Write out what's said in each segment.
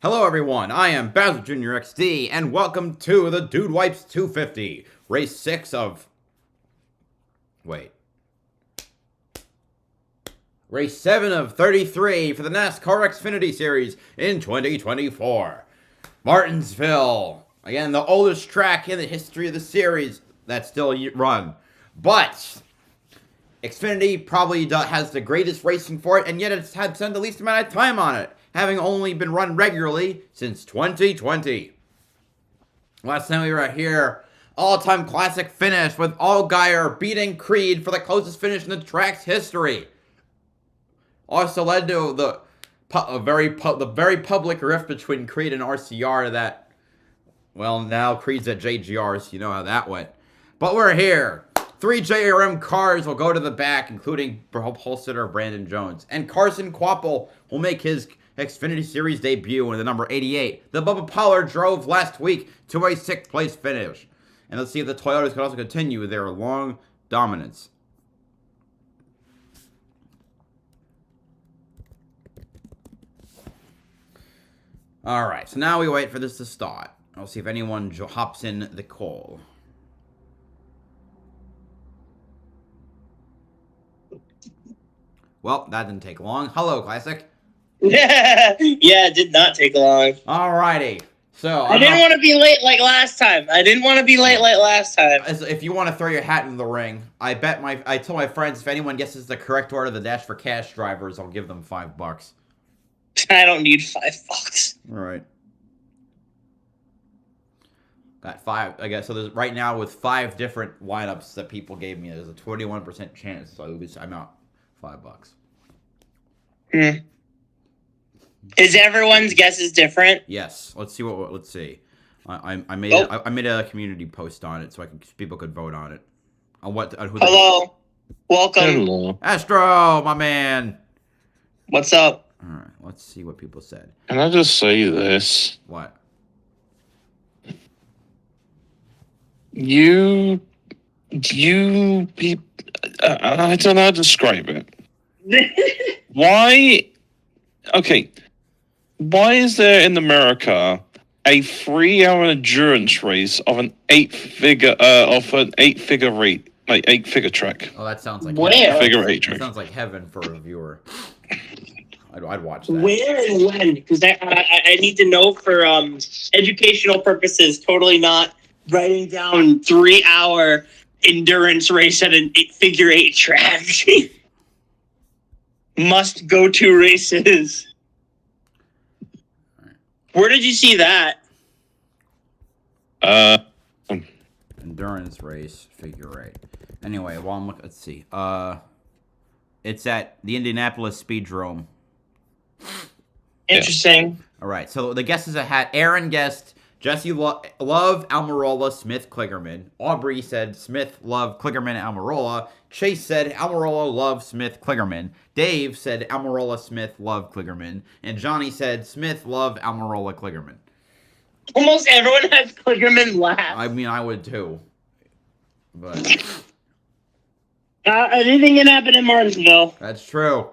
Hello everyone, I am BowserJrXD, and welcome to the Dude Wipes 250, race 6 of... Race 7 of 33 for the NASCAR Xfinity Series in 2024. Martinsville, again, the oldest track in the history of the series that's still run. But Xfinity probably has the greatest racing for it, and yet it's had spent the least amount of time on it, having only been run regularly since 2020. Last time we were here, all-time classic finish with Allgaier beating Creed for the closest finish in the track's history. Also led to the very public rift between Creed and RCR that, well, now Creed's at JGR, so you know how that went. But we're here. 3 JRM cars will go to the back, including pole sitter Brandon Jones. And Carson Kvapil will make his Xfinity Series debut in the number 88. The Bubba Pollard drove last week to a 6th place finish. And let's see if the Toyotas can also continue their long dominance. Alright, so now we wait for this to start. I'll see if anyone hops in the call. Well, that didn't take long. Hello, Classic. Yeah, it did not take long. Alrighty. So I didn't want to be late like last time. If you want to throw your hat in the ring, I told my friends if anyone guesses the correct order of the Dash for Cash drivers, I'll give them $5. I don't need $5. All right. Got 5. I guess so. There's right now with 5 different lineups that people gave me. There's a 21% chance. So I'm out $5. Is everyone's guesses different? Yes. Let's see Let's see. I made a community post on it so people could vote on it. On who Hello. Welcome. Hello. Astro, my man. What's up? All right. Let's see what people said. Can I just say this? What? You people, I don't know how to describe it. Why? Okay. Why is there in America a 3-hour endurance race of an 8-figure rate, like 8-figure track? Oh, that sounds like where? Figure 8 track. That sounds like heaven for a viewer. I'd watch that. Where and when? Because I need to know for educational purposes. Totally not writing down 3-hour endurance race at an figure 8 track. Must go to races. Where did you see that? Endurance race, figure 8. Anyway, while I'm looking, let's see. It's at the Indianapolis Speedrome. Interesting. All right, so the guesses I had, Aaron guessed Jesse Love, Almirola, Smith, Kligerman. Aubrey said Smith, Love, Kligerman, Almirola. Chase said Almirola, Love, Smith, Kligerman. Dave said Almirola, Smith, Love, Kligerman. And Johnny said Smith, Love, Almirola, Kligerman. Almost everyone has Kligerman last. I mean, I would too. But anything can happen in Martinsville. that's true.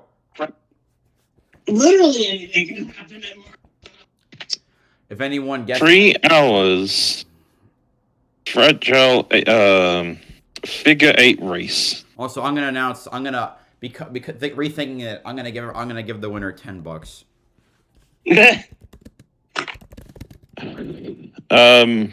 Literally anything can happen in Martinsville. If anyone gets 3 hours. Fragile. Figure 8 race. Also, I'm gonna announce. I'm gonna rethinking it. I'm gonna give the winner $10. Can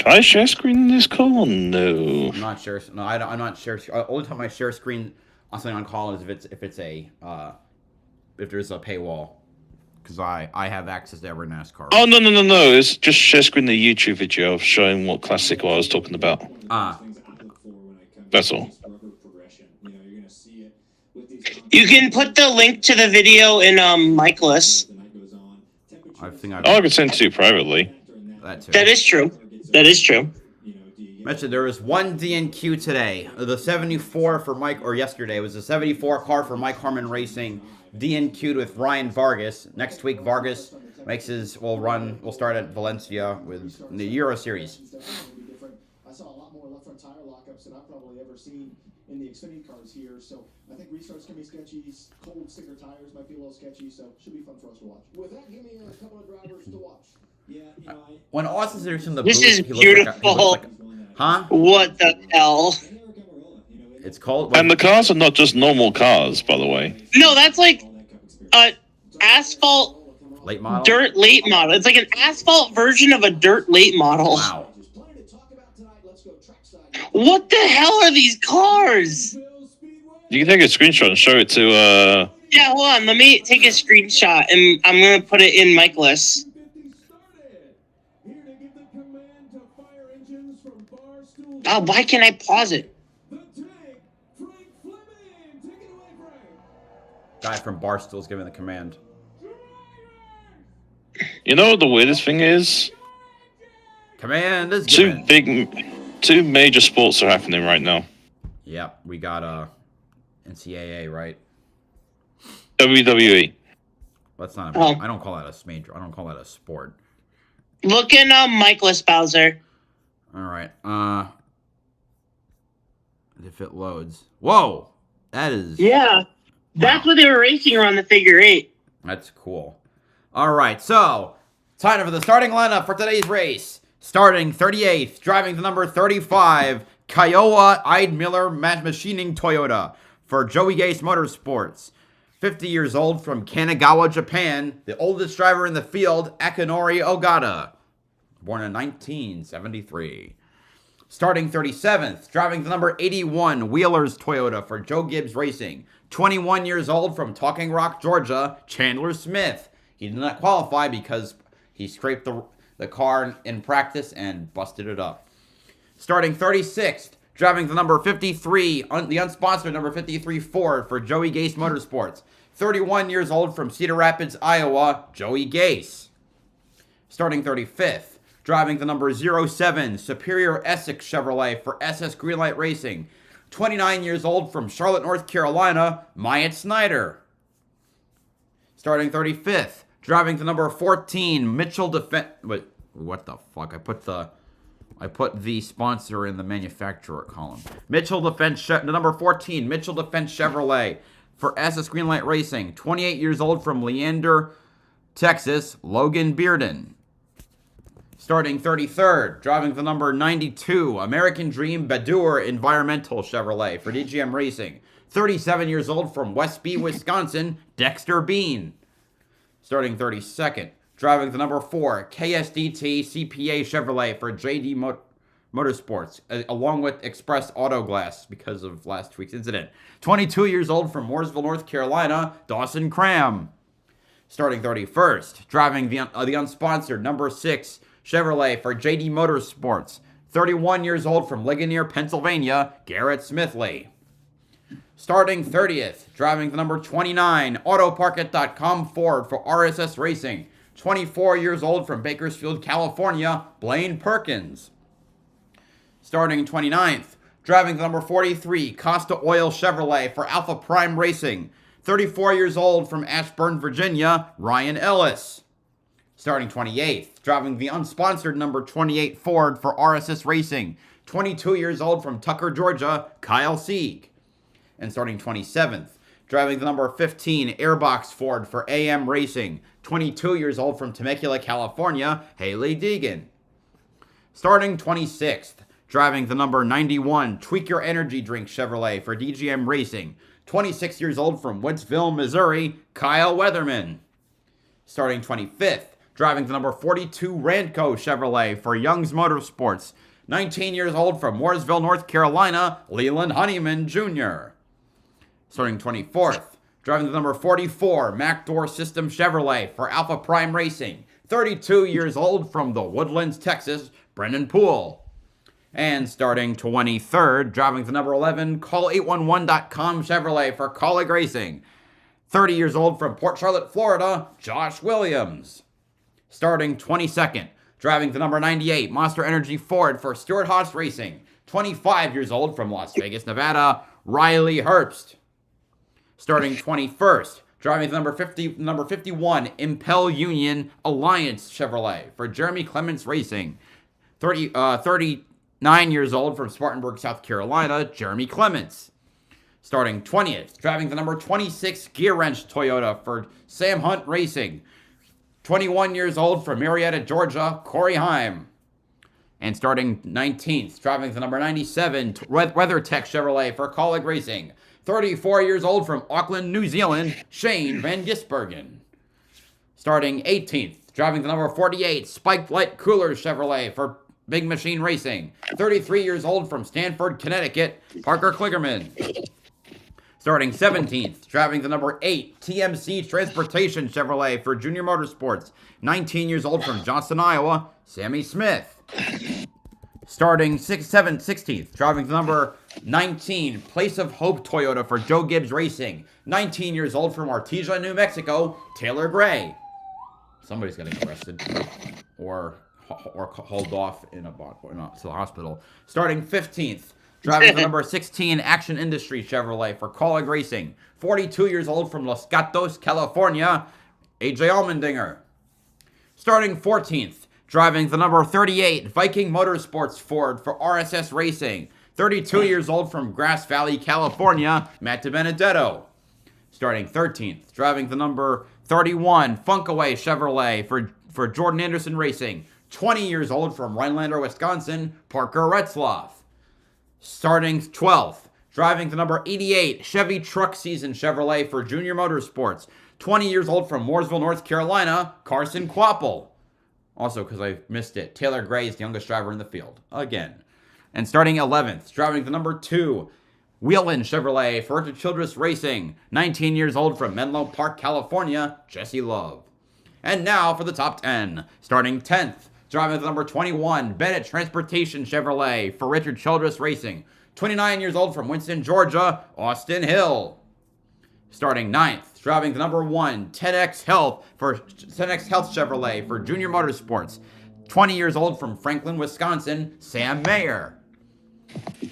I share screen in this call or no? I'm not sure. No, I'm not sure. Only time I share screen on something on call is if there's a paywall, because I have access to every NASCAR. Oh no! It's just share screen the YouTube video of showing what classic I was talking about. That's all. You can put the link to the video in Michaelis. I can send it to you privately. That is true. Mentioned there was one DNQ today. The 74 for Mike, or yesterday was the 74 car for Mike Harmon Racing. DNQ'd with Ryan Vargas. Next week, Vargas will start at Valencia with the Euro Series. I saw a lot more left front tire lockups than I've probably ever seen in the Xfinity cars here. So I think restarts can be sketchy. Cold sticker tires might be a little sketchy. So should be fun for us to watch. With that, give me a couple of drivers to watch. Yeah, you know, When Austin's in the This booth, is he looks beautiful. like huh? What the hell? It's called. And the cars are not just normal cars, by the way. No, that's like asphalt Late model. dirt late model. It's like an asphalt version of a dirt late model. Wow. What the hell are these cars? You can take a screenshot and show it to. Yeah, hold on. Let me take a screenshot and I'm gonna put it in Michaelis. Oh, why can't I pause it? Guy from Barstool's giving the command. You know what the weirdest thing is? Command is given. Two major sports are happening right now. Yep, we got NCAA, right? WWE. That's not. I don't call that a major. I don't call that a sport. Look in Michaelis, Bowser. All right. If it loads. Whoa, that is. Yeah, that's what they were racing around the figure 8. That's cool. All right, so time for the starting lineup for today's race. Starting 38th, driving the number 35, Kiowa Eidmiller Machining Toyota for Joey Gase Motorsports. 50 years old from Kanagawa, Japan, the oldest driver in the field, Akinori Ogata, born in 1973. Starting 37th, driving the number 81, Wheelers Toyota for Joe Gibbs Racing. 21 years old from Talking Rock, Georgia, Chandler Smith. He did not qualify because he scraped the car in practice and busted it up. Starting 36th, driving the number 53, the unsponsored number 53 Ford for Joey Gase Motorsports. 31 years old from Cedar Rapids, Iowa, Joey Gase. Starting 35th, driving the number 07, Superior Essex Chevrolet for SS Greenlight Racing. 29 years old from Charlotte, North Carolina, Myatt Snyder. Starting 35th, driving the number 14, Mitchell Defense. Wait, what the fuck? I put the sponsor in the manufacturer column. The number 14, Mitchell Defense Chevrolet for SS Greenlight Racing. 28 years old from Leander, Texas, Logan Bearden. Starting 33rd, driving the number 92, American Dream Badur Environmental Chevrolet for DGM Racing. 37 years old from Westby, Wisconsin, Dexter Bean. Starting 32nd, driving the number 4, KSDT CPA Chevrolet for JD Motorsports, along with Express Auto Glass because of last week's incident. 22 years old from Mooresville, North Carolina, Dawson Cram. Starting 31st, driving the unsponsored number 6, Chevrolet for JD Motorsports. 31 years old from Ligonier, Pennsylvania, Garrett Smithley. Starting 30th, driving the number 29, Autoparkit.com Ford for RSS Racing. 24 years old from Bakersfield, California, Blaine Perkins. Starting 29th, driving the number 43, Costa Oil Chevrolet for Alpha Prime Racing. 34 years old from Ashburn, Virginia, Ryan Ellis. Starting 28th, driving the unsponsored number 28 Ford for RSS Racing. 22 years old from Tucker, Georgia, Kyle Sieg. And starting 27th, driving the number 15 Airbox Ford for AM Racing. 22 years old from Temecula, California, Haley Deegan. Starting 26th, driving the number 91 Tweak Your Energy Drink Chevrolet for DGM Racing. 26 years old from Wentzville, Missouri, Kyle Weatherman. Starting 25th, driving the number 42 Randco Chevrolet for Young's Motorsports. 19 years old from Mooresville, North Carolina, Leland Honeyman Jr. Starting 24th, driving the number 44 MacDoor System Chevrolet for Alpha Prime Racing. 32 years old from the Woodlands, Texas, Brendan Poole. And starting 23rd, driving the number 11 Call811.com Chevrolet for Colleague Racing. 30 years old from Port Charlotte, Florida, Josh Williams. Starting 22nd, driving the number 98 Monster Energy Ford for Stuart Haas Racing. 25 years old from Las Vegas, Nevada, Riley Herbst. Starting 21st, driving the number 51 Impel Union Alliance Chevrolet for Jeremy Clements Racing. 39 years old from Spartanburg, South Carolina, Jeremy Clements. Starting 20th, driving the number 26 gear wrench Toyota for Sam Hunt Racing. 21 years old from Marietta, Georgia, Corey Heim. And starting 19th, driving the number 97 WeatherTech Chevrolet for Colleague Racing. 34 years old from Auckland, New Zealand, Shane Van Gisbergen. Starting 18th, driving the number 48 Spiked Light Cooler Chevrolet for Big Machine Racing. 33 years old from Stanford, Connecticut, Parker Kligerman. Starting 17th, driving the number 8 TMC Transportation Chevrolet for Junior Motorsports. 19 years old from Johnston, Iowa, Sammy Smith. Starting 16th, driving the number 19 Place of Hope Toyota for Joe Gibbs Racing. 19 years old from Artesia, New Mexico, Taylor Gray. Somebody's getting arrested or hauled off to the hospital. Starting 15th, driving the number 16 Action Industries Chevrolet for Colleague Racing. 42 years old from Los Gatos, California, AJ Allmendinger. Starting 14th, driving the number 38 Viking Motorsports Ford for RSS Racing. 32 years old from Grass Valley, California, Matt DiBenedetto. Starting 13th, driving the number 31 Funkaway Chevrolet for Jordan Anderson Racing. 20 years old from Rhinelander, Wisconsin, Parker Retzloff. Starting 12th, driving the number 88 Chevy Truck Season Chevrolet for Junior Motorsports. 20 years old from Mooresville, North Carolina, Carson Quapple. Also, because I missed it, Taylor Gray is the youngest driver in the field. Again. And starting 11th, driving the number 2 Wheelin Chevrolet for Richard Childress Racing. 19 years old from Menlo Park, California, Jesse Love. And now for the top 10. Starting 10th, driving the number 21 Bennett Transportation Chevrolet for Richard Childress Racing. 29 years old from Winston, Georgia, Austin Hill. Starting 9th, driving the number 1 10X Health Chevrolet for Junior Motorsports. 20 years old from Franklin, Wisconsin, Sam Mayer.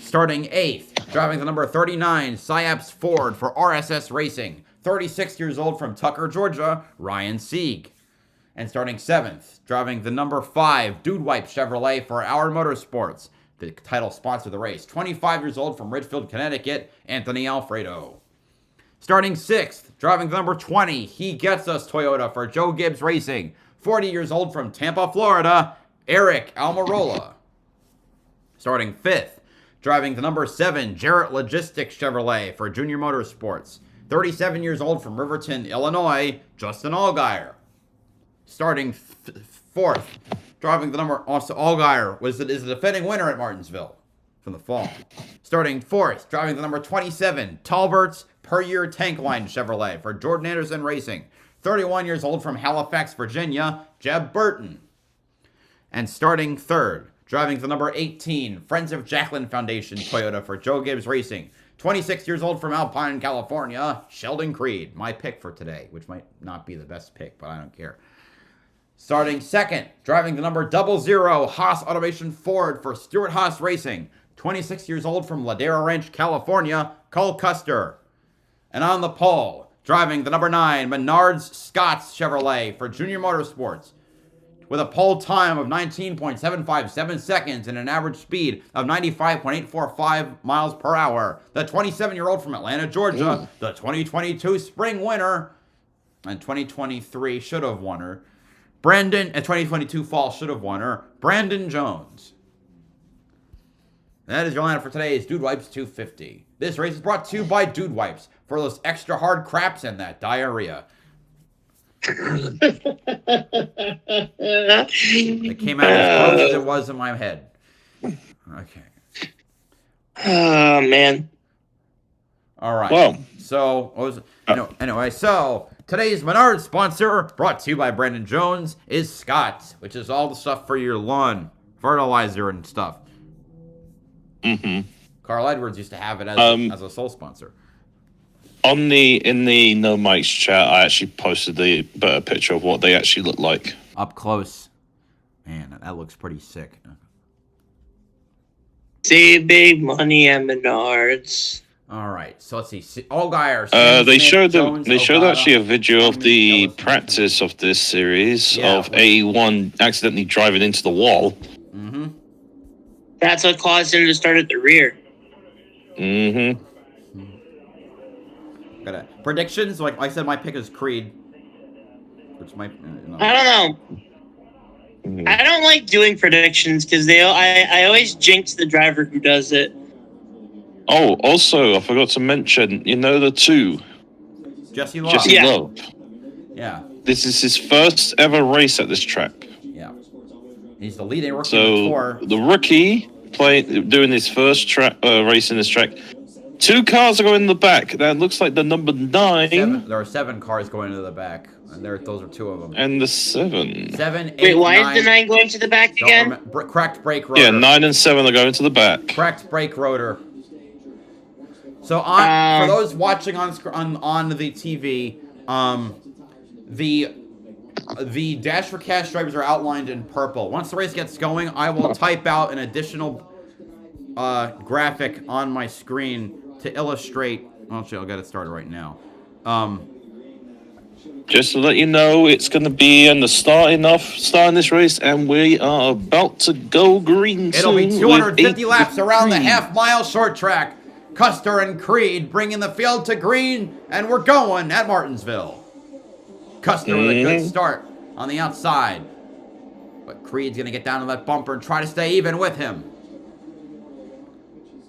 Starting 8th, driving the number 39 Syapps Ford for RSS Racing. 36 years old from Tucker, Georgia, Ryan Sieg. And starting 7th, driving the number 5 Dude Wipe Chevrolet for Howard Motorsports, the title sponsor of the race. 25 years old from Ridgefield, Connecticut, Anthony Alfredo. Starting 6th, driving the number 20 He Gets Us Toyota for Joe Gibbs Racing. 40 years old from Tampa, Florida, Eric Almirola. Starting 5th, driving the number 7 Jarrett Logistics Chevrolet for Junior Motorsports. 37 years old from Riverton, Illinois, Justin Allgaier. Starting 4th, driving the number, also Allgaier is the defending winner at Martinsville from the fall. Starting 4th, driving the number 27 Talbert's Per Year Tank Line Chevrolet for Jordan Anderson Racing. 31 years old from Halifax, Virginia, Jeb Burton. And starting 3rd, driving the number 18 Friends of Jacqueline Foundation Toyota for Joe Gibbs Racing. 26 years old from Alpine, California, Sheldon Creed. My pick for today, which might not be the best pick, but I don't care. Starting 2nd, driving the number 00 Haas Automation Ford for Stuart Haas Racing. 26 years old from Ladera Ranch, California, Cole Custer. And on the pole, driving the number 9 Menards Scotts Chevrolet for Junior Motorsports. With a pole time of 19.757 seconds and an average speed of 95.845 miles per hour. The 27-year-old from Atlanta, Georgia, the 2022 spring winner, and 2023 should have won her. 2022 fall should have won her. Brandon Jones. That is your lineup for today's Dude Wipes 250. This race is brought to you by Dude Wipes for those extra hard craps and that diarrhea. It came out as close as it was in my head. Okay. Oh, man. All right. Well. So, anyway, so today's Menards sponsor, brought to you by Brandon Jones, is Scott, which is all the stuff for your lawn, fertilizer and stuff. Mm-hmm. Carl Edwards used to have it as a sole sponsor. In the No Mics chat, I actually posted the picture of what they actually look like. Up close. Man, that looks pretty sick. Save big money at Menards. All right, so let's see. Allgaier. They showed Okada, actually a video of the practice of this series of A1 accidentally driving into the wall. Mm-hmm. That's what caused him to start at the rear. Mm-hmm. Got predictions. Like I said, my pick is Creed. Which might. I don't know. I don't like doing predictions because I always jinx the driver who does it. Oh, also, I forgot to mention, you know the two. Jesse Love. Jesse Love. Yeah. This is his first ever race at this track. Yeah. He's the leading rookie So of the tour. the rookie doing his first race in this track. 2 cars are going in the back. That looks like the number 9. There are 7 cars going to the back, and those are 2 of them. And the 7. 7, 8, Wait, why 9, is the 9 going to the back again? Cracked brake rotor. Yeah, 9 and 7 are going to the back. Cracked brake rotor. So for those watching on the TV, the Dash for Cash drivers are outlined in purple. Once the race gets going, I will type out an additional graphic on my screen to illustrate. Actually, I'll get it started right now. Just to let you know, it's going to be in the starting this race, and we are about to go green. It'll be 250 laps around the half-mile short track. Custer and Creed bringing the field to green, and we're going at Martinsville. Custer with a good start on the outside, but Creed's going to get down to that bumper and try to stay even with him.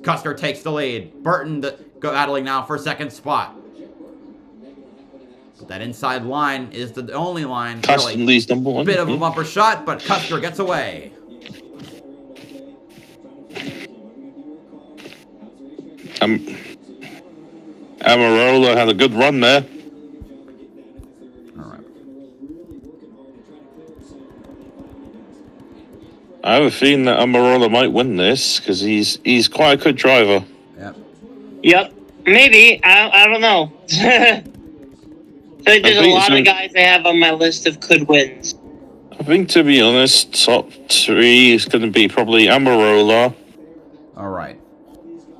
Custer takes the lead. Burton battling now for second spot. But that inside line is the only line. Custer leads number 1. Bit of a bumper shot, but Custer gets away. Amarola had a good run there. All right. I have a feeling that Amarola might win this because he's quite a good driver. Yep. Maybe. I don't know. There's a lot of guys I have on my list of could wins. I think, to be honest, top 3 is going to be probably Amarola. All right.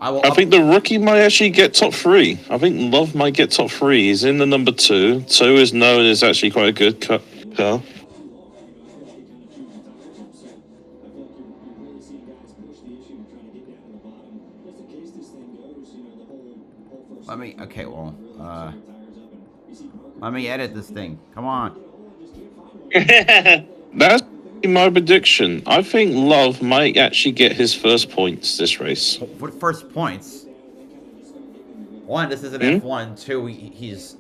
I think the rookie might actually get top 3. I think Love might get top 3. He's in the number 2. 2 is known as actually quite a good car. Let me edit this thing. Come on. That's my prediction. I think Love might actually get his first points this race. What first points? 1, this is an F1. 2, he's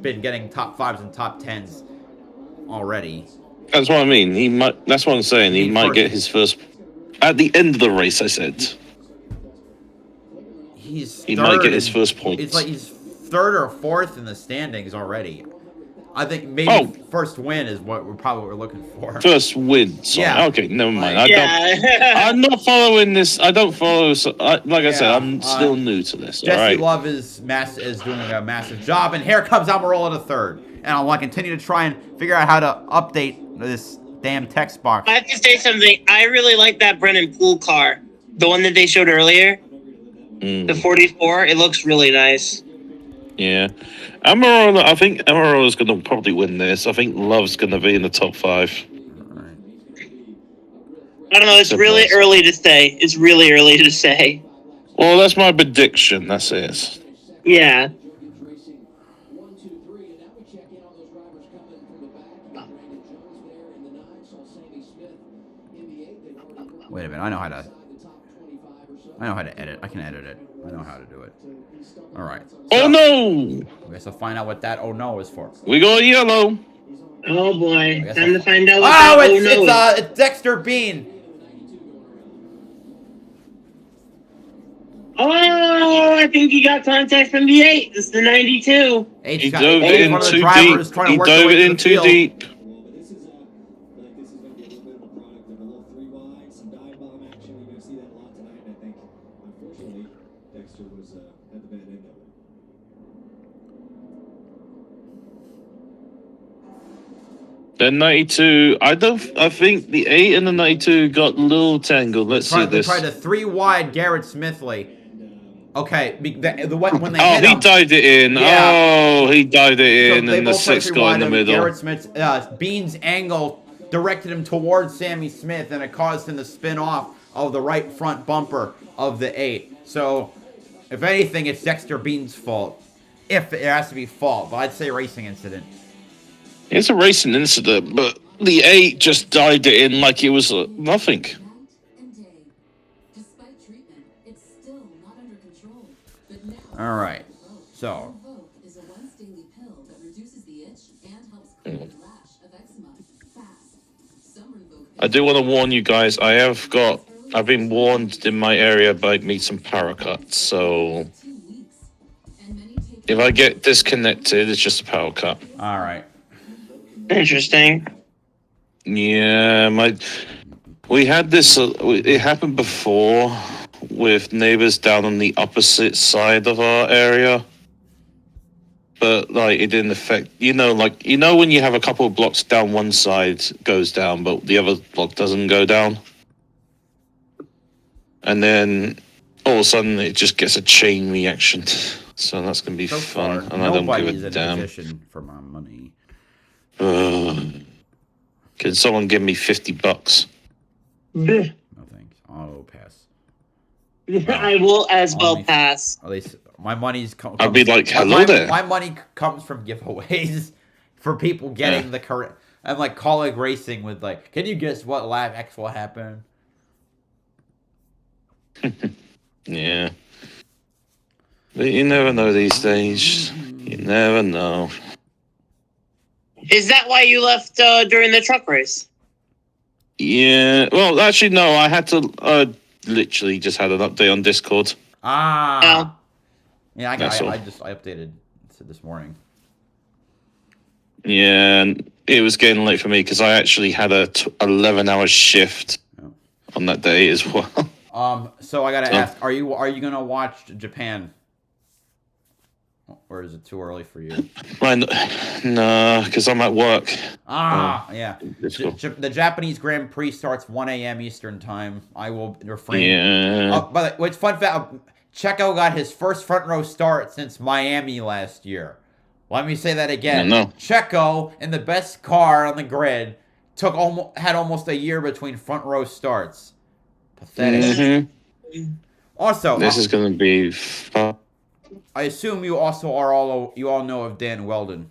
been getting top 5s and top 10s already. That's what I mean. He might. That's what I'm saying. He might get his first at the end of the race. I said he might get his first points. It's like he's 3rd or 4th in the standings already. I think maybe first win is what we're looking for. First win. Sorry. Yeah. Okay, never mind. I'm not following this. I don't follow. So I said, I'm still new to this. Jesse Love is doing a massive job, and here comes Almirola to 3rd. And I want to continue to try and figure out how to update this damn text box. I have to say something. I really like that Brennan Poole car, the one that they showed earlier. The 44. It looks really nice. Yeah. Amarola, I think Amarola's going to probably win this. I think Love's going to be in the top 5. I don't know. It's really early to say. Well, that's my prediction. That's it. Yeah. Wait a minute. I know how to edit. I can edit it. I know how to do it. All right. So, oh no! I guess I'll find out what that oh no is for. We go yellow. Oh boy! Time to find out. What it's Dexter Bean. Oh, I think he got contact from the 8. This is the 92. He dove it in too deep. He dove it in too deep. The 92, I think the 8 and the 92 got a little tangled. Let's see this. They tried a 3-wide Garrett Smithley. Okay, when they hit him. He dived it in. Yeah. Oh, he dived it in, and the 6 got in the middle. Garrett Smith's Bean's angle directed him towards Sammy Smith, and it caused him to spin off of the right front bumper of the 8. So, if anything, it's Dexter Bean's fault. If it has to be fault, but I'd say racing incident. It's a racing incident, but the 8 just dived it in like it was nothing. All right. So. I do want to warn you guys. I've been warned in my area about me some power cuts. So if I get disconnected, it's just a power cut. All right. Interesting. Yeah, we had this. It happened before with neighbors down on the opposite side of our area, but like it didn't affect. When you have a couple of blocks down, one side goes down, but the other block doesn't go down, and then all of a sudden it just gets a chain reaction. So that's gonna be So fun, far, and I don't nobody's give a in damn. position for my money. Can someone give me $50? No thanks. I'll pass. I will as well Only- pass. At least my money's. I'll be like, hello there. My money comes from giveaways for people getting the correct. I'm like colleague racing with like, can you guess what lap X will happen? Yeah. But you never know these days. You never know. Is that why you left during the truck race? Yeah. Well, actually, no. I had to. Literally just had an update on Discord. Ah. Yeah, I That's all. updated it this morning. Yeah, and it was getting late for me because I actually had a 11-hour shift on that day as well. So I gotta ask, are you gonna watch Japan? Or is it too early for you? No, because I'm at work. Yeah. It's cool. The Japanese Grand Prix starts 1 a.m. Eastern time. I will refrain. Yeah. By the way, it's fun fact. Checo got his first front row start since Miami last year. Let me say that again. No. Checo, in the best car on the grid, had almost a year between front row starts. Pathetic. Mm-hmm. Also, This is going to be fun. I assume you all know of Dan Weldon.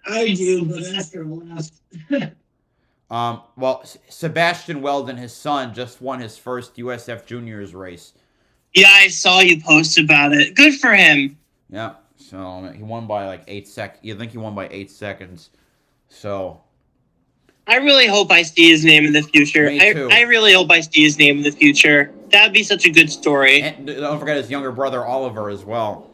I do, but after last. Well, Sebastian Weldon, his son, just won his first USF Juniors race. Yeah, I saw you post about it. Good for him. Yeah, so he won by like 8 seconds. You think he won by 8 seconds? So I really hope I see his name in the future. Me too. I really hope I see his name in the future. That'd be such a good story. and don't forget his younger brother Oliver as well.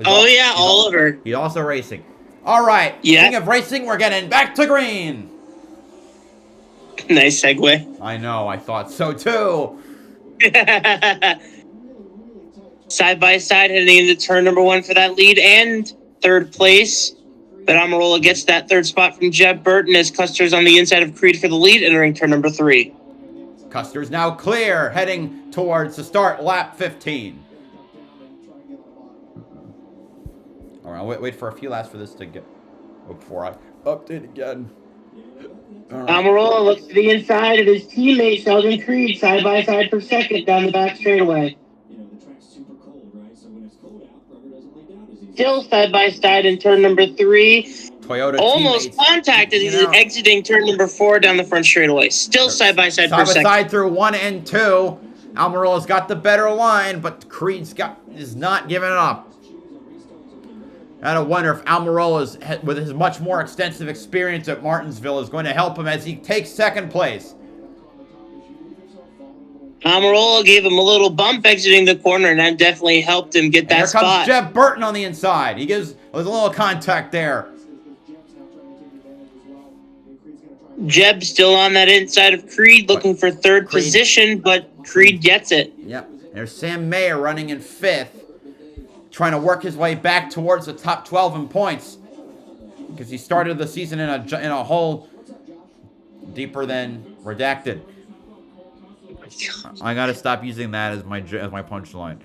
Oliver. He's also racing. All right. Yeah. Speaking of racing, we're getting back to green. Nice segue. I know. I thought so too. Side by side heading into turn number 1 for that lead and third place. But Amarola gets that third spot from Jeb Burton as Custer's on the inside of Creed for the lead, entering turn number 3. Custer's now clear, heading towards the start, lap 15. All right, wait for a few laps for this to get before I update again. All right. Amarola looks to the inside of his teammate Sheldon Creed, side by side for second down the back straightaway. Still side by side in turn number 3. Toyota Almost teammates, contacted as he's exiting turn number 4 down the front straightaway. Still side by side for Side by second. side through 1 and 2. Almirola's got the better line, but Creed's is not giving up. I gotta wonder if Almirola, with his much more extensive experience at Martinsville, is going to help him as he takes second place. Amarola gave him a little bump exiting the corner, and that definitely helped him get that Here spot. comes Jeb Burton on the inside. There's a little contact there. Jeb still on that inside of Creed, looking for third position, but Creed gets it. Yep. There's Sam Mayer running in 5th, trying to work his way back towards the top 12 in points, because he started the season in a hole deeper than redacted. I gotta stop using that as my punchline.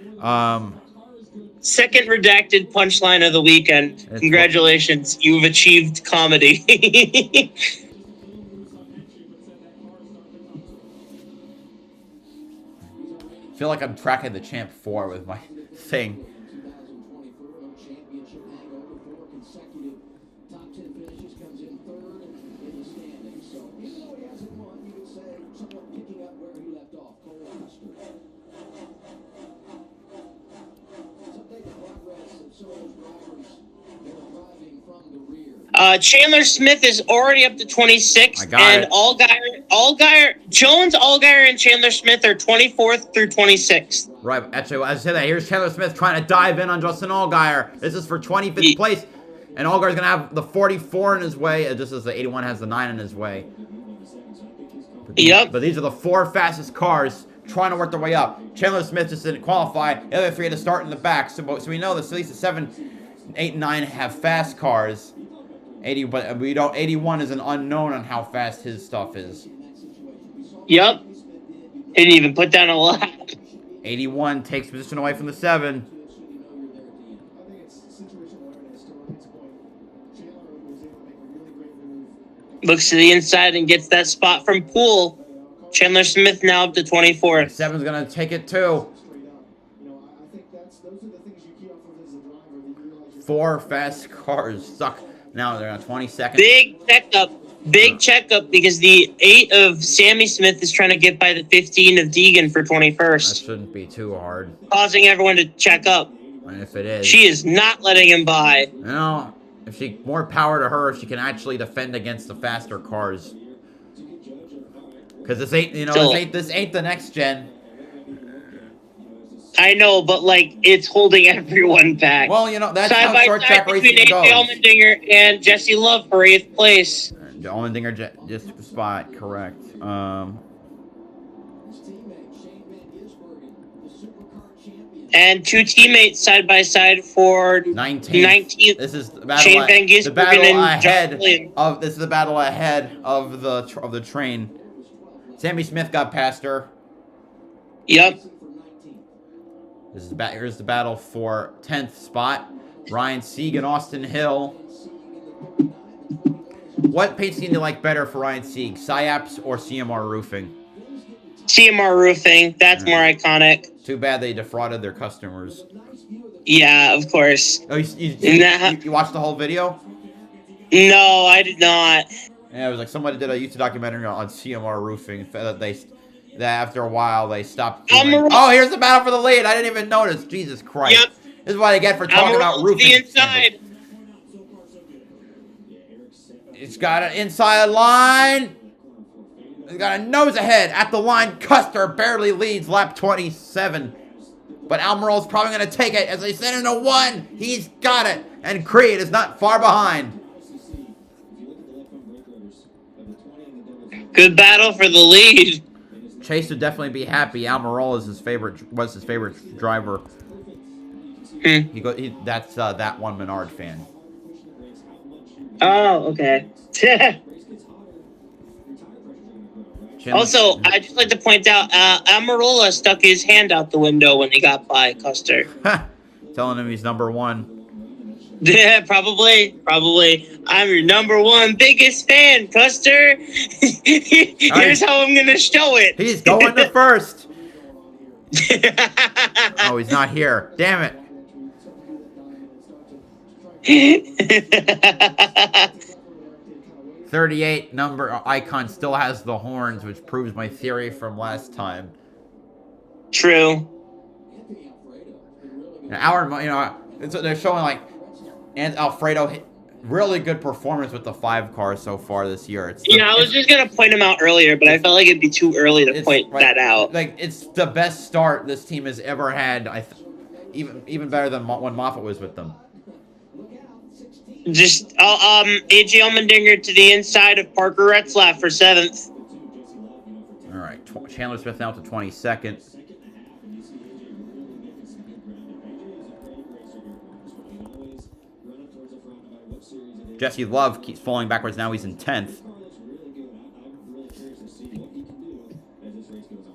Second redacted punchline of the weekend. Congratulations, you've achieved comedy. I feel like I'm tracking the Champ 4 with my thing. consecutive top 10 finishes, comes in third in the standings. So even though he hasn't won, you could say somewhat picking up where he left off. Cole Custer. Let's update the progress of some of those drivers that are driving from the rear. Chandler Smith is already up to 26, I got and it. Jones, Allgaier, and Chandler Smith are 24th through 26th. Right, actually, as I said that, here's Chandler Smith trying to dive in on Justin Allgaier. This is for 25th Ye- place. And Allgaier's going to have the 44 in his way, just as the 81 has the 9 in his way. Yep. But these are the 4 fastest cars trying to work their way up. Chandler Smith just didn't qualify. The other 3 had to start in the back. So we know that at least the 7, 8, and 9 have fast cars. 80, but we don't. 81 is an unknown on how fast his stuff is. Yep. Didn't even put down a lap. 81 takes position away from the 7. I think it's situational awareness to Ryan's point. Chandler was able to make a really great move. Looks to the inside and gets that spot from Poole. Chandler Smith now up to 24th. 7's going to take it too. Straight up. I think those are the things you key off of as a driver. That you realize you're 4 fast cars suck. Now they're on 22nd. Big checkup because the 8 of Sammy Smith is trying to get by the 15 of Deegan for That 21st, shouldn't be too hard. causing everyone to check up. And if it is, She is not letting him by. you know, if she more power to her, if she can actually defend against the faster cars. Because this ain't, this ain't the next gen. I know, but like it's holding everyone back. Well, that's Side how by short side track between racing AJ goes. Allmendinger and Jesse Love for 8th place. The Allmendinger just the spot, correct. his teammate, Shane Van Gisbergen, the supercar champion. And 2 teammates side by side for 19th. This is the battle. Shane Van Gisbergen The battle and ahead John Flynn. of. This is the battle ahead of the train. Sammy Smith got past her. Yep. Here's the battle for 10th spot. Ryan Sieg and Austin Hill. What paint scheme do you like better for Ryan Sieg? SciAps or CMR Roofing? CMR Roofing, that's more iconic. Too bad they defrauded their customers. Yeah, of course. Oh, you watched the whole video? No, I did not. Yeah, it was like somebody did a YouTube documentary on CMR Roofing. That after a while they stopped doing. Oh, here's the battle for the lead. I didn't even notice. Jesus Christ. Yep. This is what I get for talking about to roofing. the inside. It's got an inside line. It's got a nose ahead at the line. Custer barely leads lap 27. But Almirola's probably going to take it as they send in a 1. He's got it. And Creed is not far behind. Good battle for the lead. Chase would definitely be happy. Almirola was his favorite driver. That's that one Menard fan. Oh, okay. Also, I'd just like to point out, Almirola stuck his hand out the window when he got by Custer. Telling him he's number 1. Yeah, probably. I'm your number 1 biggest fan, Custer. Here's how I'm gonna show it. He's going to first. Oh, he's not here. Damn it. 38 number icon still has the horns, which proves my theory from last time. True. And they're showing and Alfredo really good performance with the 5 cars so far this year. I was just gonna point him out earlier, but I felt like it'd be too early to point that out. It's the best start this team has ever had. Even better than when Moffitt was with them. Just AJ Allmendinger to the inside of Parker Retzlaff for 7th. All right, Chandler Smith now to 22nd. Jesse Love keeps falling backwards. Now he's in 10th.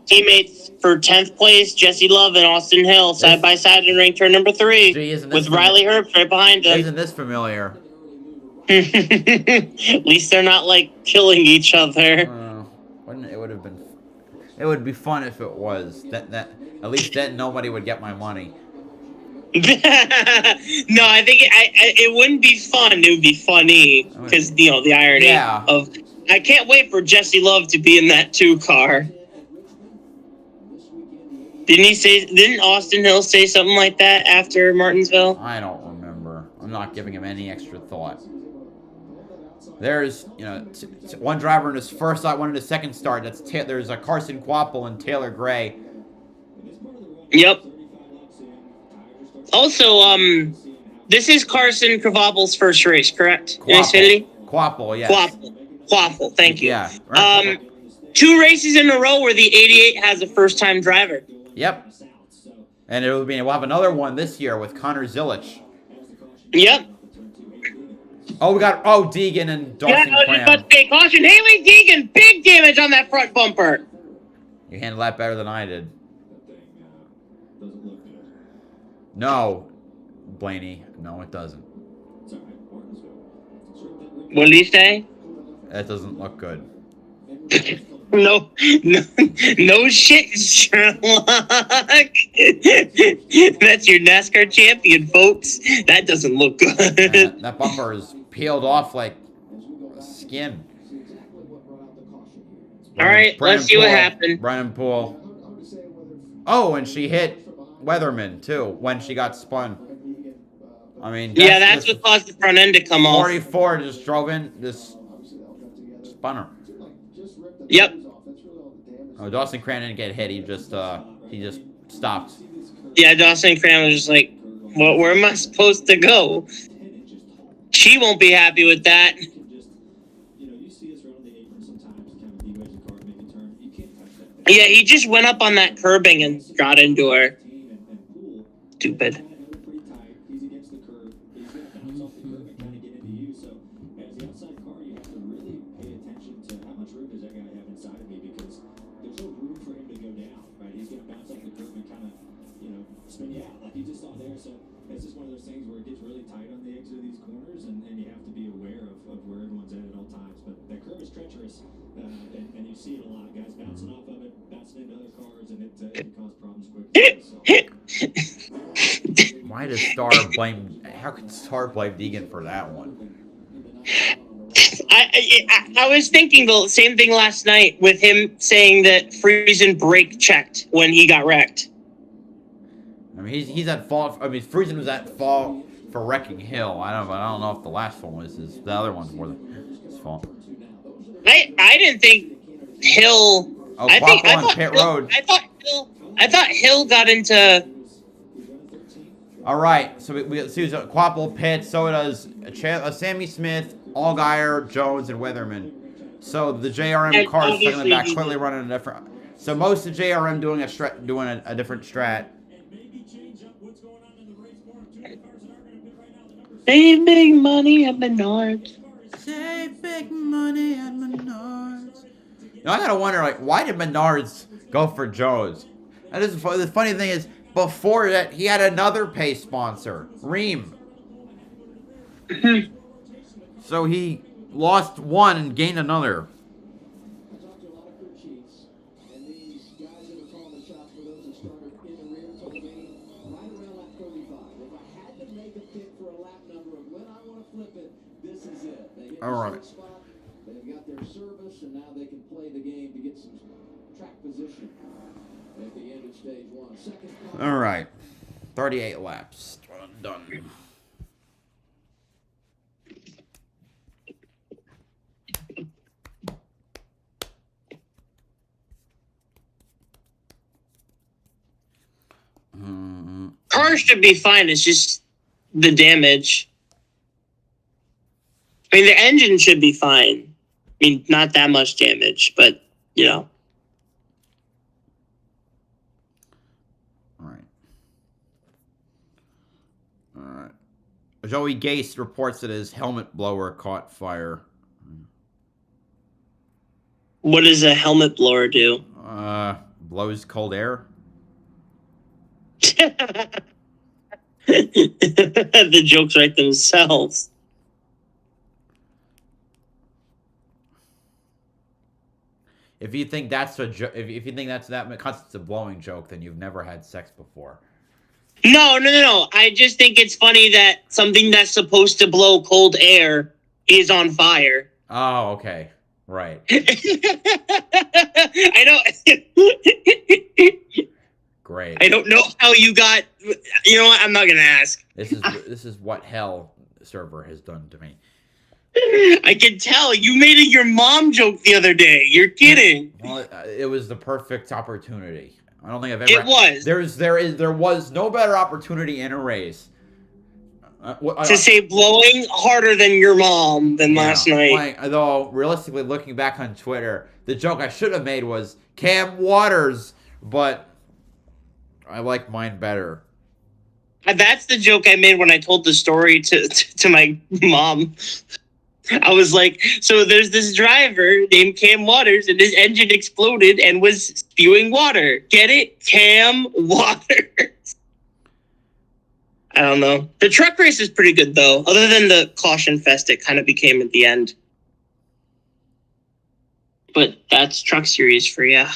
Teammates for 10th place, Jesse Love and Austin Hill, side by side in rank turn number 3, with Riley Herbst right behind them. Isn't this familiar? At least they're not killing each other. It would be fun if it was. That at least then nobody would get my money. No, I think it wouldn't be fun. It would be funny because the irony Yeah. of I can't wait for Jesse Love to be in that 2 car. Didn't Austin Hill say something like that after Martinsville? I don't remember. I'm not giving him any extra thought. There's, one driver in his first start, one in his second start. There's a Carson Quapple and Taylor Gray. Yep. Also, this is Carson Kvapil's first race, correct? In Xfinity? Quapple, yeah. Quapple, thank you. Yeah. Right. 2 races in a row where the 88 has a first-time driver. Yep. And we'll have another one this year with Connor Zilich. Yep. Oh, we got Deegan and Dawson Cram. But say caution, Haley Deegan, big damage on that front bumper. You handled that better than I did. No, Blaney. No, it doesn't. What did he say? That doesn't look good. No shit, Sherlock. That's your NASCAR champion, folks. That doesn't look good. That bumper is peeled off like skin. All right, let's see what happened. Brennan Poole. Oh, and she hit Weatherman too when she got spun. I mean, that's what caused the front end to come off. 44 just drove in, just spun her. Yep. Oh, Dawson Cran didn't get hit. He just stopped. Yeah, Dawson Cran was just like, "Well, where am I supposed to go?" She won't be happy with that. Yeah, he just went up on that curbing and got into her. Stupid. Why does Star blame? How could Star blame Deegan for that one? I was thinking the same thing last night with him saying that Friesen brake checked when he got wrecked. I mean, he's at fault. I mean, Friesen was at fault for wrecking Hill. I don't know if the last one was his. The other one's more his fault. I didn't think Hill. Oh, I thought Pit Hill, Road. I thought Hill got into. All right, so we see Quapple pit. So does Sammy Smith, Allgaier, Jones, and Weatherman. So the JRM cars stuck in the back, clearly running a different. So most of JRM doing a different strat. Save big money at Menards. Save big money at Menards. Now I gotta wonder, why did Menards go for Jones? That is the funny thing is, before that he had another pay sponsor, Ream. So he lost one and gained another. All right. They've got their service, and now they can play the game to get some track position at the end of stage 1. All right. 38 laps. Done. Cars should be fine. It's just the damage. I mean, the engine should be fine. I mean, not that much damage, but, All right. Joey Gase reports that his helmet blower caught fire. what does a helmet blower do? Blows cold air. The jokes write themselves. If you think that's if you think that constitutes a blowing joke, then you've never had sex before. No. I just think it's funny that something that's supposed to blow cold air is on fire. Oh, okay. Right. I don't. Great. I don't know how you got. You know what? I'm not gonna ask. This is what hell server has done to me. I can tell you made a your mom joke the other day. You're kidding. Well, it was the perfect opportunity. I don't think I've ever. It was. There was no better opportunity in a race. To say blowing harder than your mom than last night. Like, though, realistically, looking back on Twitter, the joke I should have made was Cam Waters, but I like mine better. That's the joke I made when I told the story to my mom. I was like, so there's this driver named Cam Waters, and his engine exploded and was spewing water. Get it? Cam Waters. I don't know. The truck race is pretty good, though. Other than the caution fest, it kind of became at the end. But that's Truck Series for you.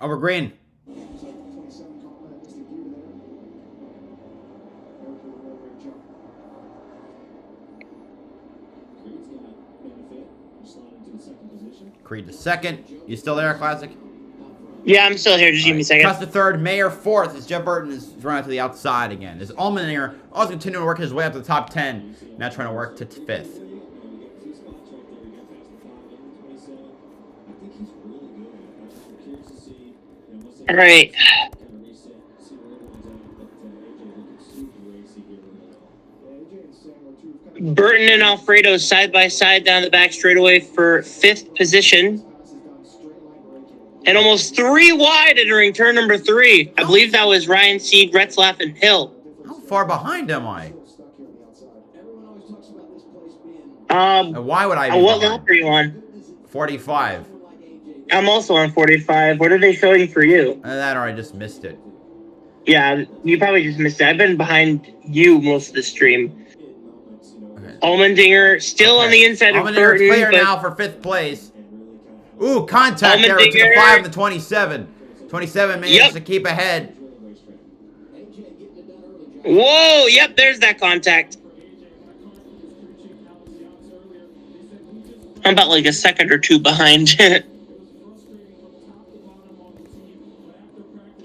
Over green. Creed to second. You still there, Classic? Yeah, I'm still here. Just give me a second. Cuss to third. Mayer fourth as Jeff Burton is running to the outside again. As Allmendinger also continuing to work his way up to the top 10. Now trying to work to fifth. All right. Burton and Alfredo side by side down the back straightaway for fifth position. And almost 3 wide entering turn number 3. I believe that was Ryan Sieg, Retzlaff, and Hill. How far behind am I? Why would I be what behind? lap are you on? 45. I'm also on 45. What are they showing for you? That or I just missed it. Yeah, you probably just missed it. I've been behind you most of the stream. Okay. Allmendinger still on the inside of Burton. Clear now for fifth place. Ooh, contact there to the 5 and the 27. 27 managed to keep ahead. Whoa, yep, there's that contact. I'm about like a second or two behind.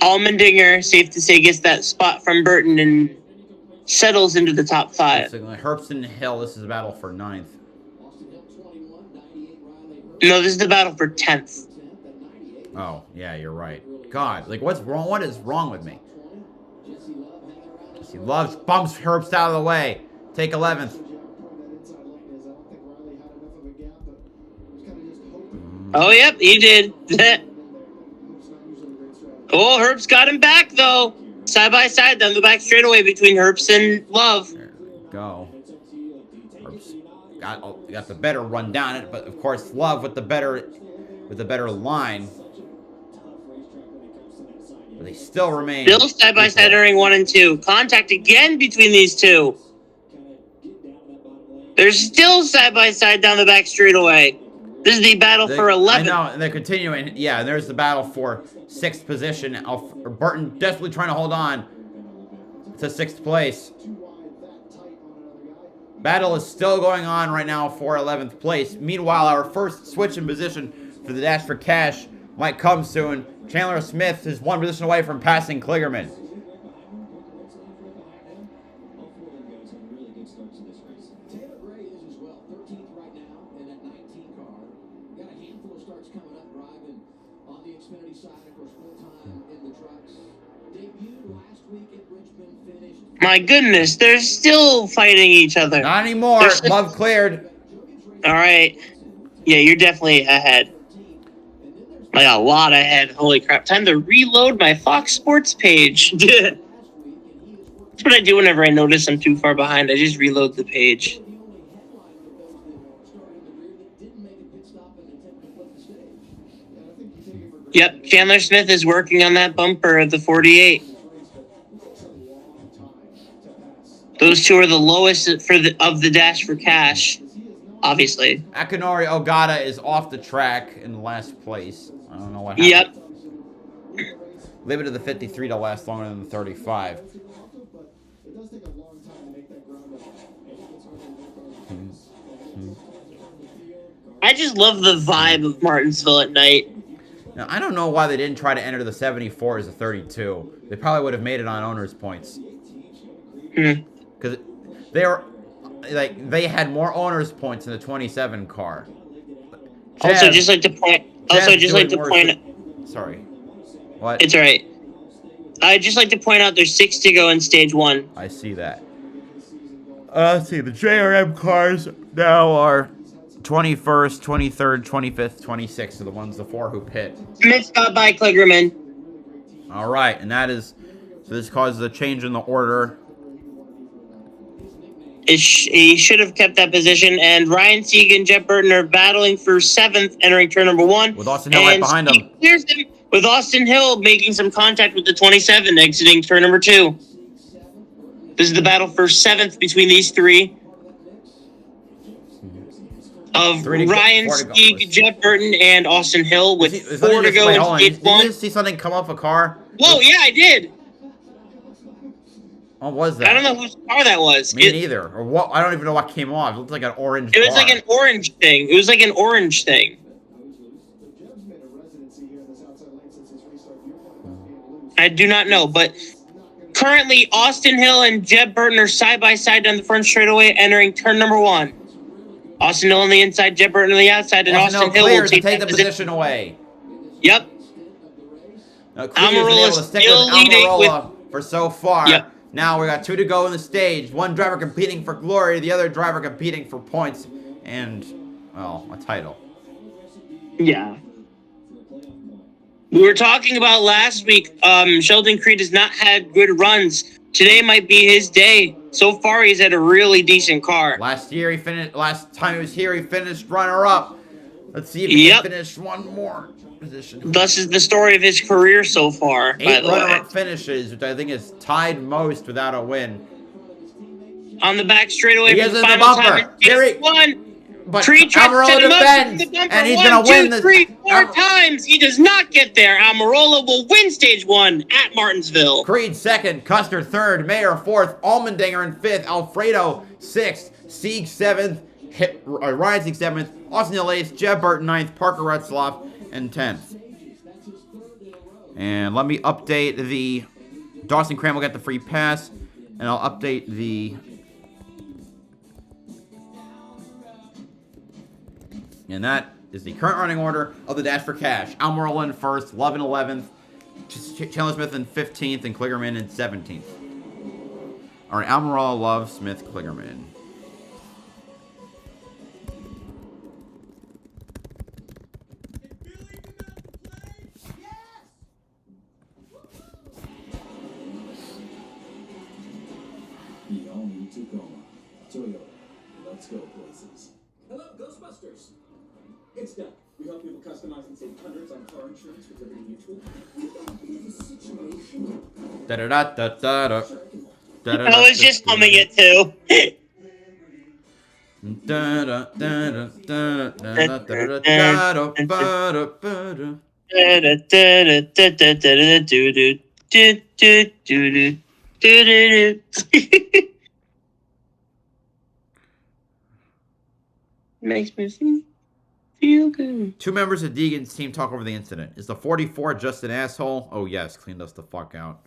Allmendinger, safe to say, gets that spot from Burton and settles into the top 5. Herbston and Hill, this is a battle for 9th. No, this is the battle for 10th. Oh, yeah, you're right. God, like, what's wrong? What is wrong with me? Jesse Loves bumps Herbst out of the way. Take 11th. Oh, yep, he did. Oh, Herbst got him back, though. Side by side down the back straightaway between Herbst and Love. There we go. Herbst got the better run down it, but of course Love with the better line. But they still remain. Still side by side entering 1 and 2. Contact again between these two. They're still side by side down the back straightaway. This is the battle for 11. I know, and they're continuing. Yeah, and there's the battle for 6th position. Burton desperately trying to hold on to 6th place. Battle is still going on right now for 11th place. Meanwhile, our first switch in position for the Dash for Cash might come soon. Chandler Smith is 1 position away from passing Kligerman. My goodness, they're still fighting each other. Not anymore. There's- Love cleared. All right. Yeah, you're definitely ahead. Like a lot ahead. Holy crap. Time to reload my Fox Sports page. That's what I do whenever I notice I'm too far behind. I just reload the page. Yep, Chandler Smith is working on that bumper of the 48. Those two are the lowest of the dash for cash, obviously. Akinori Ogata is off the track in last place. I don't know what happened. Yep. Limited the 53 to last longer than the 35. I just love the vibe of Martinsville at night. Now, I don't know why they didn't try to enter the 74 as a 32. They probably would have made it on owner's points. Because they had more owner's points in the 27 car. Also, just like to point. Sorry. What? It's alright. I'd just like to point out there's 6 to go in stage 1. I see that. Let's see. The JRM cars now are 21st, 23rd, 25th, 26th are the 4 who pit. Smith got by Kligerman. All right, and that is so. This causes a change in the order. He should have kept that position, and Ryan Sieg and Jeff Burton are battling for 7th, entering turn number 1. With Austin Hill right behind him. Clears him, with Austin Hill making some contact with the 27, exiting turn number 2. This is the battle for 7th between these three. Of Ryan Sieg, Jeff Burton, and Austin Hill with 4 to go in stage 1. Did you see something come off a car? Whoa, yeah, I did. What was that? I don't know whose car that was. Me neither. Or what? I don't even know what came off. It looked like an orange. It was like an orange thing. It was like an orange thing. I do not know, but currently Austin Hill and Jeb Burton are side by side down the front straightaway, entering turn number 1. Austin Hill on the inside, Jeb Burton on the outside, and Austin Hill will take the position away. Yep. Almirola still leading for so far. Yep. Now we got 2 to go in the stage. One driver competing for glory, the other driver competing for points and, well, a title. Yeah. We were talking about last week, Sheldon Creed has not had good runs. Today might be his day. So far, he's had a really decent car. Last time he was here, he finished runner-up. Let's see if he can finish one more position. Thus is the story of his career so far. 8 runner-up finishes, which I think is tied most without a win. On the back straightaway for the final time. Here one. But Creed Almirola defends, and he's going to win this. 3, 4 times. He does not get there. Almirola will win stage 1 at Martinsville. Creed 2nd, Custer 3rd, Mayer 4th, Allmendinger in 5th, Alfredo 6th, Sieg 7th, Ryan Sieg 7th, Austin Hill 8th, Jeb Burton 9th, Parker Retzloff and 10th. And let me update the Dawson Cram will get the free pass, and I'll update the and that is the current running order of the Dash for Cash. Almirola in 1st, Love in 11th, Chandler Smith in 15th, and Kligerman in 17th. All right, Almirola, Love, Smith, Kligerman. The all-new Tacoma. Toyota. Let's go places. Hello, Ghostbusters. It's Doug. We help people customize and save hundreds on car insurance with Liberty Mutual. I was just humming it too. Makes me feel good. 2 members of Deegan's team talk over the incident. Is the 44 just an asshole? Oh yes, cleaned us the fuck out.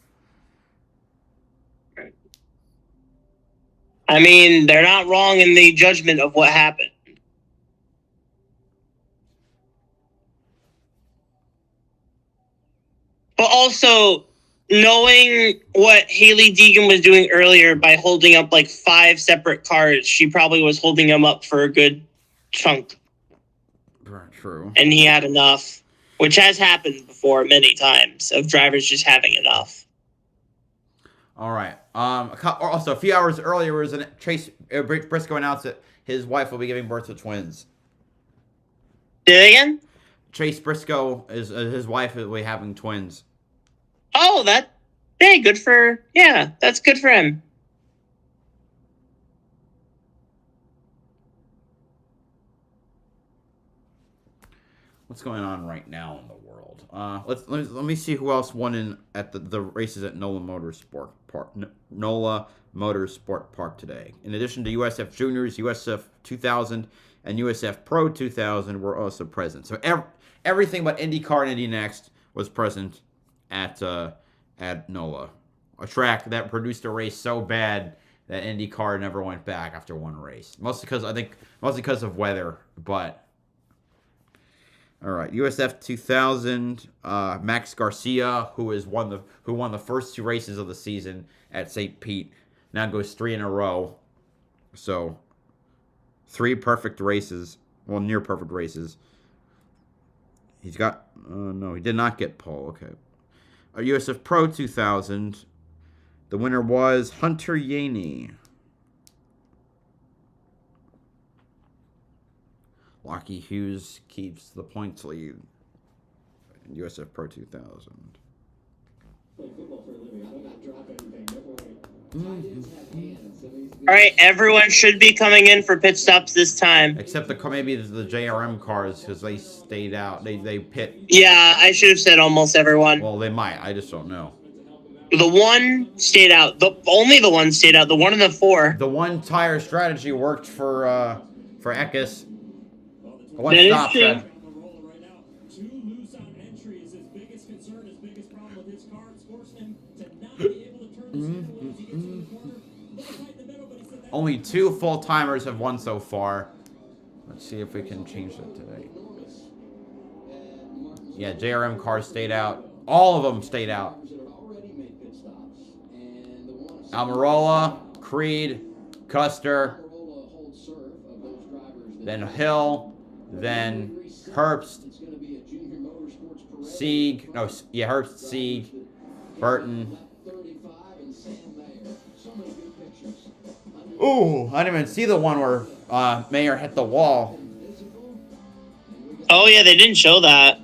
I mean, they're not wrong in the judgment of what happened. But also, knowing what Haley Deegan was doing earlier by holding up like 5 separate cars, she probably was holding him up for a good chunk. True. And he had enough, which has happened before many times, of drivers just having enough. All right. Also, a few hours earlier, was Chase Briscoe announced that his wife will be giving birth to twins. Say it again? Chase Briscoe is his wife will be having twins. Oh, hey, that's good for him. What's going on right now in the world? Let me see who else won at the races at NOLA Motorsport Park today. In addition to USF Juniors, USF 2000, and USF Pro 2000 were also present. So everything but IndyCar and Indy Next was present at NOLA, a track that produced a race so bad that IndyCar never went back after one race. Mostly because of weather, but. All right, USF 2000, Max Garcia, who won the first 2 races of the season at St. Pete, now goes 3 in a row. So 3 perfect races, well, near perfect races. He's got no, he did not get pole. Okay, USF Pro 2000, the winner was Hunter Yaney. Lockie Hughes keeps the points lead in USF Pro 2000. All right, everyone should be coming in for pit stops this time. Except maybe the JRM cars, because they stayed out. They pit. Yeah, I should have said almost everyone. Well, they might. I just don't know. The one stayed out. Only the one stayed out. The 1 and the 4. The one tire strategy worked for Eckes. That is true. Only 2 full-timers have won so far. Let's see if we can change that today. Yeah, JRM cars stayed out. All of them stayed out. Almirola, Creed, Custer, then Hill, then Herbst, Sieg. No, yeah, Herbst, Sieg, Burton. Ooh, I didn't even see the one where Mayer hit the wall. Oh, yeah, they didn't show that.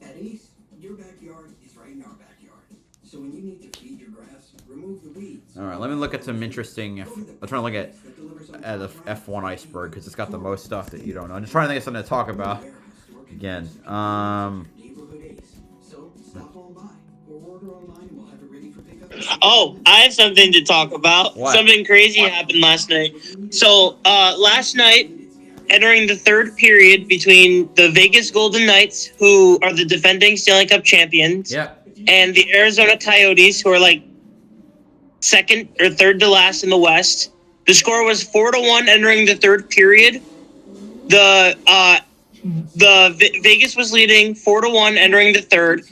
At Ace, your backyard is right in our backyard. So when you need to feed your grass, remove the weeds. All right, let me look at some interesting. I'm trying to look at the F1 iceberg because it's got the most stuff that you don't know. I'm just trying to think of something to talk about. Again, Neighborhood Ace. So stop on by or order online and we'll have it ready for pickup. Oh, I have something to talk about. What? Something crazy happened last night. So, last night, entering the 3rd period between the Vegas Golden Knights, who are the defending Stanley Cup champions, yep. and the Arizona Coyotes, who are like 2nd or 3rd to last in the West. The score was 4-1 entering the 3rd period. Vegas was leading 4-1 entering the 3rd.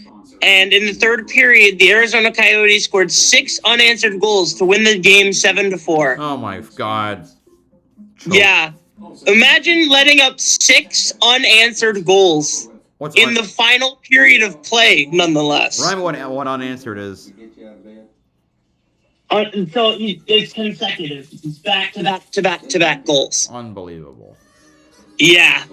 And in the 3rd period, the Arizona Coyotes scored 6 unanswered goals to win the game 7-4. Oh my God. Yeah. Imagine letting up 6 unanswered goals in the final period of play, nonetheless. Remind me what unanswered is. So it's consecutive. It's back-to-back goals. Unbelievable. Yeah.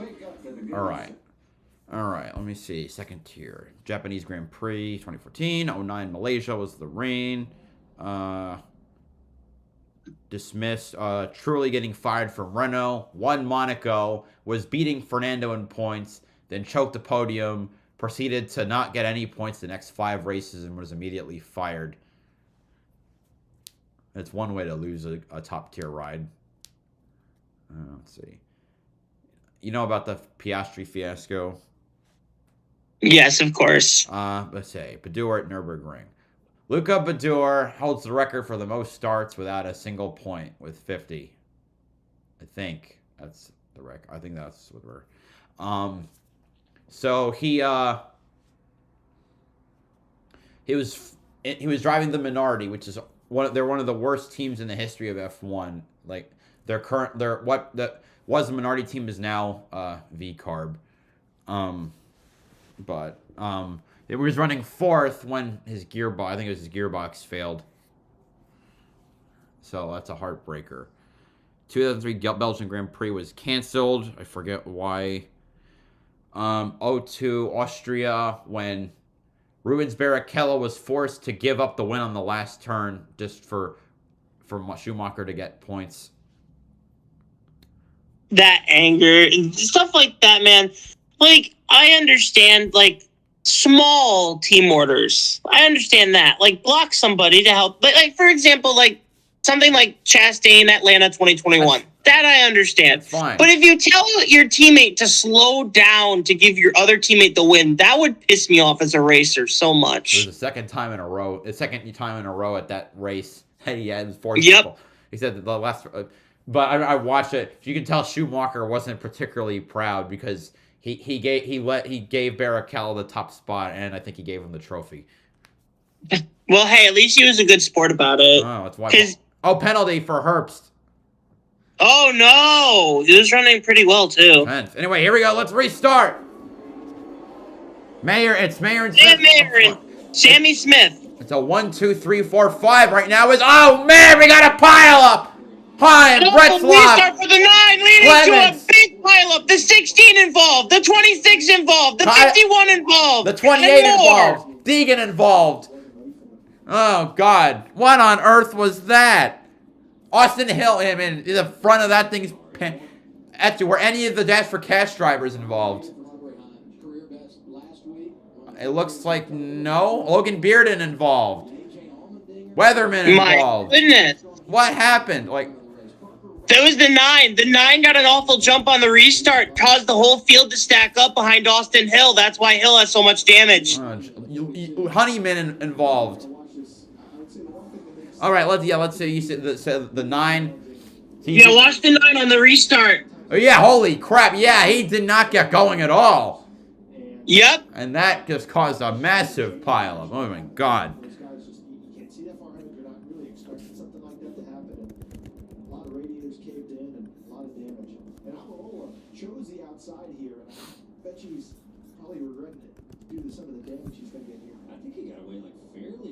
All right, let me see. 2nd tier. Japanese Grand Prix 2014. 09 Malaysia was the rain. Dismissed. Truly getting fired from Renault. Won Monaco. Was beating Fernando in points. Then choked the podium. Proceeded to not get any points the next 5 races and was immediately fired. It's one way to lose a top tier ride. Let's see. You know about the Piastri fiasco? Yes, of course. Let's say Badour at Nürburgring. Luca Badour holds the record for the most starts without a single point with 50. I think that's the record. I think that's what we're. So he was driving the Minardi, which is they're one of the worst teams in the history of F1. Like what that was the Minardi team is now V Carb. It was running fourth when his gearbox, I think it was his gearbox, failed. So that's a heartbreaker. 2003 Belgian Grand Prix was canceled. I forget why. 02 Austria when Rubens Barrichello was forced to give up the win on the last turn just for Schumacher to get points. That anger and stuff like that, man. Like, I understand, like, small team orders. I understand that. Like, block somebody to help. But, like, for example, like, something like Chastain Atlanta 2021. That I understand. That's fine. But if you tell your teammate to slow down to give your other teammate the win, that would piss me off as a racer so much. It was the second time in a row at that race that he had forced Yep. people. He said that the last... but I watched it. You can tell Schumacher wasn't particularly proud because he gave Barrichello the top spot, and I think he gave him the trophy. Well, hey, at least he was a good sport about it. Oh, that's why. Oh, penalty for Herbst. Oh, no. He was running pretty well, too. Anyway, here we go. Let's restart. It's Mayer and Yeah, Smith. Mayer and Sammy Smith. It's a 1, 2, 3, 4, 5 right now. Oh, man, we got a pile up. Hi, and Brett Restart for the 9, leading Clemens. to a big pileup. The 16 involved, the 26 involved, the 51 involved, the 28 involved, Deegan involved. Oh, God. What on earth was that? Austin Hill, I mean, the front of that thing's... Actually, were any of the Dash for Cash drivers involved? It looks like no. Logan Bearden involved. Weatherman involved. My goodness. What happened? Like... That was the 9. The 9 got an awful jump on the restart, caused the whole field to stack up behind Austin Hill. That's why Hill has so much damage. Honeyman involved. All right, let's say you said the 9. Yeah, watch the 9 on the restart. Oh yeah, holy crap! Yeah, he did not get going at all. Yep. And that just caused a massive pileup. Oh my God.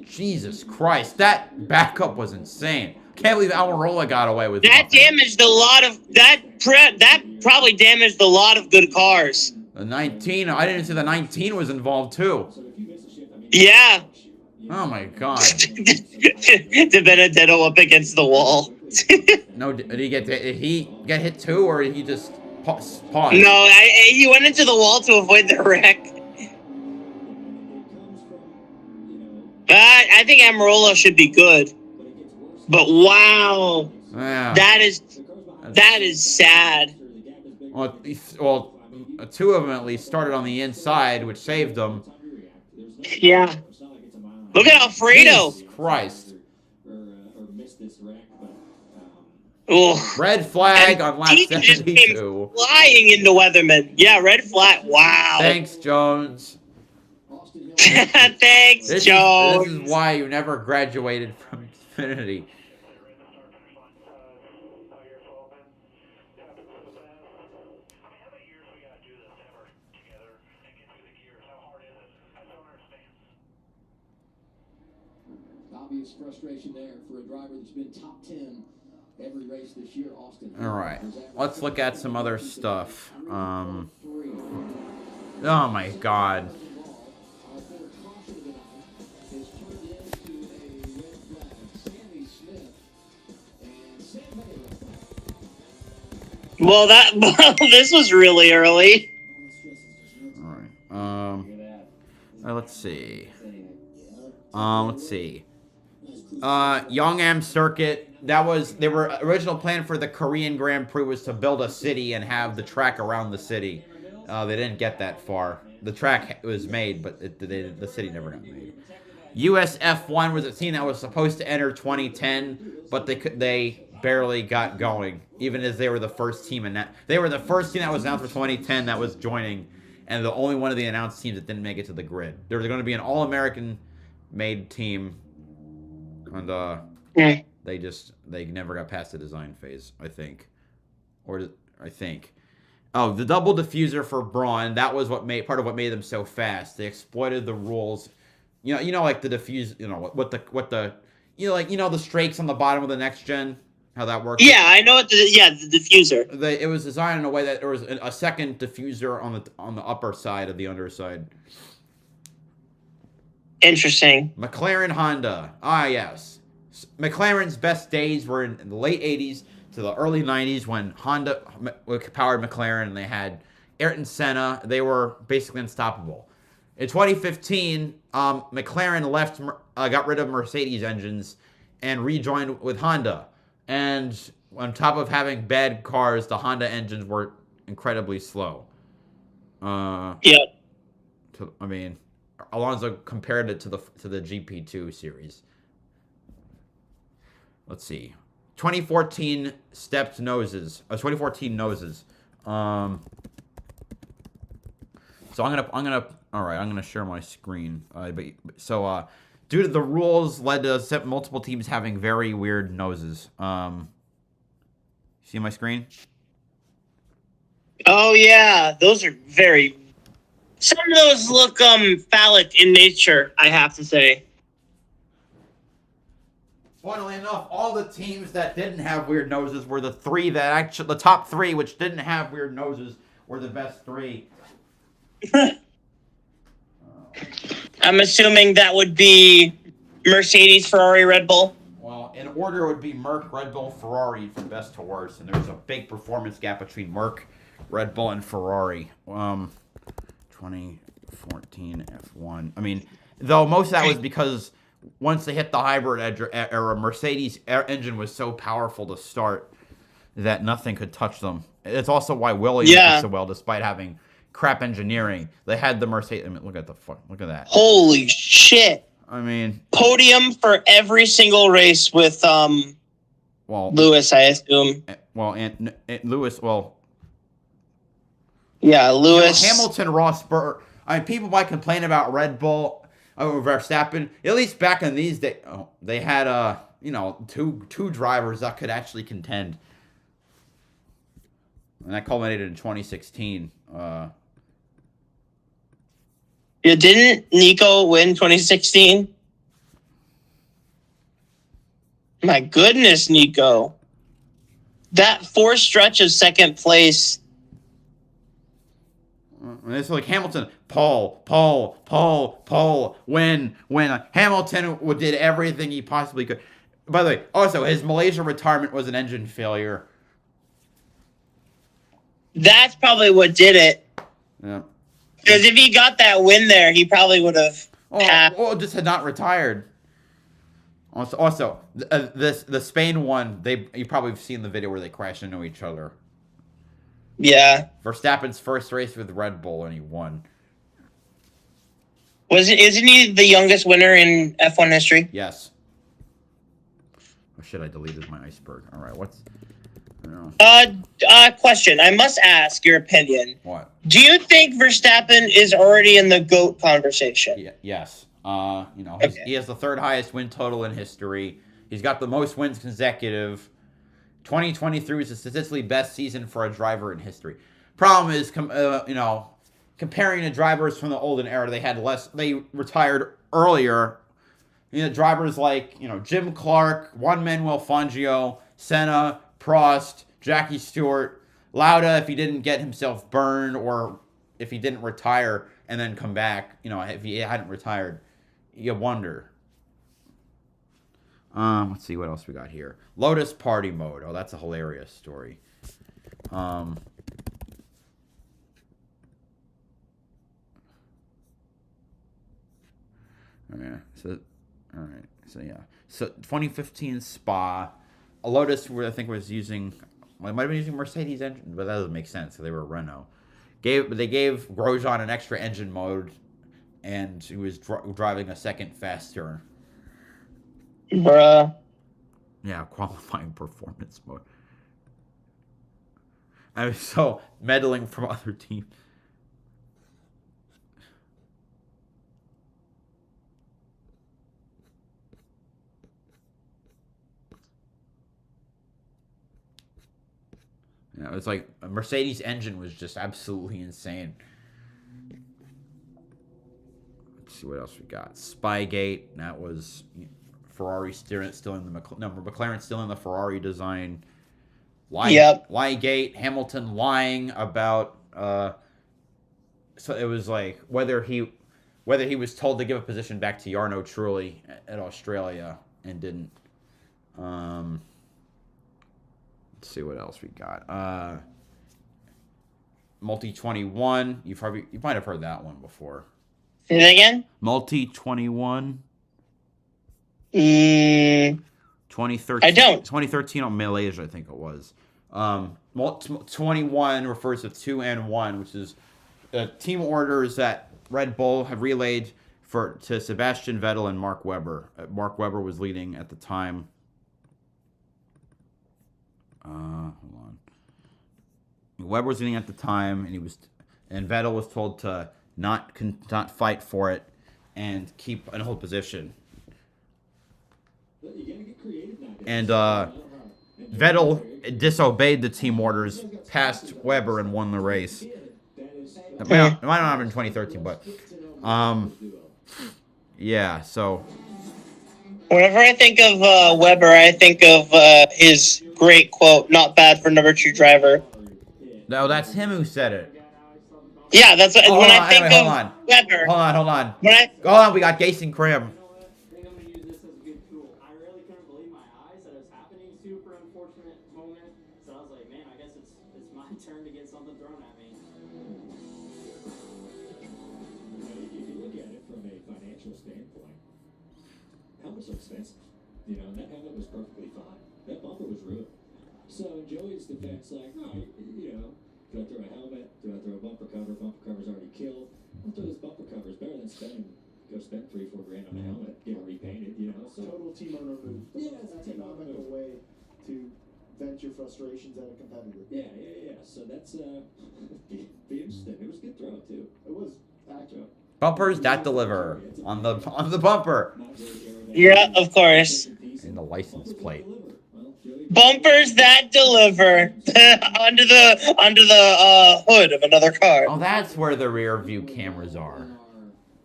Jesus Christ, that backup was insane. Can't believe Almirola got away with that. Damaged a lot of that probably damaged a lot of good cars. The 19, I didn't see the 19 was involved too. Yeah. Oh my God. De Benedetto up against the wall. No, did he get hit too, or did he just pause? No, he went into the wall to avoid the wreck. I think Almirola should be good. But wow, yeah. that is sad. Well, two of them at least started on the inside, which saved them. Yeah. Look at Alfredo. Jesus Christ. Ugh. Red flag on lap He just came 72. flying into Weatherman. Yeah, red flag. Wow. Thanks, Jones. Thanks, Jones. This is why you never graduated from Xfinity. Obvious frustration there for a driver that's been top 10 every race this year, Austin. All right, let's look at some other stuff. Oh my God. Well, this was really early. All right. Let's see. Let's see. Yongam Circuit. They were original plan for the Korean Grand Prix was to build a city and have the track around the city. They didn't get that far. The track was made, but the city never got made. US F1 was a team that was supposed to enter 2010, but they barely got going, even as they were the first team in that. They were the first team that was announced for 2010 that was joining, and the only one of the announced teams that didn't make it to the grid. There was going to be an All-American made team, and they never got past the design phase, I think. Oh, the double diffuser for Braun, that was part of what made them so fast. They exploited the rules. Like the diffuse, the strakes on the bottom of the next gen, how that works. Yeah, I know the diffuser. It was designed in a way that there was a second diffuser on the upper side of the underside. Interesting. McLaren Honda. Ah, yes. McLaren's best days were in the late 80s to the early 90s when Honda powered McLaren and they had Ayrton Senna. They were basically unstoppable. In 2015, McLaren got rid of Mercedes engines and rejoined with Honda. And on top of having bad cars, the Honda engines were incredibly slow. Alonso compared it to the GP2 series. Let's see. 2014 stepped noses. 2014 noses. So I'm gonna share my screen. Due to the rules, led to multiple teams having very weird noses. See my screen? Oh yeah, those are very. Some of those look phallic in nature, I have to say. Funnily enough, all the teams that didn't have weird noses were the top three, which didn't have weird noses, were the best three. I'm assuming that would be Mercedes, Ferrari, Red Bull. Well, in order, it would be Merc, Red Bull, Ferrari from best to worst, and there's a big performance gap between Merc, Red Bull, and Ferrari. 2014 F1. I mean, though most of that was because once they hit the hybrid era, Mercedes engine was so powerful to start that nothing could touch them. It's also why Williams did so well, despite having crap engineering. They had the Mercedes. I mean, look at that. Holy shit! I mean, podium for every single race with Lewis, I assume. Lewis. Well, yeah, Lewis, Hamilton, Ross, Burr. I mean, people might complain about Red Bull over Verstappen. At least back in these days, they had two drivers that could actually contend, and that culminated in 2016. Didn't Nico win 2016? My goodness, Nico. That fourth stretch of second place. It's like Hamilton, Paul. When Hamilton did everything he possibly could. By the way, also, his Malaysia retirement was an engine failure. That's probably what did it. Yeah. Because if he got that win there, he probably would have. Just had not retired. Also, the Spain one, you probably have seen the video where they crashed into each other. Yeah. Verstappen's first race with Red Bull, and he won. Isn't he the youngest winner in F1 history? Yes. Oh shit! I deleted my iceberg. All right, what's? Question. I must ask your opinion. What? Do you think Verstappen is already in the GOAT conversation? Yes. Okay. He has the third highest win total in history. He's got the most wins consecutive. 2023 was the statistically best season for a driver in history. Problem is, comparing the drivers from the olden era, they retired earlier. Drivers like, Jim Clark, Juan Manuel Fangio, Senna, Prost, Jackie Stewart, Lauda, if he didn't get himself burned or if he didn't retire and then come back, if he hadn't retired, you wonder. Let's see what else we got here. Lotus Party Mode. Oh, that's a hilarious story. So 2015 Spa. A Lotus, I think, was using. Well, it might have been using Mercedes engine, but that doesn't make sense. So they were Renault. They gave Grosjean an extra engine mode, and he was driving a second faster. Bruh. Yeah, qualifying performance mode. I was so meddling from other teams. You know, it's like a Mercedes engine was just absolutely insane. Let's see what else we got. Spygate. That was Ferrari still in the McLaren still in the Ferrari design. Liegate. Hamilton lying about. So it was like whether he was told to give a position back to Jarno Trulli at Australia and didn't. Let's see what else we got. Multi 21. You might have heard that one before. Say that again. Multi 21. 2013. I don't. 2013 on Malaysia, I think it was. 21 refers to 2 and 1, which is team orders that Red Bull have relayed to Sebastian Vettel and Mark Webber. Mark Webber was leading at the time. Hold on. Webber was leading at the time, and Vettel was told to not fight for it and keep and hold position. And Vettel disobeyed the team orders, passed Webber, and won the race. It might not have been 2013, but yeah. So whenever I think of Webber, I think of his great quote, "Not bad for number 2 driver." No, that's him who said it. Yeah, that's what, when I think of Webber. Hold on. Hold on, we got Jason Cram. So expensive. You know, that helmet was perfectly fine. That bumper was ruined. So in Joey's defense, like, oh, you know, do I throw a helmet? Do I throw a bumper cover? Bumper cover's already killed. I'll throw this bumper cover. It's better than go spend $3-4 grand on a helmet, get it repainted, you know. So total team owner move. Yeah, it's an economical way to vent your frustrations at a competitor. Yeah. So that's be interesting. It was a good throw too. It was accurate. Bumpers that deliver on the bumper. Yeah, of course. And the license plate. Bumpers that deliver under the hood of another car. Oh, that's where the rear view cameras are.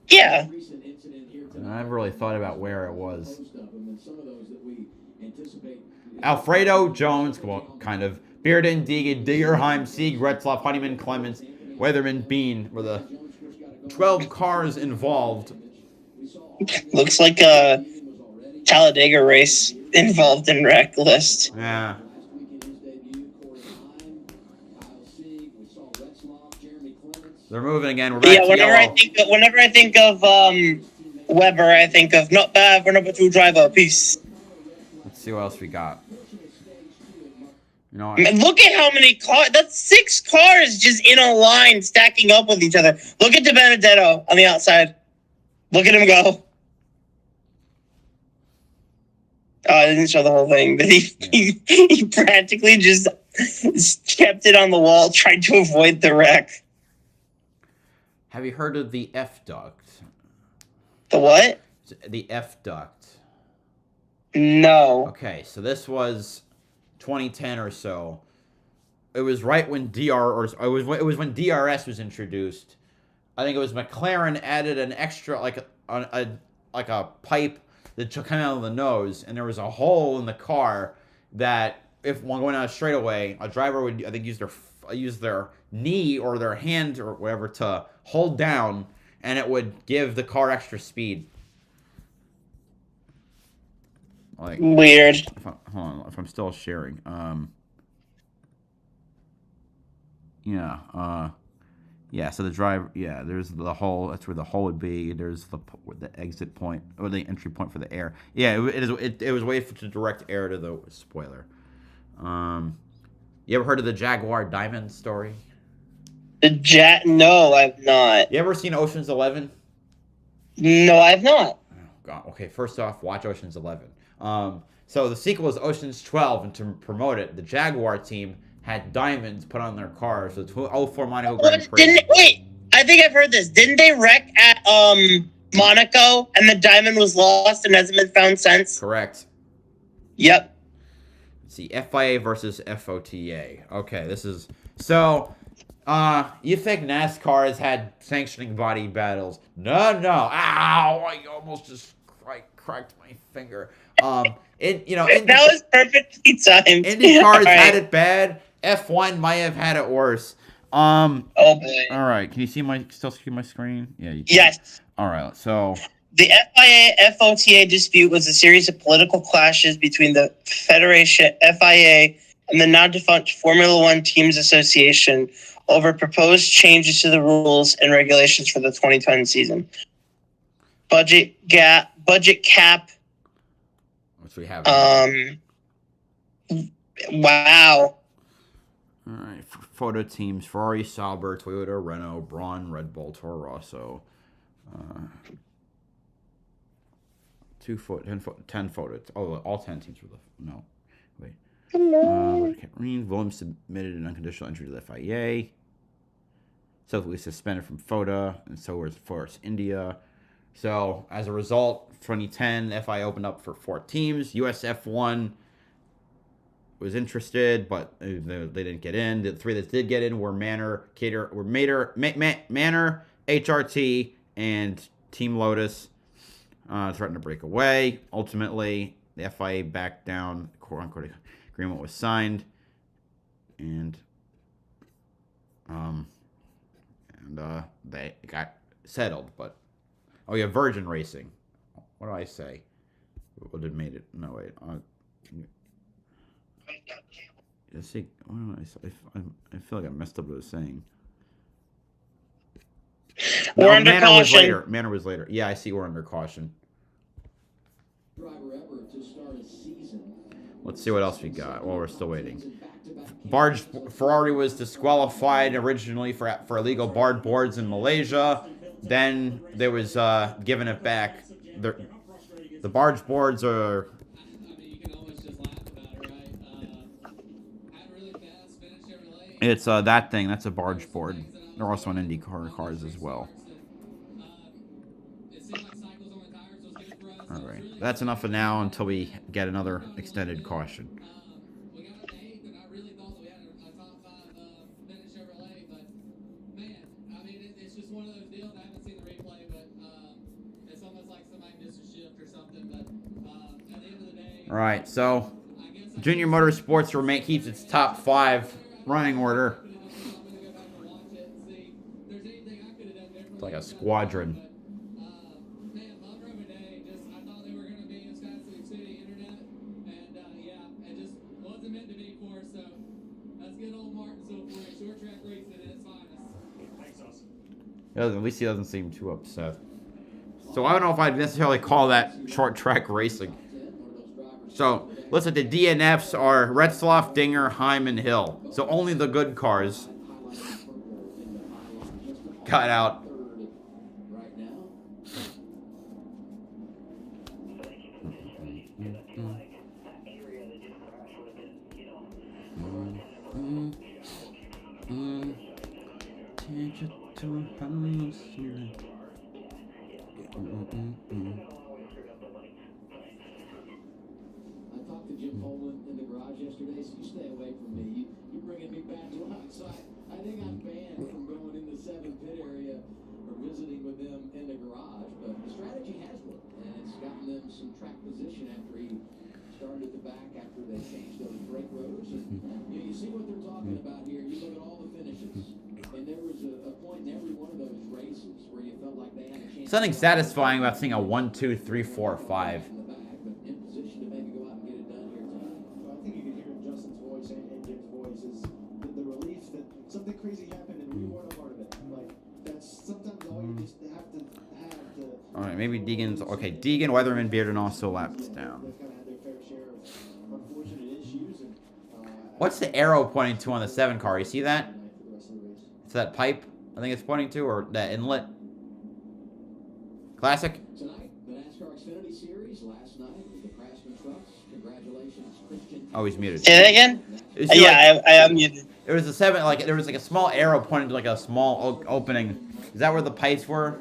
Yeah. I never really thought about where it was. Alfredo Jones, well, kind of. Bearden, Deegan, Diggerheim, Sieg, Retzloff, Honeyman, Clements, Weatherman, Bean were the 12 cars involved. Looks like a Talladega race involved in wreck list. Yeah. They're moving again. We're back to whenever yellow. whenever I think of Webber, I think of not bad for number 2 driver. Peace. Let's see what else we got. You know, Look at how many cars. That's 6 cars just in a line stacking up with each other. Look at De Benedetto on the outside. Look at him go. Oh, I didn't show the whole thing, but he practically just kept it on the wall, tried to avoid the wreck. have you heard of the F duct? The what? The F duct. No. Okay, so this was 2010 or so. It was right when it was when DRS was introduced. I think it was McLaren added an extra like a pipe that took kind of out of the nose, and there was a hole in the car that if one going down a straightaway, a driver would I think use their knee or their hand or whatever to hold down, and it would give the car extra speed. Like weird. Hold on, if I'm still sharing. Yeah, so the driver, there's the hole. That's where the hole would be. There's the exit point or the entry point for the air. Yeah, it was a way to direct air to the spoiler. You ever heard of the Jaguar Diamond story? No, I've not. You ever seen Ocean's 11? No, I've not. Oh, God. Okay, first off, watch Ocean's 11. So the sequel is Ocean's 12, and to promote it, the Jaguar team had diamonds put on their cars. So the 04 Monaco Grand Prix. Wait, I think I've heard this. Didn't they wreck at Monaco, and the diamond was lost and hasn't been found since? Correct. Yep. Let's see, FIA versus FOTA. Okay, this is so. You think NASCAR has had sanctioning body battles? No. Ow! I almost just cracked my finger. That was perfectly timed. IndyCar's All right. had it bad. F1 might have had it worse. Oh boy. All right. Can you see still see my screen? Yeah, you can. Yes. All right. So The FIA-FOTA dispute was a series of political clashes between the Federation FIA and the now-defunct Formula One Teams Association over proposed changes to the rules and regulations for the 2010 season. Budget cap. which we have. Wow. All right. Photo teams: Ferrari, Sauber, Toyota, Renault, Braun, Red Bull, Toro Rosso. 10 photos. Oh, all 10 teams were no. Wait. Williams submitted an unconditional entry to the FIA. Subsequently suspended from FOTA, and so was Force India. So as a result, 2010, the FIA opened up for 4 teams. USF1 was interested, but they didn't get in. The 3 that did get in were Manor, HRT, and Team Lotus. Threatened to break away. Ultimately, the FIA backed down. The quote-unquote agreement was signed, and they got settled. But Virgin Racing. What do I say? What did made it? No wait. Let's see. What did I feel like I messed up what I was saying. We're under Manor caution. was later. Manor was later. Yeah, I see. We're under caution. Let's see what else we got. Well, we're still waiting. Ferrari was disqualified originally for illegal barred boards in Malaysia. Then there was giving it back. The barge boards are. It's that thing. That's a barge board. They're also on IndyCar cars as well. All right. That's enough for now until we get another extended caution. All right. So, Junior Motorsports keeps its top 5 running order. It's like a squadron. At least he doesn't seem too upset. So I don't know if I'd necessarily call that short track racing. So listen, the DNFs are Retzloff, Dinger, Heim, and Hill. So only the good cars got out. In the garage yesterday, so you stay away from me. You're bringing me bad luck. So I think I'm banned from going in the 7 pit area or visiting with them in the garage. But the strategy has worked, and it's gotten them some track position after he started at the back after they changed those brake rotors. And you see what they're talking about here. You look at all the finishes, and there was a point in every one of those races where you felt like they had a chance. Something satisfying about seeing a 1, 2, 3, 4, 5. Something crazy happened and we weren't a part of it. Like, that's sometimes all you just have to. Alright, maybe Deegan's. Okay, Deegan, Weatherman, Bearden also lapped down. They've kind of had their fair share of unfortunate issues. And, what's the arrow pointing to on the 7 car? You see that? It's that pipe, I think it's pointing to, or that inlet. Classic? Tonight, the NASCAR Xfinity Series last night with the Craftsman trucks. Congratulations, Christian. Oh, he's muted. Say that again? Yeah, I am muted. There was a 7, there was like a small arrow pointing to like a small opening. Is that where the pipes were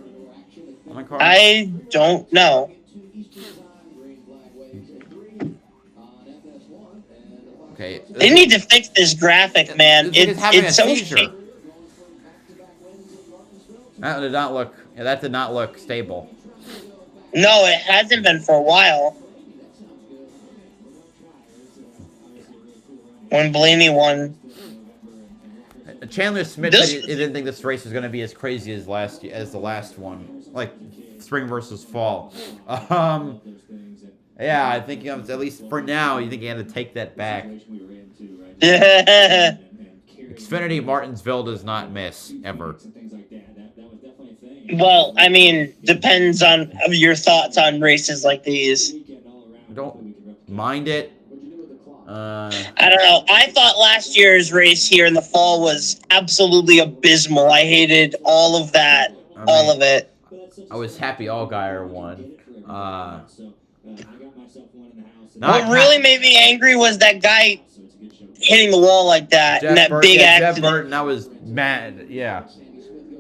on the car? I don't know. Okay. They need to fix this graphic, man. It's having It's a so seizure. shit. That did not look. Yeah, that did not look stable. No, it hasn't been for a while. When Blaney won. Chandler Smith This- said he didn't think this race was going to be as crazy as the last one, like spring versus fall. Yeah, I think at least for now, you think he had to take that back. Xfinity Martinsville does not miss ever. Well, I mean, depends on your thoughts on races like these. Don't mind it. I don't know. I thought last year's race here in the fall was absolutely abysmal. I hated all of that, all of it. I was happy Allgaier won. What really made me angry was that guy hitting the wall like that and that big accident. Jeff Burton, I was mad. Yeah.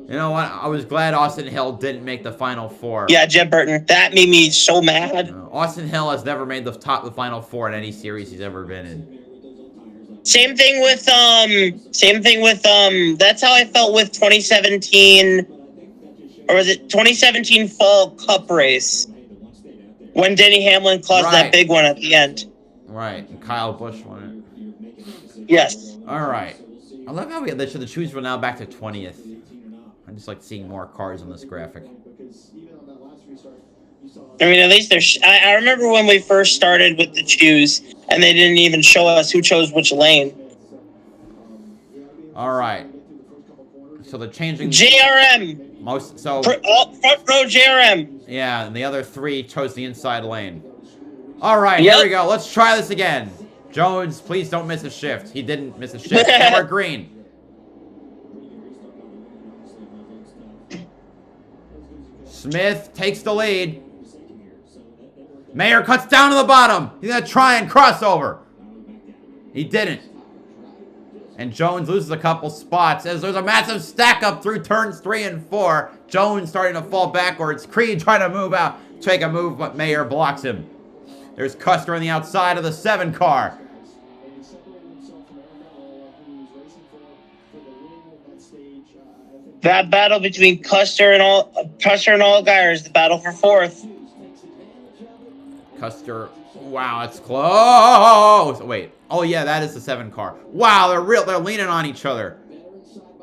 You know what? I was glad Austin Hill didn't make the Final Four. Yeah, Jeff Burton. That made me so mad. Austin Hill has never made the Final Four in any series he's ever been in. Same thing with that's how I felt with 2017, or was it 2017 Fall Cup race when Denny Hamlin caused that big one at the end. Right, and Kyle Busch won it. Yes. All right. I love how the choose were now back to 20th. I just like seeing more cars on this graphic. I mean, at least there's. I remember when we first started with the choose, and they didn't even show us who chose which lane. All right. So they're changing. JRM. Front row JRM. Yeah, and the other three chose the inside lane. All right, here we go. Let's try this again. Jones, please don't miss a shift. He didn't miss a shift. Camera green. Smith takes the lead. Mayer cuts down to the bottom. He's going to try and cross over. He didn't. And Jones loses a couple spots as there's a massive stack up through turns 3 and 4. Jones starting to fall backwards. Creed trying to move out, take a move, but Mayer blocks him. There's Custer on the outside of the 7 car. That battle between Custer and Allgaier is the battle for 4th. Custer, wow, it's close. Wait, oh yeah, that is the 7 car. Wow, they're leaning on each other.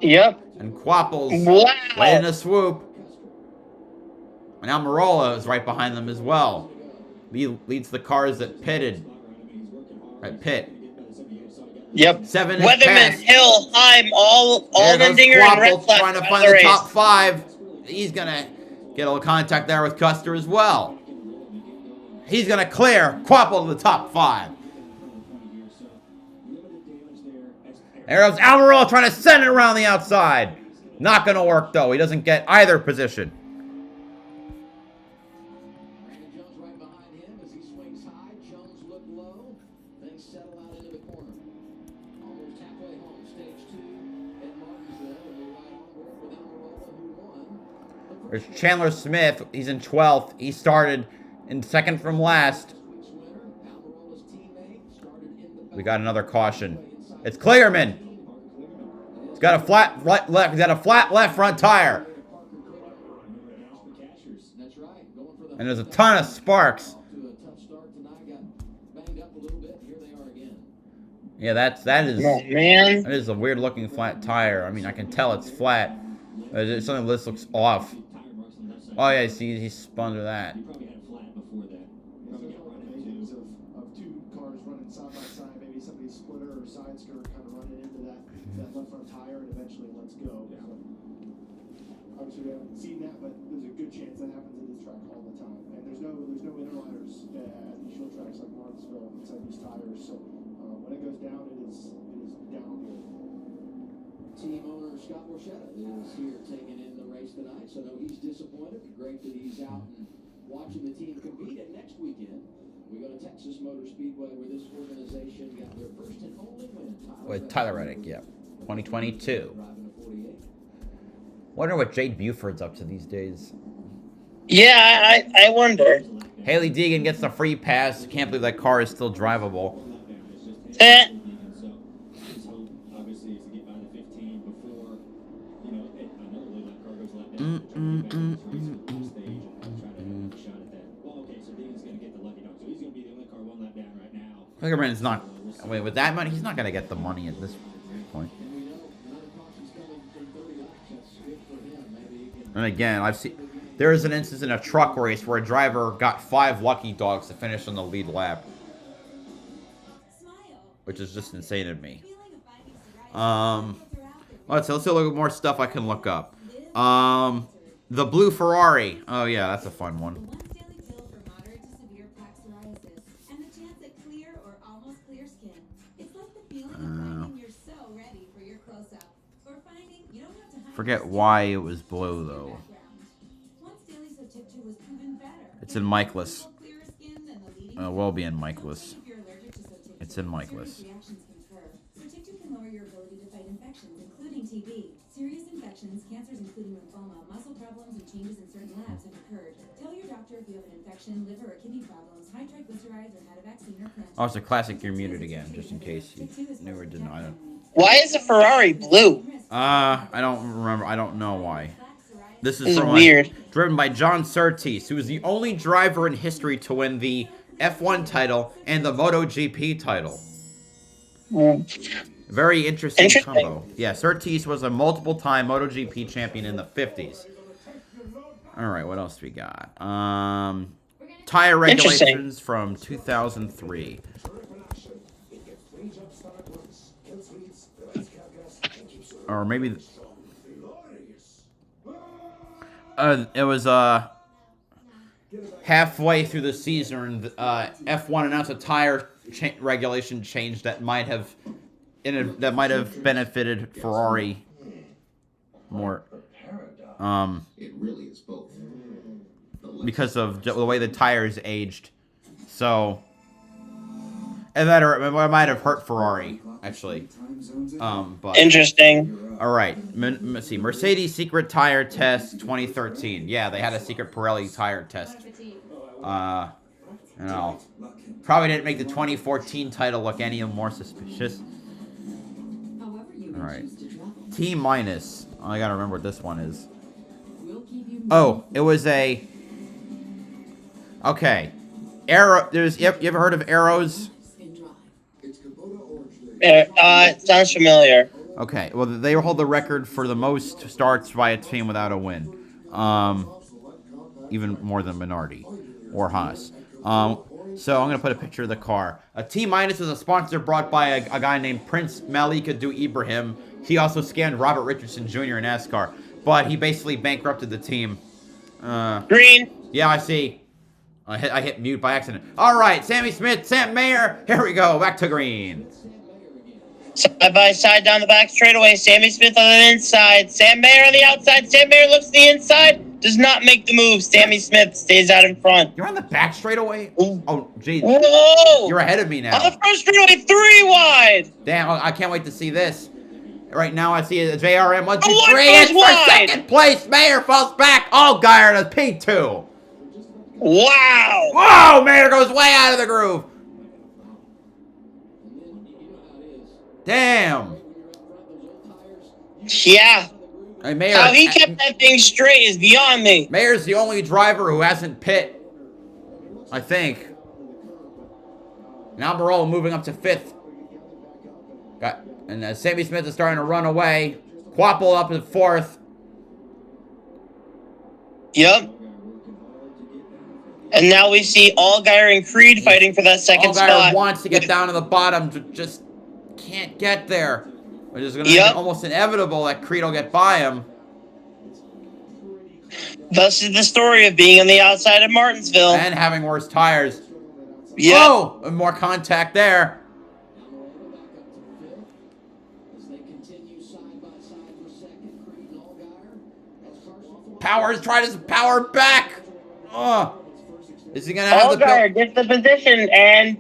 Yep. And Quapple's wow. in a swoop. And Almirola is right behind them as well. Leads the cars that pitted. At pit. Yep. 7 Weatherman, Hill, Heim, all Mendinger and Red Flag trying to find the top 5. He's gonna get a little contact there with Custer as well. He's gonna clear Quapple to the top 5. There's Almirola trying to send it around the outside. Not gonna work though. He doesn't get either position. There's Chandler Smith. He's in 12th. He started in 2nd from last. We got another caution. It's Kligerman. He's got a flat left. He's got a flat left front tire. And there's a ton of sparks. Yeah, that is. Oh, man. That is a weird looking flat tire. I mean, I can tell it's flat. It's something that looks off. Oh yeah, see, he spun to that. Of 2 cars running side by side, maybe somebody's splitter or side skirt kind of running into that left front tire and eventually let's go. So, obviously we haven't seen that, but there's a good chance that happens at this track all the time. And there's no interliners at these short tracks like Martinsville inside these tires. So when it goes down, it is downhill. Team owner Scott Borchetta is here taking in the race tonight, so no, he's disappointed. Great that he's out and watching the team compete. And next weekend, we go to Texas Motor Speedway, where this organization got their first and only win. With Tyler Reddick, yeah. 2022. Wonder what Jade Buford's up to these days. Yeah, I wonder. Haley Deegan gets the free pass. Can't believe that car is still drivable. Hickerman's not. Wait, with that money, he's not gonna get the money at this point. And again, I've seen there is an instance in a truck race where a driver got 5 lucky dogs to finish on the lead lap, which is just insane to me. Let's see a little more stuff I can look up. The blue Ferrari. Oh yeah, that's a fun one. Forget why it was blue though. It's in Michaelis. Will be in Michaelis. It's in Michaelis. Serious infections, cancers including lymphoma, muscle problems, and changes in certain labs have occurred. Tell your doctor if you have an infection, liver or kidney problems, high triglycerides, or had a vaccine or cancer. Oh, it's a classic. You're muted again, just in case you knew or didn't know. Why is the Ferrari blue? I don't remember. I don't know why. This is weird. Driven by John Surtees, who is the only driver in history to win the F1 title and the MotoGP title. Very interesting combo. Yeah, Surtees was a multiple-time MotoGP champion in the 50s. All right, what else we got? Tire regulations from 2003. Or maybe it was halfway through the season, F1 announced a tire regulation change that might have benefited Ferrari more, because of the way the tires aged. So, and that might have hurt Ferrari actually. But interesting. All right, let's see. Mercedes secret tire test 2013. Yeah, they had a secret Pirelli tire test. You know, probably didn't make the 2014 title look any more suspicious. All right, T minus. I gotta remember what this one is. Oh, it was a. Okay, Arrow. You ever heard of Arrows? Sounds familiar. Okay, well, they hold the record for the most starts by a team without a win. Even more than Minardi or Haas. So I'm going to put a picture of the car. A T minus is a sponsor brought by a guy named Prince Malika Du Ibrahim. He also scammed Robert Richardson Jr. in NASCAR, but he basically bankrupted the team. Green. Yeah, I see. I hit mute by accident. All right, Sammy Smith, Sam Mayer. Here we go. Back to green. Side by side down the back straightaway. Sammy Smith on the inside. Sam Mayer on the outside. Sam Mayer looks to the inside. Does not make the move. Sammy Smith stays out in front. You're on the back straightaway? Oh, geez. Whoa! You're ahead of me now. On the front straightaway, 3 wide. Damn, I can't wait to see this. Right now, I see a JRM 1, 2, 3. It's for second place. Mayer falls back. Oh, Geyer to P2. Wow. Whoa, Mayer goes way out of the groove. Damn. Yeah. Hey, Mayer, how he kept that thing straight is beyond me. Mayer's the only driver who hasn't pit, I think. Now Almirola moving up to 5th. And Sammy Smith is starting to run away. Quapple up to 4th. Yep. And now we see Allgaier and Creed fighting for that second spot. Allgaier wants to get down to the bottom, just can't get there. Which is going to make it almost inevitable that Creed will get by him. Thus is the story of being on the outside of Martinsville. And having worse tires. Yep. Oh, and more contact there. Powers tried his power back. Is he going to have Allgaier gets the position, and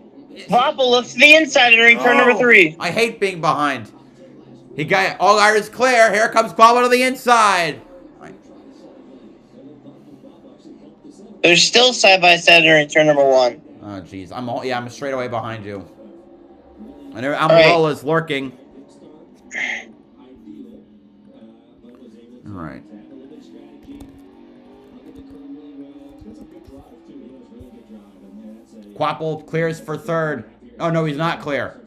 Quapple looks to the inside entering turn number 3. I hate being behind. Allgaier is clear. Here comes Quapple to the inside. They're still side by side entering turn number 1. Oh, jeez. I'm straight away behind you. I know Almirola is lurking. All right. Quapple clears for third. Oh, no, he's not clear.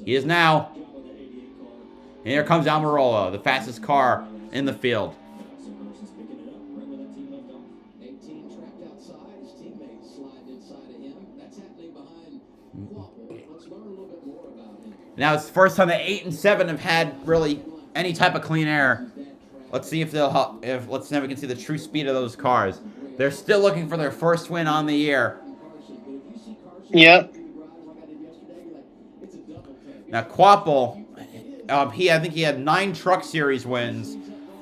He is now. And here comes Almirola, the fastest car in the field. 18 trapped outside. His teammates slide inside of him. That's happening behind Quapple. Let's learn a little bit more about him. Now it's the first time that 8 and 7 have had really any type of clean air. Let's see if they'll help. Let's see if we can see the true speed of those cars. They're still looking for their first win on the year. Yep. Now Quapple, I think he had 9 Truck Series wins,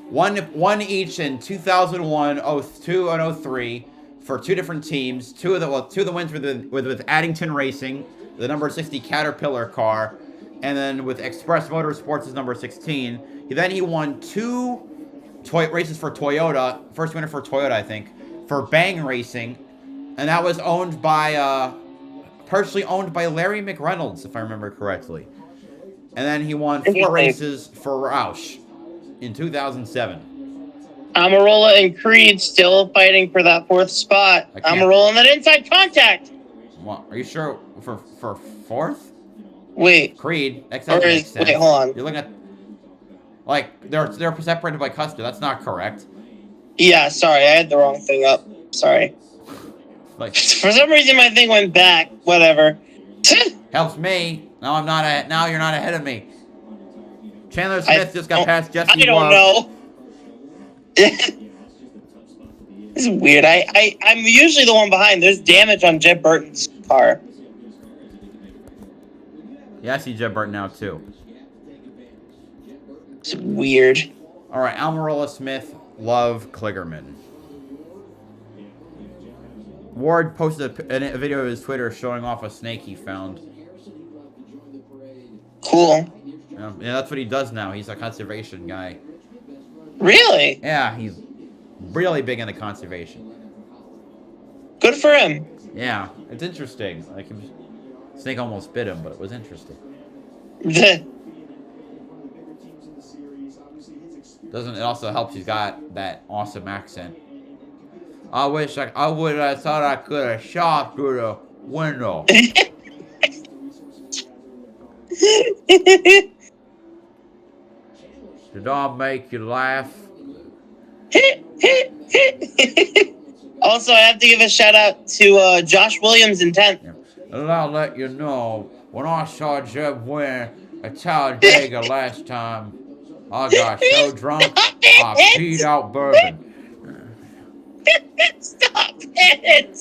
one each in 2001, 02, and 03 for 2 different teams. Two of the wins with Addington Racing, the number 60 Caterpillar car, and then with Express Motorsports' number 16. Then he won 2 races for Toyota. First winner for Toyota, I think, for Bang Racing, and that was partially owned by Larry McReynolds, if I remember correctly. And then he won 4 races for Roush in 2007. Almirola and Creed still fighting for that 4th spot. Almirola in that inside contact. What, are you sure for 4th? Wait. Creed. That doesn't make sense. Wait, hold on. You're looking at, like, they're separated by Custer. That's not correct. Yeah, sorry, I had the wrong thing up. Sorry. Like, For some reason, my thing went back. Whatever. helps me. Now I'm not. Now you're not ahead of me. Chandler Smith just got past Jesse. I don't know. This is weird. I'm usually the one behind. There's damage on Jeb Burton's car. Yeah, I see Jeb Burton now too. It's weird. All right, Almirola, Smith, Love, Kligerman. Ward posted a video of his Twitter showing off a snake he found. Cool. Yeah, that's what he does now. He's a conservation guy. Really? Yeah, he's really big into conservation. Good for him. Yeah, it's interesting. Like, snake almost bit him, but it was interesting. Doesn't it also helps he's got that awesome accent. I wish I thought I could have shot through the window. Did I make you laugh? Also, I have to give a shout out to Josh Williams in 10th. Yeah. And I'll let you know, when I saw Jeb win at Talladega last time, I got so drunk, I peed out bourbon. Stop it!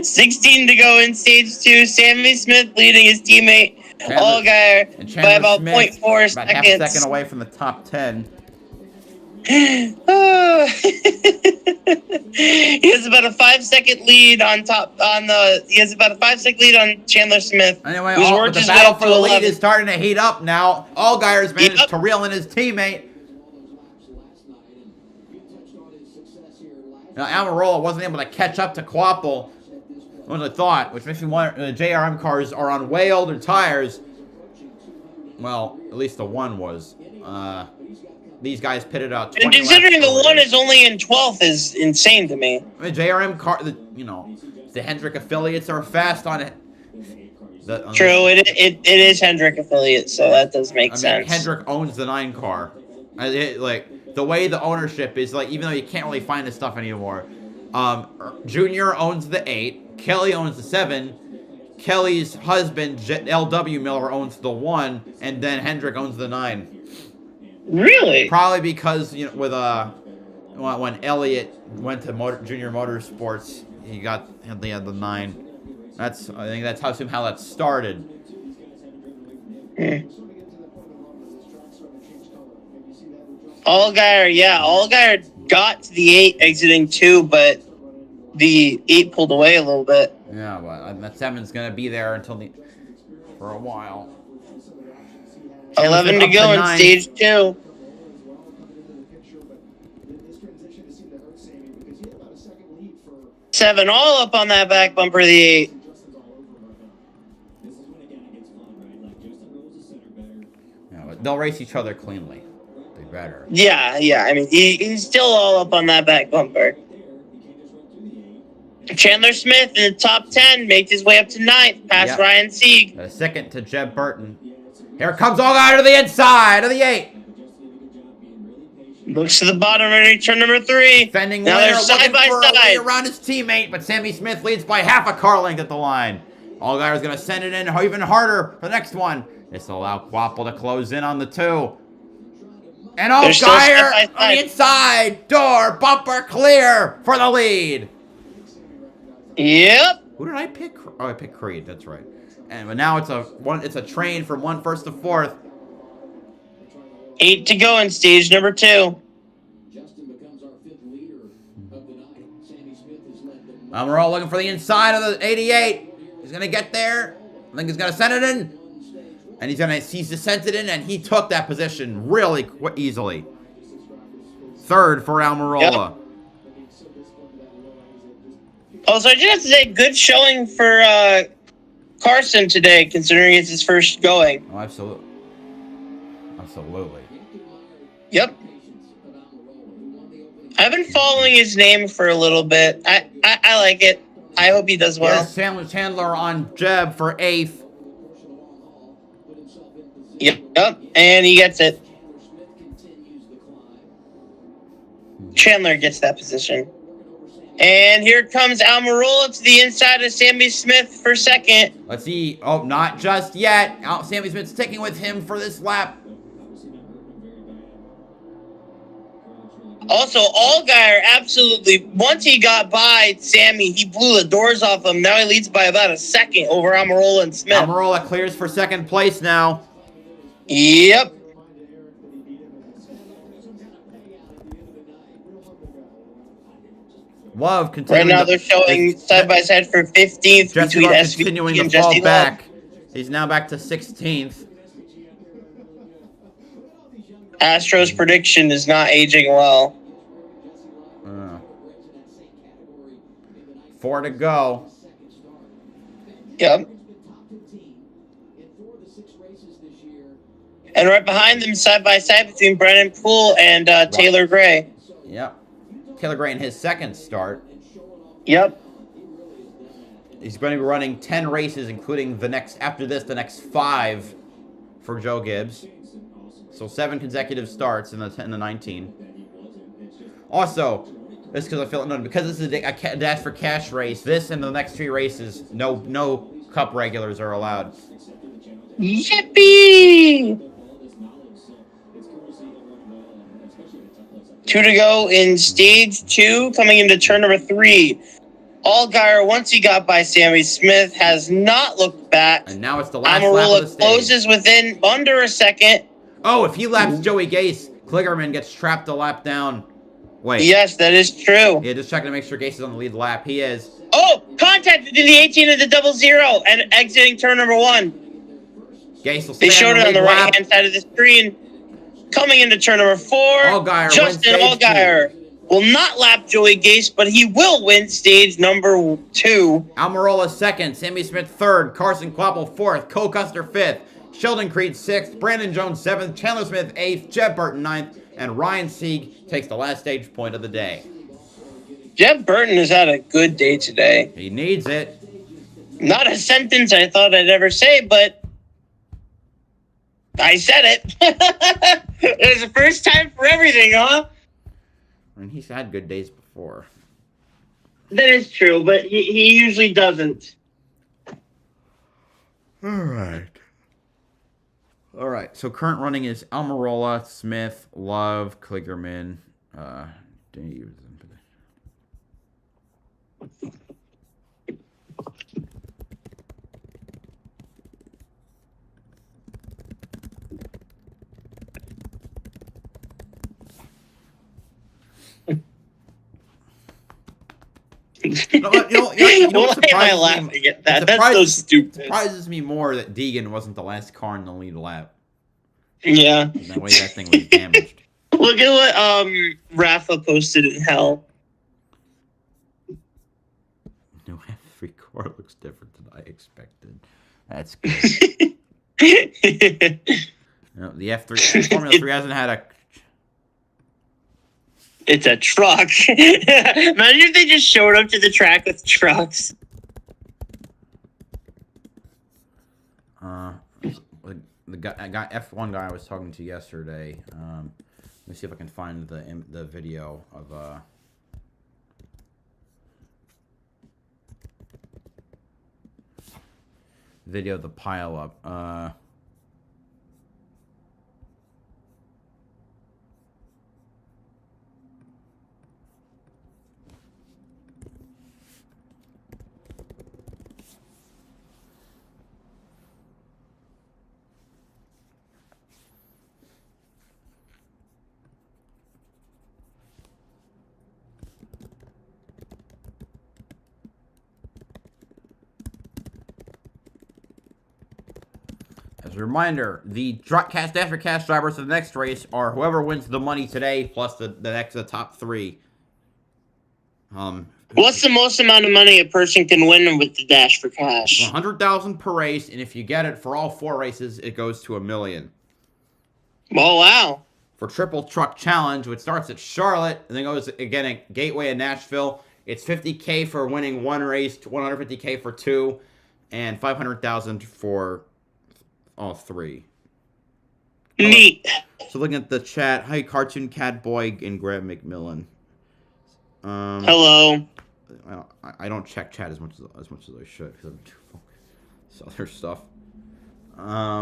16 to go in stage 2. Sammy Smith leading his teammate Allgaier by about Smith, 0.4 about seconds. half a second away from the top 10. He has about a 5-second lead on He has about a 5-second lead on Chandler Smith. Anyway, who's the worked his way battle up for to the lead 11. is starting to heat up now. Allgaier's managed to reel in his teammate. Now, Almirola wasn't able to catch up to Quapple, what I thought, which makes me wonder, the JRM cars are on way older tires. Well, at least the one was. These guys pitted out 20 And considering the laps one earlier. is only in 12th is insane to me. I mean, JRM car, the Hendrick affiliates are fast on it. True, it is Hendrick affiliate, so that does make sense. Hendrick owns the 9 car. Like, the way the ownership is, like, even though you can't really find this stuff anymore, Junior owns the 8, Kelly owns the 7, Kelly's husband, L.W. Miller, owns the 1, and then Hendrick owns the 9. Really? Probably because, with when Elliott went to Junior Motorsports, he had the 9. I think that's how that started. Allgaier got to the 8 exiting 2, but the 8 pulled away a little bit. Yeah, but that 7's gonna be there for a while. 11 to go in stage 2. 7 all up on that back bumper of the 8. Yeah, but they'll race each other cleanly. They better. Yeah. I mean, he's still all up on that back bumper. Chandler Smith in the top 10 makes his way up to 9th, past Yep. Ryan Sieg. A second to Jeb Burton. Here comes Allgaier to the inside of the 8. Looks to the bottom and turn number 3. Defending now winner, they're side by looking for a lead side. around his teammate, but Sammy Smith leads by half a car length at the line. Allgaier's going to send it in even harder for the next one. This will allow Quapple to close in on the 2. And Allgaier on the inside. Door, bumper clear for the lead. Yep. Who did I pick? Oh, I picked Creed. That's right. And now it's a train from 1st to 4th. 8 to go in stage number 2. We're all looking for the inside of the 88. He's gonna get there. I think he's gonna send it in, and he's just sent it in, and he took that position really easily. 3rd for Almirola. Yep. Also, I just have to say, good showing for Carson today, considering it's his first going. Oh, absolutely. Yep. I've been following his name for a little bit. I like it. I hope he does well. Here's Chandler on Jeb for 8th. Yep. And he gets it. Chandler gets that position. And here comes Almirola to the inside of Sammy Smith for 2nd. Let's see. Oh, not just yet. Sammy Smith's sticking with him for this lap. Also, Allgaier absolutely, once he got by Sammy, he blew the doors off him. Now he leads by about a 2nd over Almirola and Smith. Almirola clears for 2nd place now. Yep. Love continuing. Right now they're showing side by side for 15th Jesse between Love SVP continuing and to fall Jesse back. Love. He's now back to 16th. Astro's prediction is not aging well. 4 to go. Yep. And right behind them, side by side between Brennan Poole and Taylor Gray. Yep. Taylor Gray in his 2nd start. Yep. He's going to be running 10 races, including the next 5 for Joe Gibbs. So 7 consecutive starts in the 19. Also, this because I feel because this is a Dash for Cash race. This and the next 3 races, no Cup regulars are allowed. Yippee! 2 to go in stage 2, coming into turn number 3. Allgaier, once he got by Sammy Smith, has not looked back. And now it's the last lap of the stage. Closes within under a 2nd. Oh, if he laps Joey Gase, Kligerman gets trapped a lap down. Wait. Yes, that is true. Yeah, just checking to make sure Gase is on the lead lap. He is. Oh, contact between the 18 and the 00 and exiting turn number 1. Gase will stay They showed on it on the lap. right-hand side of the screen. Coming into turn number 4, Allgaier Justin wins stage Allgaier will not lap Joey Gase, but he will win stage number 2. Almirola 2nd, Sammy Smith 3rd, Carson Quapple 4th, Cole Custer 5th, Sheldon Creed 6th, Brandon Jones 7th, Chandler Smith 8th, Jeb Burton 9th, and Ryan Sieg takes the last stage point of the day. Jeb Burton has had a good day today. He needs it. Not a sentence I thought I'd ever say, but I said it. It was the first time for everything, huh? I mean, he's had good days before. That is true, but he usually doesn't. All right, so current running is Almirola, Smith, Love, Kligerman, Dave. You know what Why am I laughing at that? That's so stupid. It surprises me more that Deegan wasn't the last car in the lead lap. Yeah. That way that thing was damaged. Look at what Rafa posted in hell. No, every car looks different than I expected. That's good. No, the F3 Formula 3 hasn't had a It's a truck. Imagine if they just showed up to the track with trucks. The guy F1 guy I was talking to yesterday. Let me see if I can find the video of the pileup. As a reminder, the dash for cash drivers for the next race are whoever wins the money today plus the top three. What's the most amount of money a person can win with the dash for cash? 100,000 per race, and if you get it for all 4 races, it goes to $1 million. Oh wow! For Triple Truck Challenge, which starts at Charlotte and then goes again at Gateway in Nashville, it's $50K for winning 1 race, $150K for 2, and $500,000 for all 3. Neat. So looking at the chat, hi Cartoon Catboy and Graham McMillan. Hello. I don't check chat as much as I should because I'm too focused on other stuff.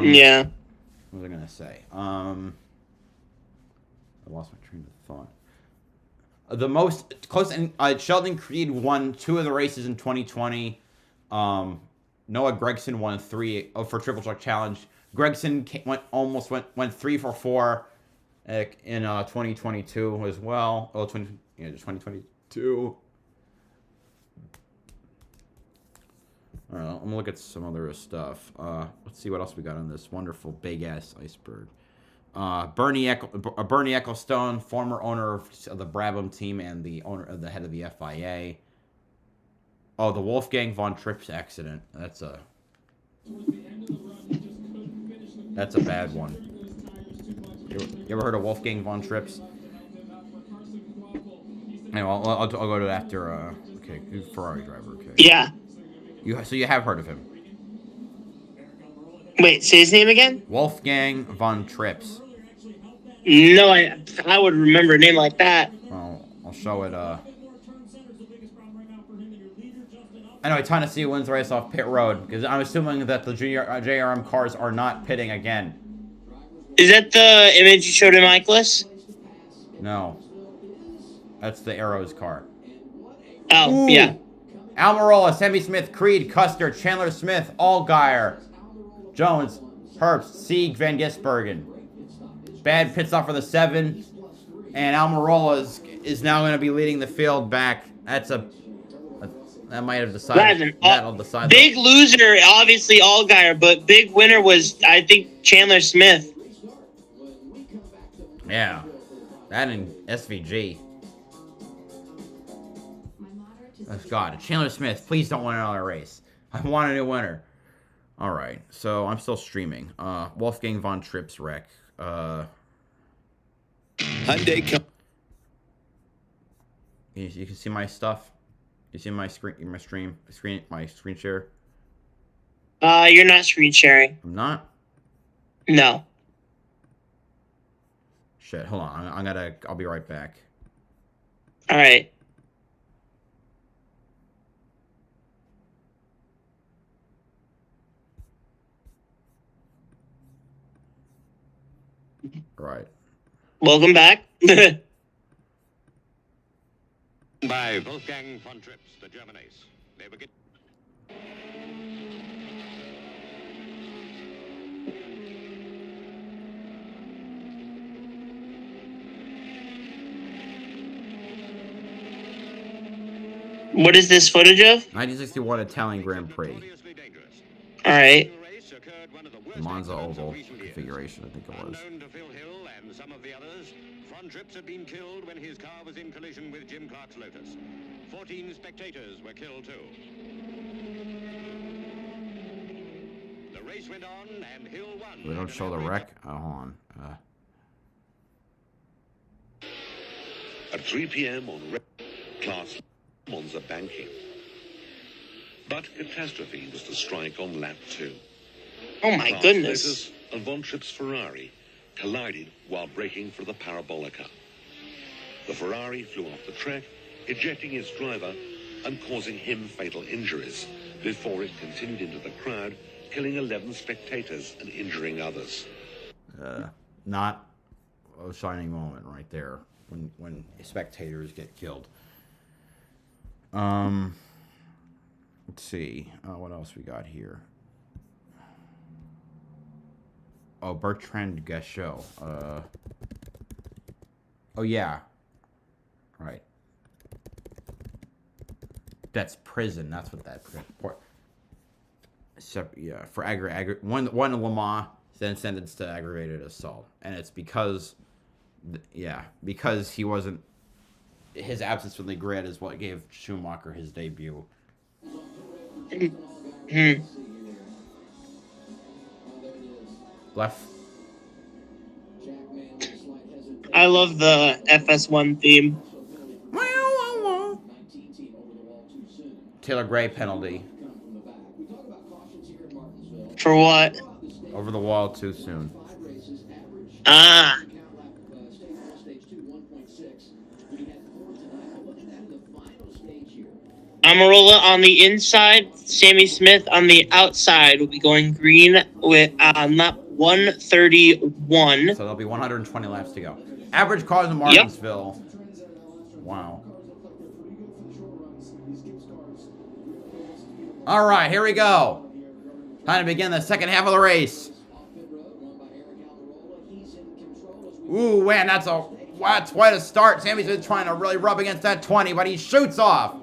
Yeah. What was I gonna say? I lost my train of thought. The most close, and Sheldon Creed won 2 of the races in 2020. Noah Gregson won 3 for Triple Truck Challenge. Gregson went 3 for 4 in 2022 as well. Oh, just 2022. All right, I'm gonna look at some other stuff. Let's see what else we got on this wonderful big ass iceberg. Bernie Ecclestone, former owner of the Brabham team and the head of the FIA. Oh, the Wolfgang von Trips accident. That's a bad one. You ever heard of Wolfgang von Trips? Anyway, I'll go to it after. Okay, Ferrari driver. Okay. Yeah. So you have heard of him? Wait, say his name again? Wolfgang von Trips. No, I would remember a name like that. Well, I'll show it. I know Tennessee wins the race off pit road because I'm assuming that the JRM cars are not pitting again. Is that the image you showed in Michaelis? No, that's the Arrows car. Oh, Ooh. yeah. Almirola, Sammy Smith, Creed, Custer, Chandler Smith, Allgaier, Jones, Herbst, Sieg, Van Gisbergen. Bad pit stop for the 7, and Almirola is now going to be leading the field back. That might have decided. That'll decide. Big loser, obviously Allgaier, but big winner was, I think, Chandler Smith. Yeah, that and SVG. Oh, God, Chandler Smith, please don't win another race. I want a new winner. All right, so I'm still streaming. Wolfgang von Trips wreck. Hyundai. You can see my stuff. You see my screen, my screen share. You're not screen sharing. I'm not. No. Shit, hold on. I'll be right back. All right. Right. Welcome back. By Wolfgang von Trips, the German ace. They begin. What is this footage of? 1961 Italian Grand Prix. All right. Monza Oval configuration, I think it was. Unknown to Phil Hill and some of the others, Von Trips had been killed when his car was in collision with Jim Clark's Lotus. 14 spectators were killed too. The race went on and Hill won. We don't show the wreck. Oh, hold on. At 3 p.m. on class Monza banking. But catastrophe was to strike on lap 2. Oh my Class goodness. Lotus and Von Tripp's Ferrari collided while braking for the Parabolica. The Ferrari flew off the track, ejecting its driver and causing him fatal injuries before it continued into the crowd, killing 11 spectators and injuring others. Not a shining moment right there when spectators get killed. Let's see. What else we got here? Oh, Bertrand Gachot. Oh, yeah. Right. That's prison. That's what that yeah, for one in Le Mans, then sentenced to aggravated assault, and it's because, because he wasn't. His absence from the grid is what gave Schumacher his debut. Left. I love the FS1 theme. Taylor Gray penalty. For what? Over the wall too soon. Ah. Amarola on the inside, Sammy Smith on the outside will be going green with lap 131. So there'll be 120 laps to go. Average cars in Martinsville. Yep. Wow. All right, here we go. Time to begin the second half of the race. Ooh, man, that's quite a start. Sammy's been trying to really rub against that 20, but he shoots off.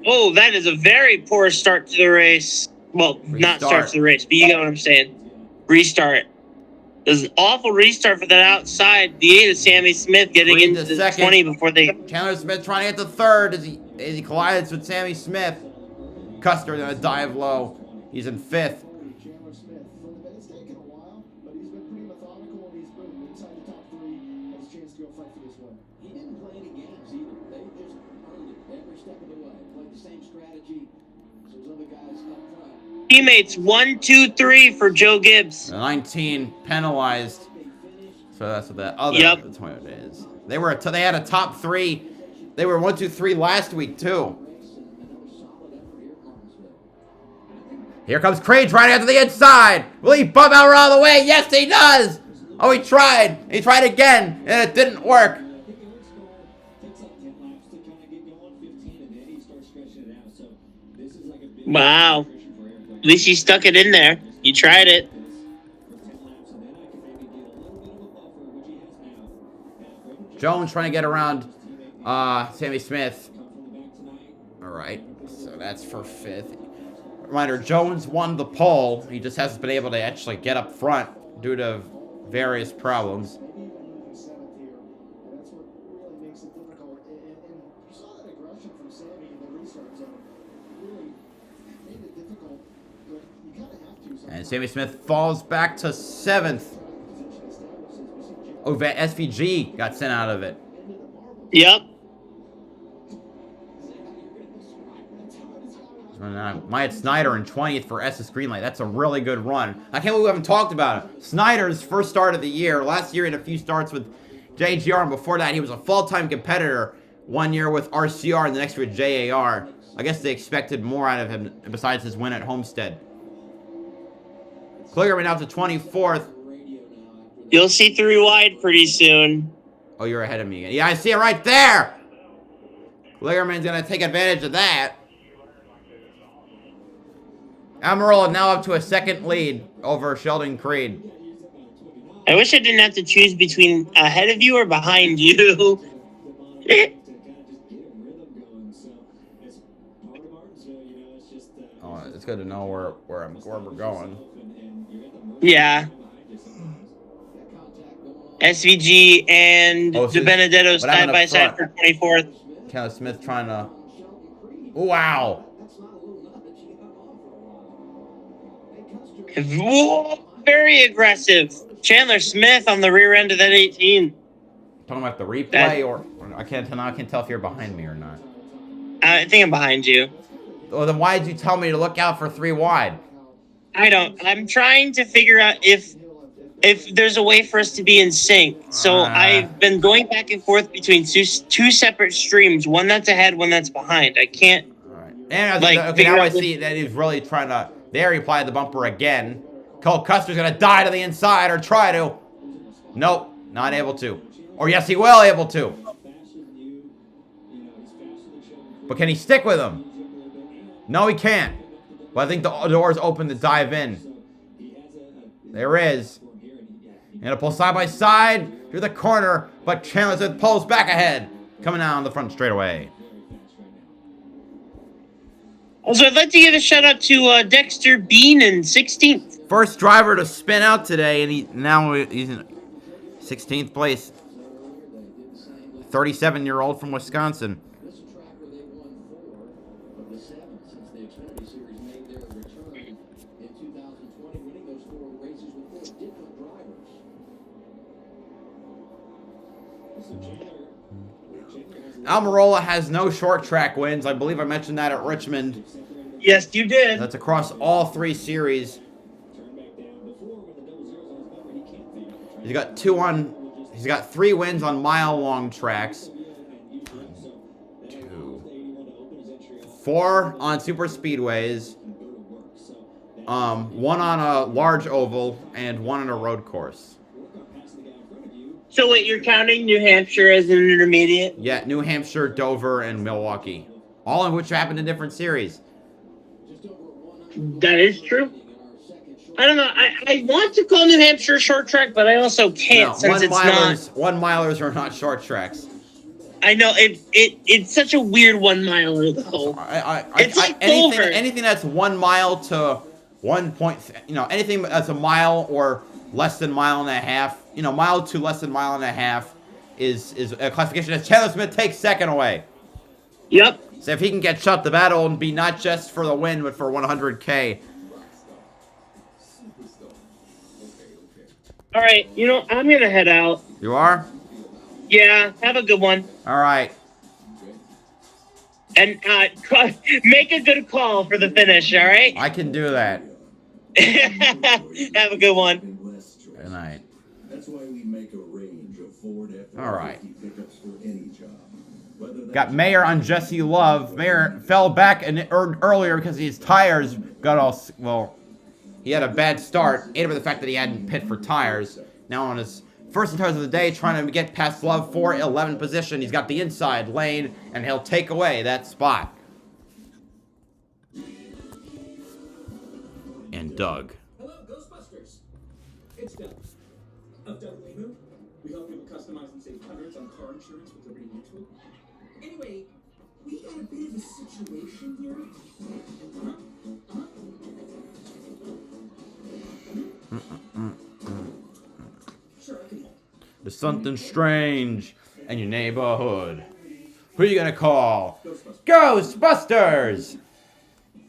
Oh, that is a very poor start to the race. Well, not start to the race, but you get what I'm saying. Restart. There's an awful restart for that outside. The 8 of Sammy Smith getting into the second. 20 before they... Chandler Smith trying to get the third as he collides with Sammy Smith. Custer gonna dive low. He's in 5th. Chandler Smith, it's taken a while, but he's been pretty methodical and he's been inside the top 3. Has a chance to go fight for this one. He didn't play any games either. They just earned it every step of the way. Played the same strategy as those other guys up front. Teammates 1, 2, 3 for Joe Gibbs. 19 penalized. So that's what that other Toyota is. They had a top 3. They were 1, 2, 3 last week too. Here comes Crane trying after the inside. Will he bump out all the way? Yes, he does. Oh, he tried. He tried again, and it didn't work. Wow. At least he stuck it in there. You tried it. Jones trying to get around Sammy Smith. All right, so that's for 5th. Reminder, Jones won the pole. He just hasn't been able to actually get up front due to various problems. Maybe even moving 7th here, and that's what really makes it difficult. And you saw that aggression from Sammy in the restart zone. Really made it difficult, but you kind of have to. And Sammy Smith falls back to 7th. Oh, SVG got sent out of it. Yep. Myatt Snyder in 20th for SS Greenlight. That's a really good run. I can't believe we haven't talked about him. Snyder's first start of the year. Last year he had a few starts with JGR, and before that he was a full-time competitor. 1 year with RCR and the next year with JAR. I guess they expected more out of him besides his win at Homestead. Kligerman out to 24th. You'll see 3 wide pretty soon. Oh, you're ahead of me again. Yeah, I see it right there. Kligerman's going to take advantage of that. Amarola now up to a 2nd lead over Sheldon Creed. I wish I didn't have to choose between ahead of you or behind you. Oh, it's good to know where we're going. Yeah. SVG and De Benedetto side by side for 24th. Chandler Smith trying to... Wow. Whoa, very aggressive. Chandler Smith on the rear end of that 18. talking about the replay, or I can't tell if you're behind me or not. I think I'm behind you. Well, then why did you tell me to look out for 3 wide? I don't. I'm trying to figure out if there's a way for us to be in sync. So I've been going back and forth between two separate streams, one that's ahead, one that's behind. I can't. All right. And Like, now I see that he's really trying to. There, he applied the bumper again. Cole Custer's gonna die to the inside or try to. Nope, not able to. Or yes, he will able to. But can he stick with him? No, he can't. But I think the door's open to dive in. There is. Gonna pull side by side through the corner, but Chandler Smith pulls back ahead, coming down the front straightaway. Also, I'd like to give a shout out to Dexter Bean in 16th. First driver to spin out today, and he's in 16th place. 37-year-old from Wisconsin. This is a track where they won 4 of the 7 since the Xfinity Series made their return in 2020, winning those 4 races with 4 different drivers. Almirola has no short track wins. I believe I mentioned that at Richmond. Yes, you did. That's across all 3 series. He's got 3 wins on mile-long tracks. 4 on super speedways. 1 on a large oval and 1 on a road course. So wait, you're counting New Hampshire as an intermediate? Yeah, New Hampshire, Dover, and Milwaukee. All of which happened in different series. That is true. I don't know. I want to call New Hampshire a short track, but I also can't since it's not. 1-milers are not short tracks. I know it's such a weird 1-miler though. It's like Dover. Anything that's 1 mile to 1 point, anything that's a mile or less than mile and a half, mile to less than mile and a half is a classification that Chandler Smith takes second away. Yep. So if he can get shot the battle and be not just for the win, but for 100K. All right, I'm going to head out. You are? Yeah, have a good one. All right. And make a good call for the finish, all right? I can do that. Have a good one. Good night. That's why we make a range of Ford F-150 All right. pickups for any job. Got Mayer on Jesse Love. Mayer fell back earlier because his tires got all, well, he had a bad start, aided by the fact that he hadn't pit for tires. Now on his first tires of the day, trying to get past Love for 11th position. He's got the inside lane, and he'll take away that spot. And Doug. Hello, Ghostbusters. It's Doug. Of Doug Lehman. We help people customize and save hundreds on car insurance with Liberty Mutual. Anyway, we got a bit of a situation here. Sure, I can help. There's something strange in your neighborhood. Who are you gonna call? Ghostbusters!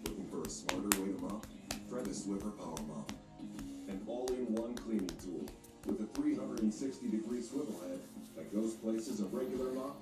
Looking for a smarter way to mop? Try the Swiffer Power Mop. An all-in-one cleaning tool with a 360-degree swivel head that goes places a regular mop.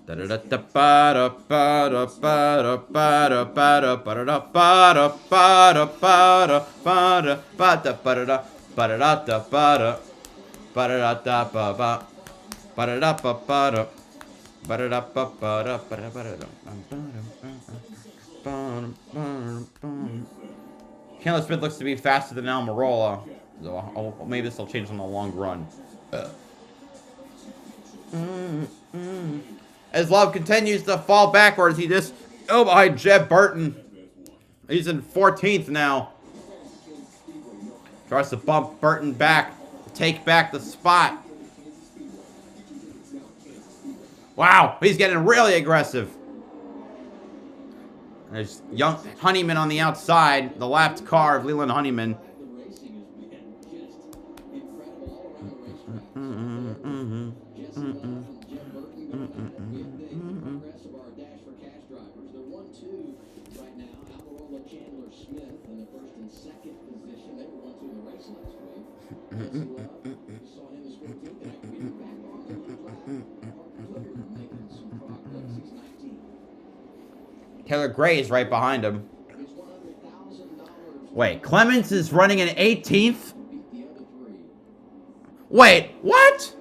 Chandler Smith looks to be faster than Almirola. So maybe this will change in the long run. As Love continues to fall backwards, he just behind Jeb Burton. He's in 14th now. Tries to bump Burton back, take back the spot. Wow, he's getting really aggressive. There's young Honeyman on the outside, the lapped car of Leland Honeyman. Taylor Gray is right behind him. Wait, Clements is running in 18th? Wait, what?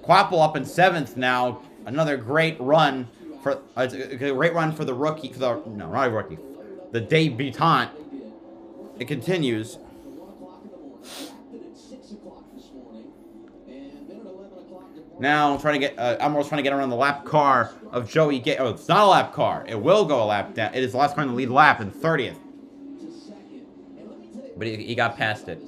Quapple up in 7th now. Another great run for a great run for the rookie. For the no, not a rookie. The debutant. It continues. Now trying to get. Almost trying to get around the lap car of Joey. Oh, it's not a lap car. It will go a lap down. It is the last car in the lead lap in 30th. But he got past it.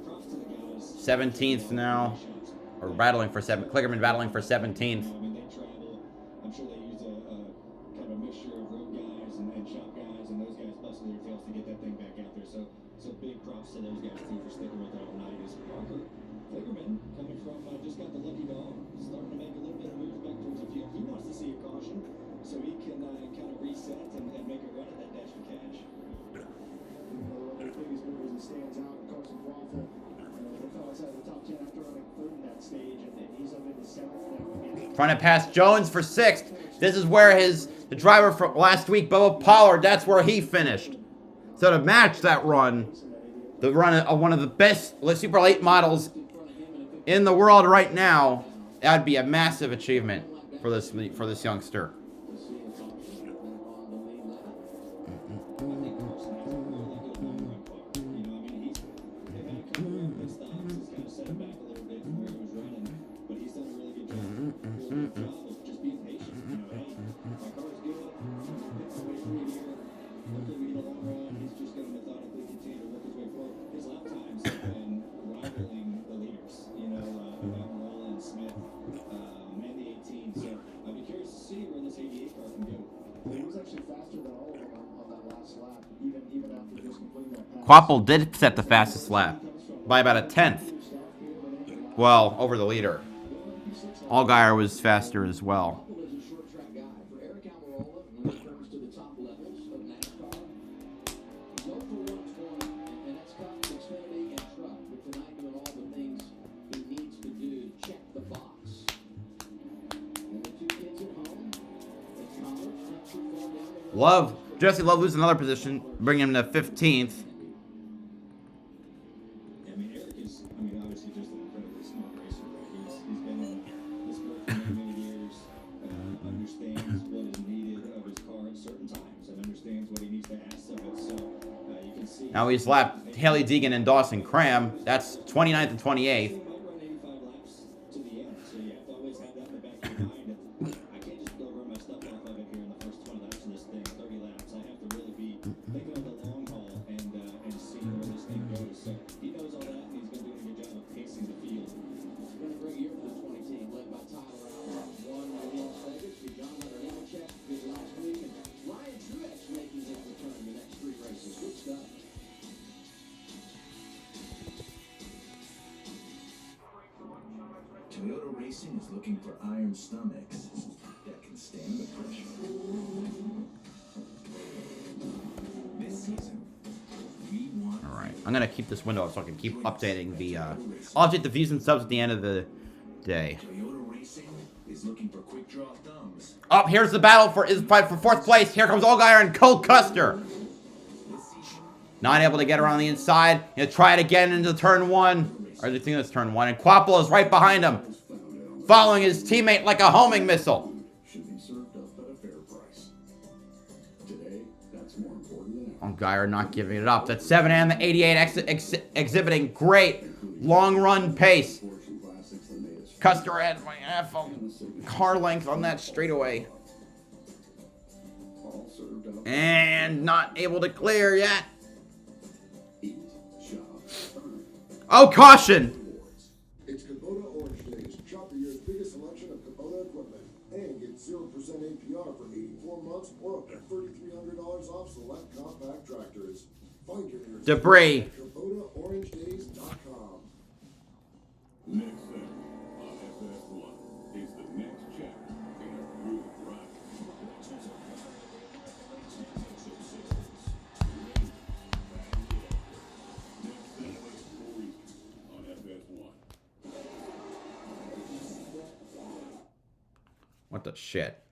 Props to the guys. 17th now. Or battling for 7th. Klickerman battling for 17th. They travel. I'm sure they use a kind of a mixture of road guys and shop guys, and those guys busting their tails to get that thing back out there. So big props to those guys too for sticking with it all night. Is Parker Klickerman coming from just got the lucky dog, starting to make a little bit of moves back towards the field. He wants to see a caution so he can kind of reset and make a run at that dash for cash. One of the biggest movers that stands out, Carson Waffle. The fell outside the top 10 after running third in that stage, and he's up into 7th now. Trying to pass Jones for 6th. This is where the driver from last week, Bubba Pollard, that's where he finished. So to match that run, the run of one of the best super late models in the world right now, that'd be a massive achievement for this youngster. Quapple did set the fastest lap by about a 10th. Well, over the leader. Allgaier was faster as well. Jesse Love loses another position, bringing him to 15th. Obviously just an incredibly smart racer. He's been in this sport for many years, understands what is needed of his car at certain times, and understands what he needs to ask of it. So you can see. Now he's lapped Haley Deegan and Dawson Cram. That's 29th and 28th. He might run 85 laps to the end, so you have to always have that in the back of your mind. I can't just go run my stuff off of it here in the first 20 laps of this thing, 30 laps. I have to really be thinking of the long haul and seeing where this thing goes. So he knows all that, and he's been doing a good job of pacing the field. It's been a great year for the 20 team, led by Tyler Allen. Won in Las Vegas with John Hunter Nemechek good last week, and Ryan Truex making his return the next 3 races. Good stuff. Toyota Racing is looking for iron stomachs that can stand the pressure. This season, we want. All right, I'm gonna keep this window up so I can keep updating the. I'll update the views and subs at the end of the day. Toyota Racing is looking for quick draw thumbs. Up here's the battle for 4th place. Here comes Allgaier and Cole Custer. This season, Not able to get around the inside. He'll try it again into turn 1. Or I think that's turn 1. And Quapple is right behind him, following his teammate like a homing missile. Should be served up at a fair price. Today, that's more important than ever. Allgaier not giving it up. That 7 and the 88 exhibiting great long run pace. Custer had by half a car length on that straightaway. All served up. And not able to clear yet. Eat, shop, earn. Oh, caution! It's Kubota Orange Days. Shop the year's biggest selection of Kubota equipment and get 0% APR for 84 months or up to $3,300 off select compact tractors. Find your nearest Debris. at KubotaOrangeDays.com. Next up on FS1 is the next chapter in a groove ride. On FS1. What the shit?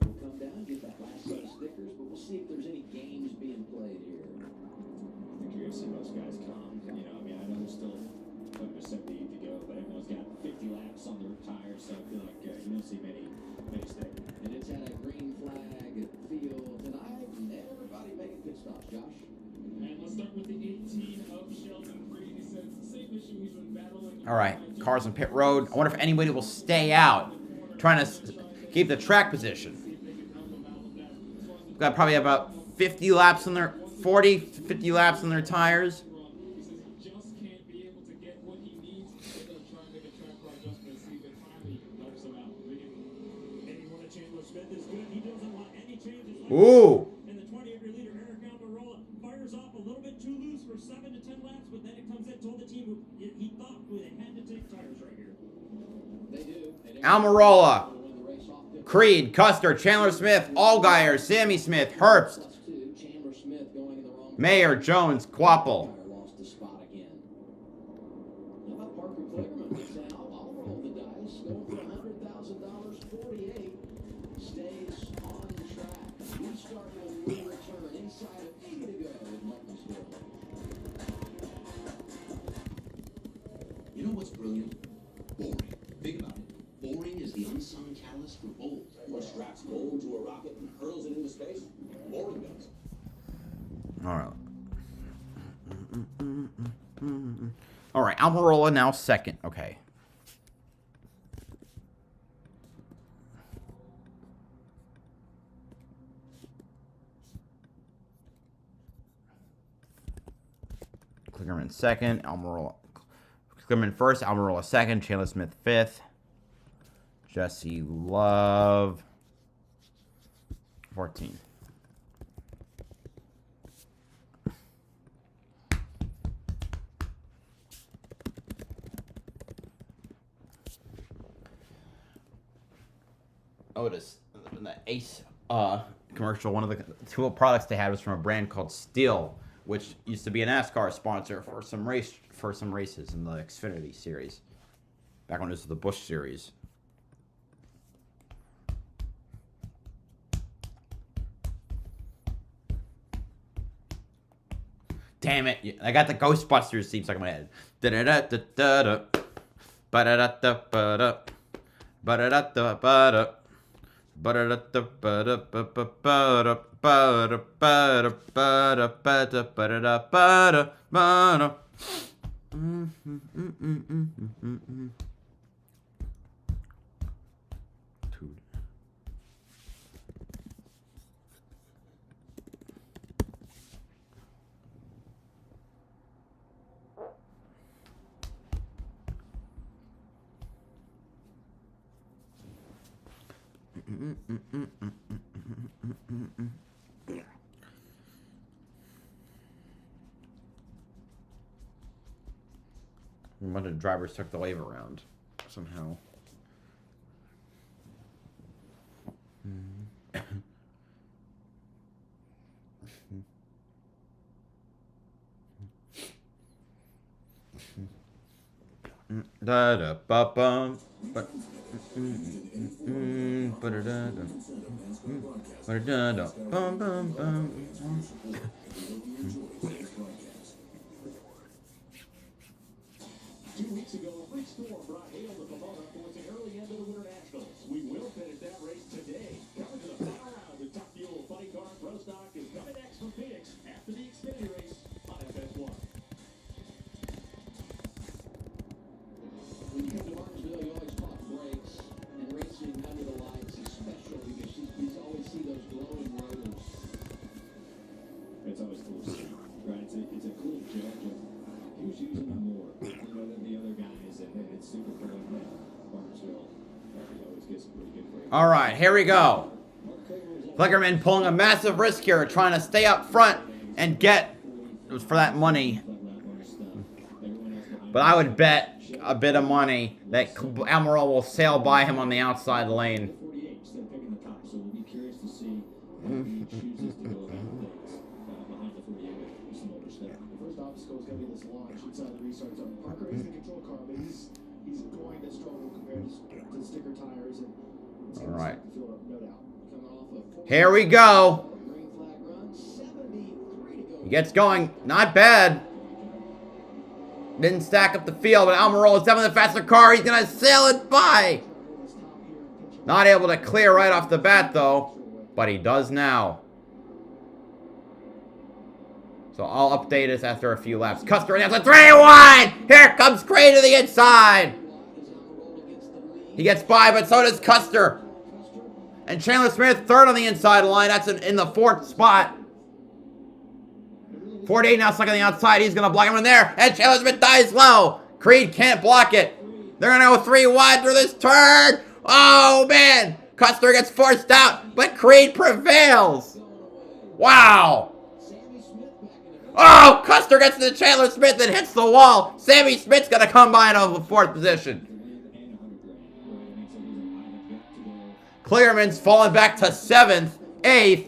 We'll come down, get that last set of stickers, but we'll see if there's any games being played here. I think you're gonna see most guys come. You know, I mean, I know there's still up to 78 to go, but everyone's got 50 laps on their tires, so I feel like you don't see many stay. And it's at a green flag field tonight, and everybody making pit stops, Josh. And let's start with the 18 of Sheldon Creed. He said it's the same issue he's been battling. All right, cars on pit road. I wonder if anybody will stay out, trying to keep the track position. Got probably about 50 laps on their 40 to 50 laps on their tires. He says he just can't be able to get what he needs. They're gonna try and make a track car adjustment, see if it finally helps him out. Anyone at Chandler Smith is good. He doesn't want any changes. Ooh. And the 28-year leader, Eric Almirola, fires off a little bit too loose for 7 to 10 laps, but then it comes in, told the team he thought they had to take tires right here. They do. Almirola, Creed, Custer, Chandler Smith, Allgaier, Sammy Smith, Herbst, Chandler Smith going in the wrong Mayer, Jones, Quapple. lost the spot again. How about Parker Kligerman? He said, I'll roll the dice. Going for $100,000, 48. Stays on track. Restart will return inside of 80 to go in Martinsville. You know what's brilliant? Boring. Think about it. Boring is the unsung catalyst for bold. What straps gold to a rocket and hurls it into space? Boring does. All right. All right, Almirola now second. Okay. Kligerman second, Almirola. Kligerman first, Almirola second, Chandler Smith fifth. Jesse Love 14. Otis, the Ace commercial, one of the two products they had was from a brand called Steel, which used to be a NASCAR sponsor for some races in the Xfinity series, back when it was the Busch series. Damn it! I got the Ghostbusters theme stuck in my head. Da da da da da da. Ba da da da ba da. Ba-da-da-da-ba-da. Ba-da-da-da-ba-da. A bunch of drivers took the wave around somehow. Da da ba bum. Ba da da da. Ba da da bum bum bum. 2 weeks ago, a big storm brought hail to Pomona towards the early end of the Winter Nationals. We will finish that race today. Coming to the final round, the Top Fuel Funny Car Pro Stock is coming next from Phoenix after the Xfinity race on FS1. When you come to Martinsville, you always talk brakes, and racing under the lights is special because you always see those glowing rotors. It's always cool to see, right? It's a cool judge of who's using them more, than the other guys, and it's super cool in Martinsville. You always get some pretty good breaks. All right, here we go. Klickerman pulling a massive risk here, trying to stay up front and get for that money. But I would bet a bit of money that Almirola will sail by him on the outside lane. All right. Here we go. He gets going. Not bad. Didn't stack up the field, but Almirola's having the faster car. He's going to sail it by. Not able to clear right off the bat, though. But he does now. So I'll update this after a few laps. Custer announced a 3 wide. Here comes Gray to the inside. He gets by, but so does Custer. And Chandler Smith third on the inside line. That's in the 4th spot. 48 now stuck on the outside. He's going to block him in there. And Chandler Smith dies low. Creed can't block it. They're going to go 3 wide through this turn. Oh, man. Custer gets forced out, but Creed prevails. Wow. Oh, Custer gets to Chandler Smith and hits the wall. Sammy Smith's going to come by into the 4th position. Clearman's fallen back to 7th, 8th.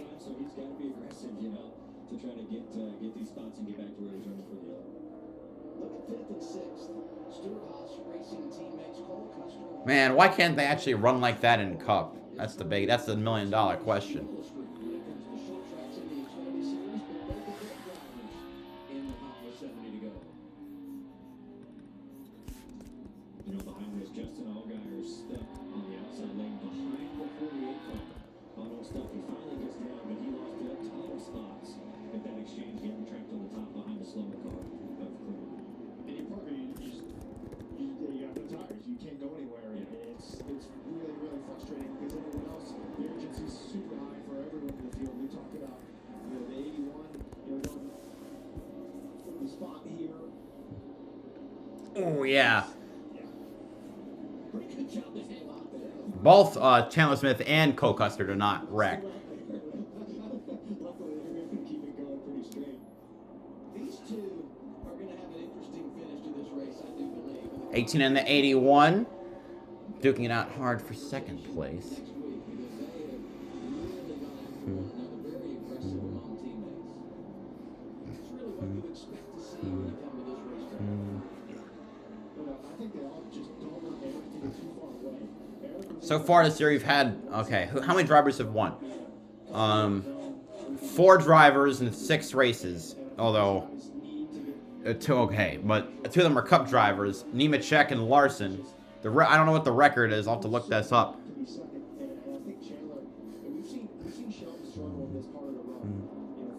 Man, why can't they actually run like that in Cup? That's the $1 million question. Oh, yeah. Both Chandler Smith and Cole Custer do not wreck. 18 and the 81. Duking it out hard for 2nd place. So far this year we've had, okay, how many drivers have won? 4 drivers in 6 races, although, 2, okay, but 2 of them are Cup drivers, Nemechek and Larson. I don't know what the record is. I'll have to look this up. To be second, and I think Chandler, and we've seen Sheldon struggle in this part of the run,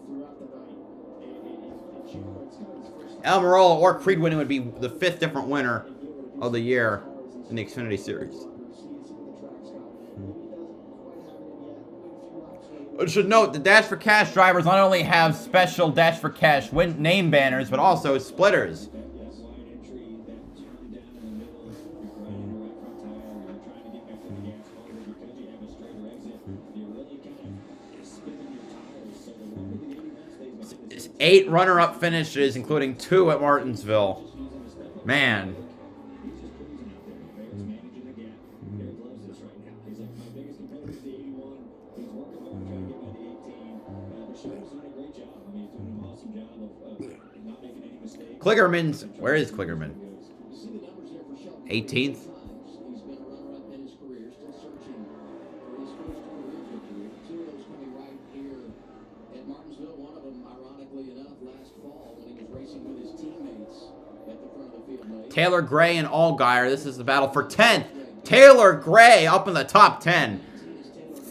throughout the night. And Chandler, it's kind of his first time. Almirola or Creed winning would be the 5th different winner of the year in the Xfinity Series. I should note, the Dash for Cash drivers not only have special Dash for Cash name banners, but also splitters. It's 8 runner-up finishes, including 2 at Martinsville. Man. Kligerman's, where is Kligerman? 18th? Taylor Gray and Allgaier. This is the battle for 10th. Taylor Gray up in the top 10.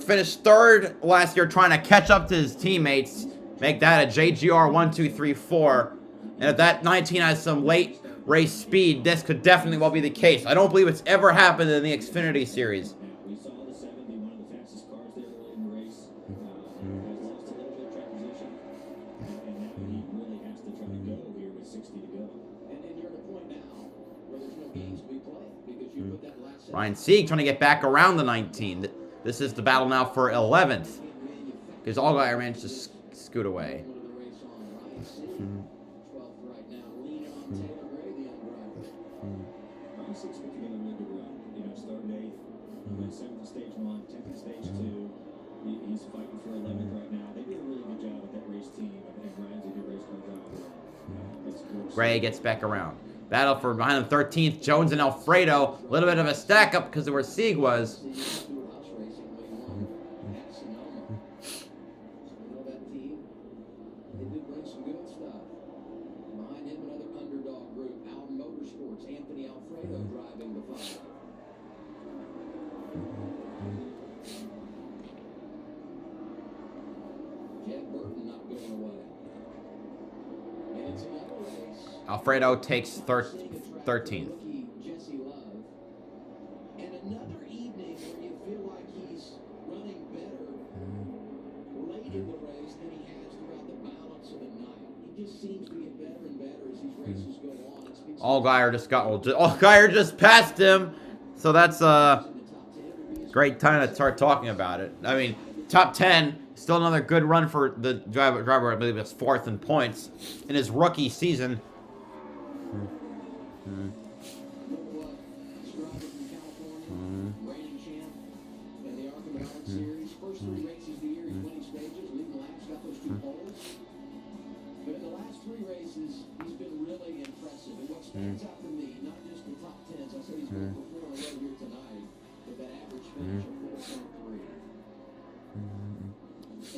Finished 3rd last year trying to catch up to his teammates. Make that a JGR 1, 2, 3, 4. And if that 19 has some late race speed, this could definitely well be the case. I don't believe it's ever happened in the Xfinity Series. We saw the 70, one of the fastest cars there early in the race. Has lost a little bit of track position. And now he really has to try to go here with 60 to go. And you're at a point now where there's no games to be played because you put that last Ryan Sieg trying to get back around the 19. This is the battle now for 11th. Because Allgaier managed to scoot away. Six put together a really good run. Started 8th, went 7th in stage 1, 10th in stage 2. He's fighting for 11th right now. They did a really good job with that race team. I think Ryan's a good race car driver. Gray gets back around. Battle for behind him 13th. Jones and Alfredo. A little bit of a stack up because of where Sieg was. Alfredo takes 13th. And another evening where you feel like he's running better late in the race than he has throughout the balance of the night. He just seems to get better and better as these races go on. Allgaier just passed him. So that's a great time to start talking about it. I mean, top 10. Still another good run for the driver. I believe it's 4th in points in his rookie season. And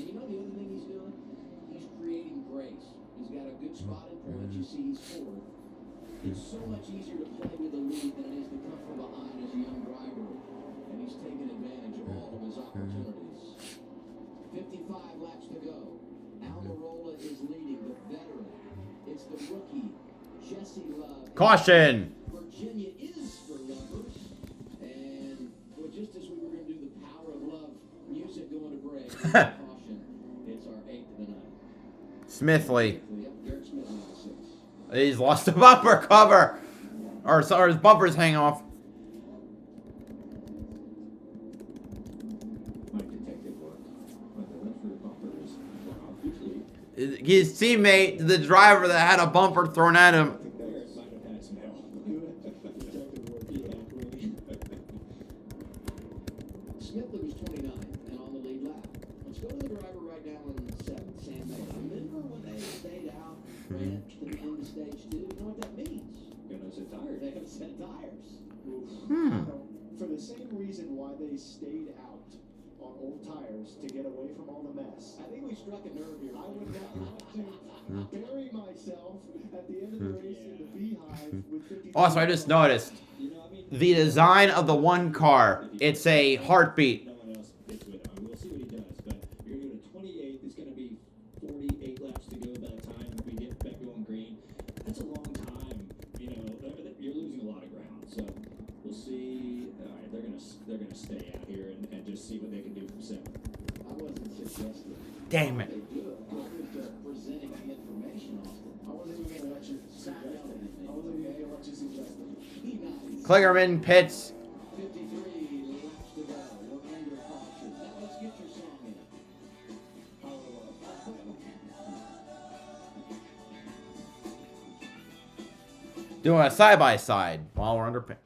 you know the other thing he's doing? He's creating grace. He's got a good spot in front. You see he's 4th. It's so much easier to play with the lead than it is to come from behind as a young driver. And he's taking advantage of all of his opportunities. 55 laps to go. Almirola is leading, the veteran. It's the rookie, Jesse Love. Caution! Virginia is for lovers. And well, just as we were going to do the Power of Love music going to break, caution. It's our 8th of the night. Smithley. Yep, Derek Smithley on 6. He's lost a bumper cover. Or his bumper's hanging off. My detective work. But the rest of the bumpers usually. His teammate, the driver that had a bumper thrown at him. Smithley was 29 and on the lead lap. Let's go to the driver right now in 7th, Sam May. Remember when they stayed out, ran it to the end of stage 2? You know what that means? Gonna set tires. They have set tires. For the same reason why they stayed out on old tires to get away from all the mess. I think we struck a nerve here. I would not want to bury myself at the end of the race in the beehive with 50. Also, I just noticed the design of the one car. It's a heartbeat. No one else gets with him. I mean, we'll see what he does, but you're going to go to 28. It's going to be 48 laps to go by the time we get back going green. That's a long time. You know, you're losing a lot of ground. So we'll see. All right, they're gonna stay out here and just see what they can do from 7. I wasn't suggesting. Damn it. They do it. I'm just presenting the information, Austin. I wasn't even gonna let you suggest it. I wasn't even gonna let you suggest it. Kligerman pits. 53 laps to go. We're under caution. Now let's get your song in. Doing a side-by-side while we're under pit.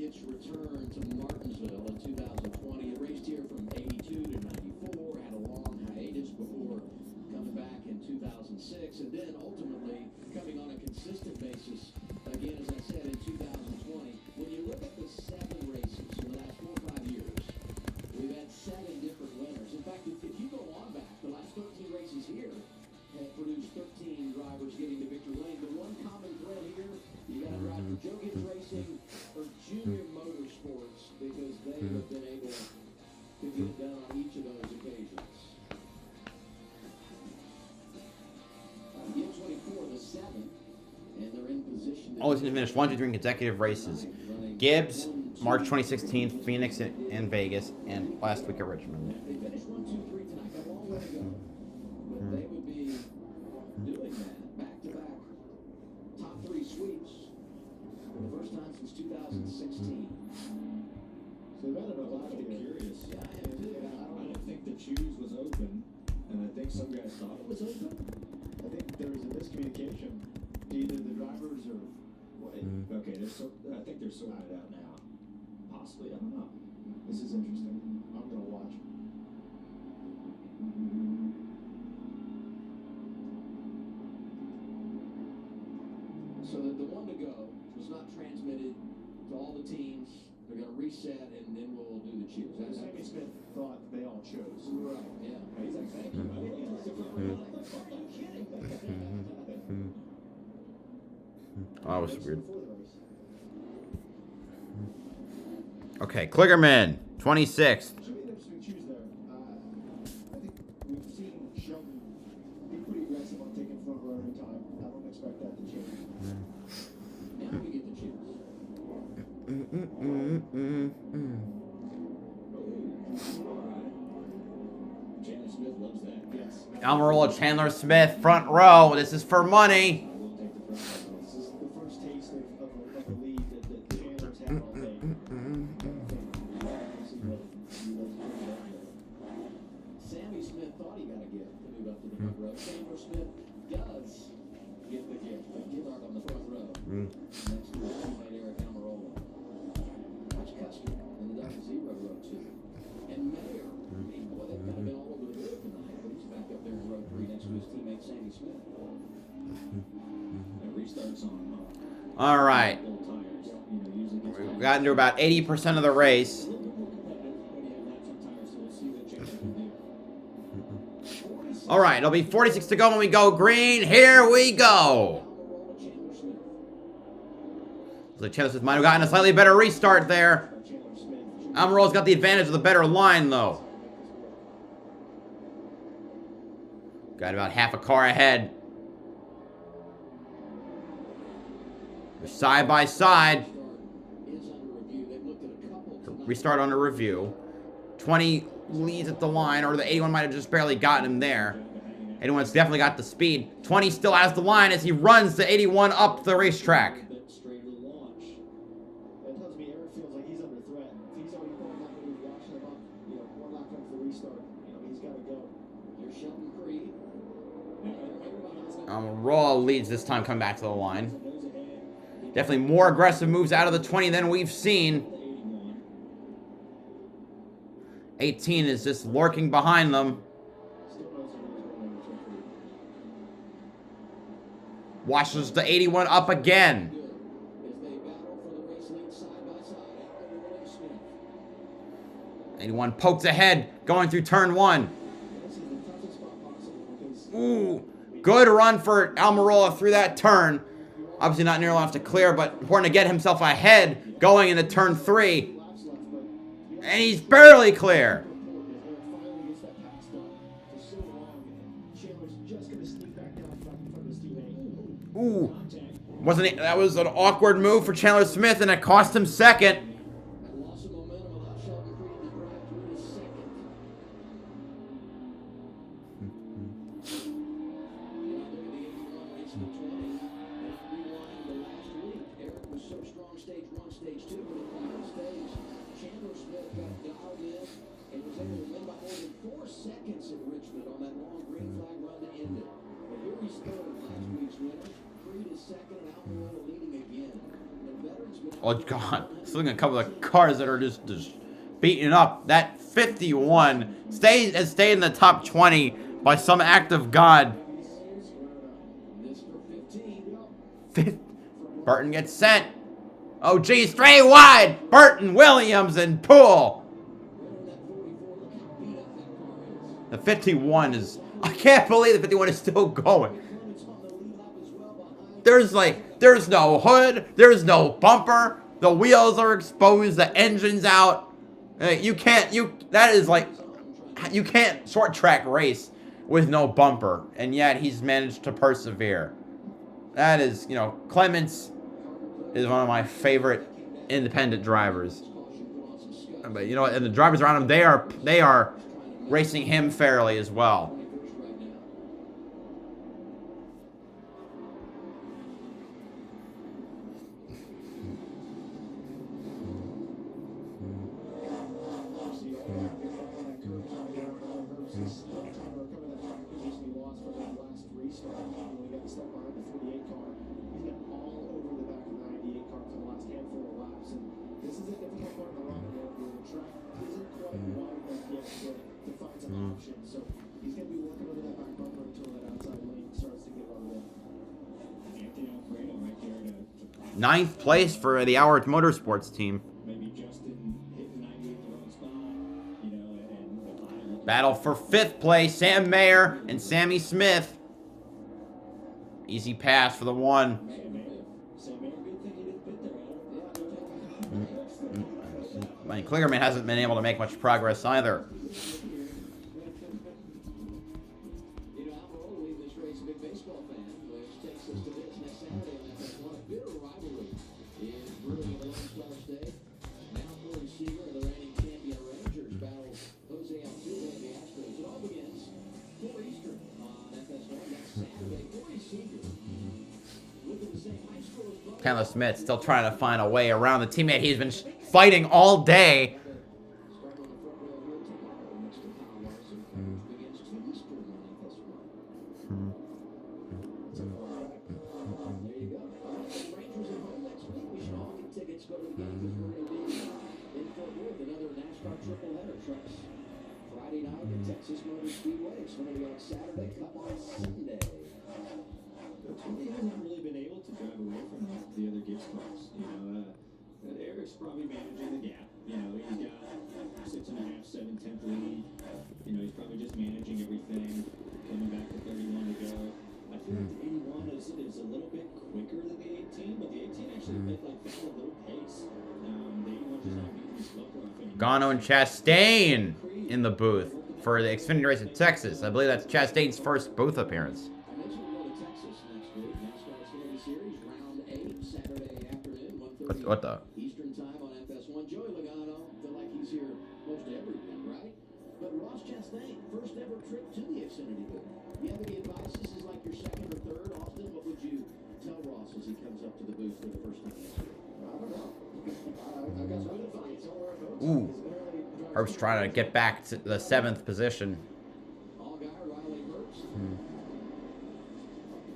Its return to Martinsville in 2020. It raced here from 82 to 94, had a long hiatus before coming back in 2006, and then ultimately coming on a consistent basis again, as I said, in 2020. When you look at the 7 races in the last 4 or 5 years, we've had 7 different winners. In fact, if you go on back, the last 13 races here have produced 13 drivers getting to victory lane. The one common thread here, you got to drive for Joe Gibbs Racing or Junior Motorsports, because they have been able to get it done on each of those occasions. Gibbs winning 4 of the 7, and they're in position. Always going to finish 1, 2, 3 consecutive races. Gibbs, March 2016, Phoenix and Vegas, and last week at Richmond. They finished 1, 2, 3 tonight. Got a long way to go, but they would be doing that back-to-back top 3 sweeps for the first time since 2016. So they've had it a lot I'm here. curious. Yeah, I am too. I didn't think the choose was open, and I think some guys thought it was open. I think there was a miscommunication. Either the drivers or what. Okay, I think they're sorting it out now. Possibly, I don't know. This is interesting. I'm gonna watch. So the one to go was not transmitted to all the teams. They're going to reset, and then we'll do the cheers. That's Sammy Smith thought they all chose. right. Yeah. He's like, thank you. Are you kidding? Oh, that was weird. Before the race. Okay, Kligerman, 26th. Should be an interesting choose there. I think we've seen Sheldon be pretty aggressive on taking front row every time. I don't expect that to change. Smith loves that. Yes. Almirola, Chandler Smith, front row. This is for money. This is the first taste of a lead that Chandler's had all day. Sammy Smith thought he got a gift to move up to the front row. Chandler Smith does get the gift. But Gillard on the front row. Next to his teammate Eric Almirola. Watch Custer in the double zero row two. And Mayer. Boy, they've kind of been all over the board tonight. But he's back up there in row three next to his teammate Sammy Smith. And restarts on All right. full tires. We've gotten to about 80% of the race. All right, it'll be 46 to go when we go green. Here we go. So Chandler Smith might have gotten a slightly better restart there. Almirola's got the advantage of the better line, though. Got about half a car ahead. They're side by side. Restart under review. 20 leads at the line, or the 81 might have just barely gotten him there. 81's definitely got the speed. 20 still has the line as he runs the 81 up the racetrack. That tells me Eric feels like he's under threat. If he's already going that move, watching him up, one lap into the restart, he's got to go. Here's Shelton Creed. Almirola leads this time, coming back to the line. Definitely more aggressive moves out of the 20 than we've seen. 18 is just lurking behind them. Washes the 81 up again. 81 pokes ahead, going through turn one. Ooh, good run for Almirola through that turn. Obviously not nearly enough to clear, but important to get himself ahead going into turn three. And he's barely clear. Ooh, that was an awkward move for Chandler Smith, and it cost him second. Oh God, just looking at a couple of cars that are just beating up. That 51 has stayed in the top 20 by some act of God. Burton gets sent. Oh geez, straight wide. Burton, Williams, and Poole. The 51 is, I can't believe the 51 is still going. There's no hood, there's no bumper, the wheels are exposed, the engine's out. You can't short track race with no bumper, and yet he's managed to persevere. That is, Clements is one of my favorite independent drivers. But and the drivers around him, they are racing him fairly as well. Ninth place for the Howard Motorsports team. Battle for fifth place, Sam Mayer and Sammy Smith. Easy pass for the one. I mean, Kligerman hasn't been able to make much progress either. Chandler Smith still trying to find a way around the teammate he's been fighting all day. Friday night at Texas Motor Speedway. Xfinity on Saturday. Cup on Sunday. He hasn't really been able to drive away from the other Gibbs cars. Eric's probably managing the gap. He's got 6.5, 7 tenth lead. He's probably just managing everything. Coming back to 31 to go. I feel like the 81 is a little bit quicker than the 18, but the 18 actually found a little pace. The 81 just not beating the slow car anymore. Gano and Chastain in the booth for the Xfinity race in Texas. I believe that's Chastain's first booth appearance. I mentioned we'll go to Texas next week. NASCAR Xfinity Series, round 8, Saturday afternoon, 1:30 What the? Eastern time on FS1. Joey Logano, feel like he's here most every week, right? But Ross Chastain, first ever trip to the Xfinity booth. You have any advice? This is like your second or third, Austin. What would you tell Ross as he comes up to the booth for the first time next week? I don't know. I got some advice. Ooh. Herb's trying to get back to the 7th position. All guy Riley Herbst.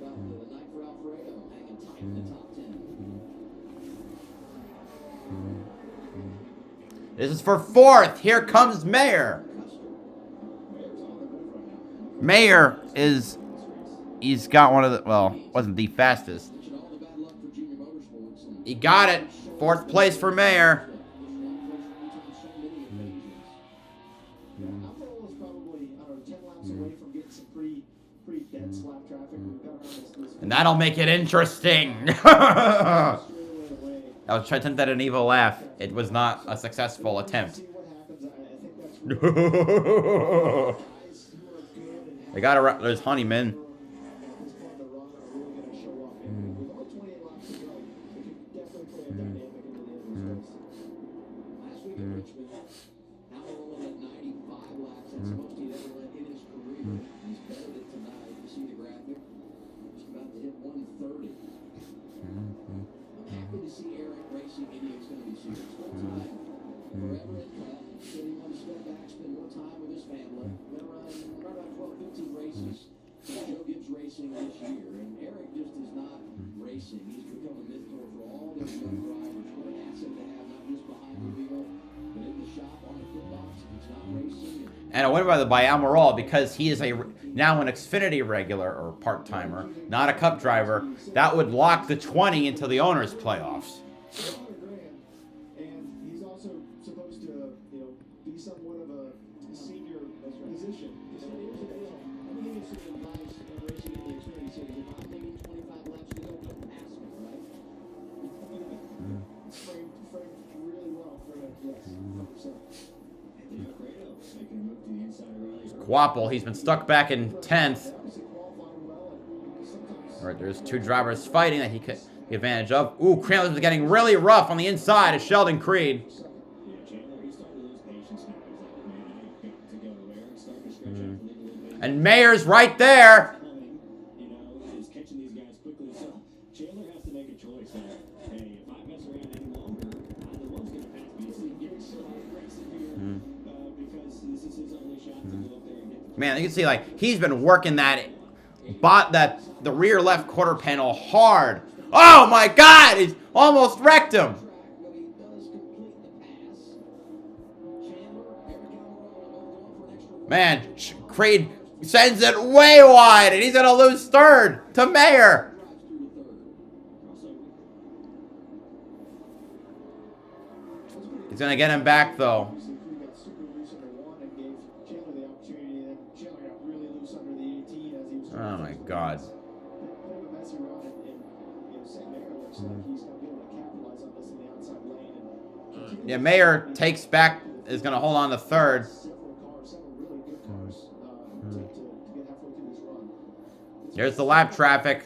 Talked about the night for Alfredo, hanging tight in the top 10. This is for 4th. Here comes Mayer. Mayer is... He's got one of the... Well, wasn't the fastest. He got it. 4th place for Mayer. Alcohol is probably, I don't know, 10 laps away from getting some pretty dense lap traffic. We've got around this And that'll make it interesting. I was trying to attempt that an evil laugh. It was not a successful attempt. They got around. There's Honeyman. And I went by Almirola because he is now an Xfinity regular or part-timer, not a Cup driver. That would lock the 20 into the owners' playoffs. And he's also supposed to, be somewhat of a senior position. So let me give you some advice on racing in the Xfinity Series. If I'm leaving 25 laps to go, don't pass me, right? Framed really well for him, yes. 100%. Quapple, he's been stuck back in 10th. Alright, there's 2 drivers fighting that he could take advantage of. Ooh, Cranler's getting really rough on the inside of Sheldon Creed. And Mayer's right there. Man, you can see like he's been working the rear left quarter panel hard. Oh my God, he's almost wrecked him. Man, Creed sends it way wide, and he's gonna lose 3rd to Mayer. He's gonna get him back though. Oh my God. Yeah, Mayer takes back, is going to hold on to 3rd. There's the lap traffic.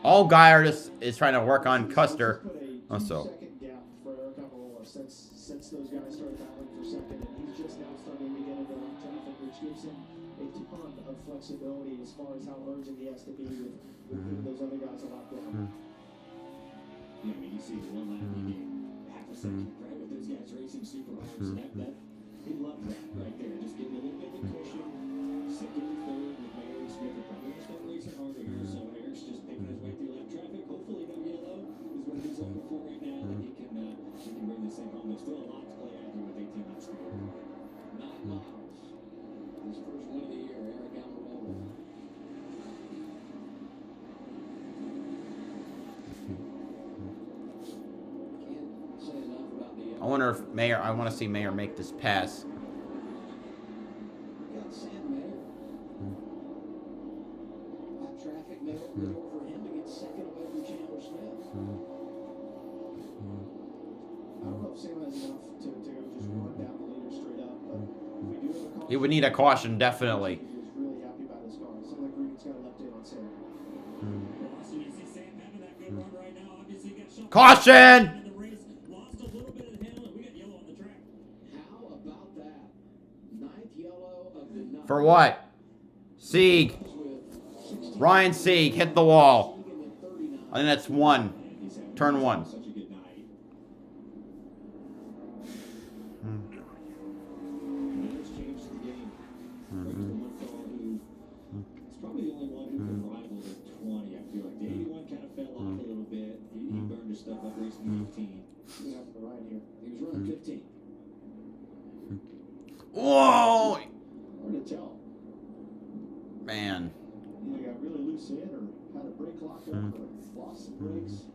Allgaier is trying to work on Custer. Also. Since those guys started battling for second, and he's just now starting to get into lap traffic, which gives him flexibility as far as how urgent he has to be with moving those other guys a lot down. Yeah, I mean, you see one lap, you gain half a second, right? With those guys racing super hard, so that he loved that right there. Just getting a little bit of a cushion. Second and third with Mayer and Smith are probably going to start racing harder here. So Eric's just picking his way through lap traffic. Hopefully, no yellow is what he's looking for right now. That he can bring this thing home. There's still a lot to play out here with 18 laps to go. 9 miles. His first win of the year, Eric Almirola. Can't say enough about the. I wonder if Mayer. I want to see Mayer make this pass. Got Sam Mayer. Hot traffic may open the door for him to get second away from Chandler Smith. I don't know if Sam has enough to go just run down the leader straight up, but if we do have a caution, He would need a caution, definitely. he was really happy about his car. Sounds like Regan's got a left in on Sam. Also, you see Sam having that good run right now. Obviously, he got shot Caution! in the race. Lost a little bit of the handle, and we got yellow on the track. How about that? 9th yellow of the night. For what? Sieg. Ryan Sieg hit the wall. I think that's one. Turn one. Such a good night. Matters changed the game. Brings the one fellow who is probably the only one who can rival the 20. I feel like the 81 kind of fell off a little bit. He burned his stuff up racing 15. He's out for the ride here. He was running 15. Whoa! Hard to tell. Man. Either got really loose in or had a brake lock up or lost some brakes.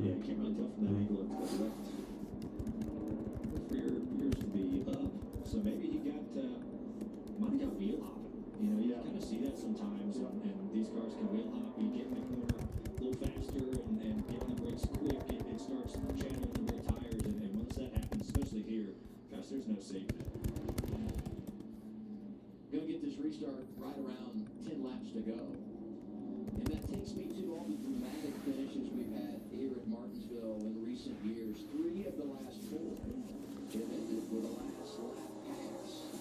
Yeah, you can't really tell from that angle if the left rear appears to be up. So maybe he might have got wheel hopping. You know, you kind of see that sometimes, and these cars can wheel hop. You get in the corner a little faster and get on the brakes quick, it starts channeling the rear tires, and once that happens, especially here, gosh, there's no saving it. Gonna get this restart right around 10 laps to go. And that takes me to all the dramatic finishes we've had here at Martinsville in recent years. 3 of the last 4 have ended with a last lap pass.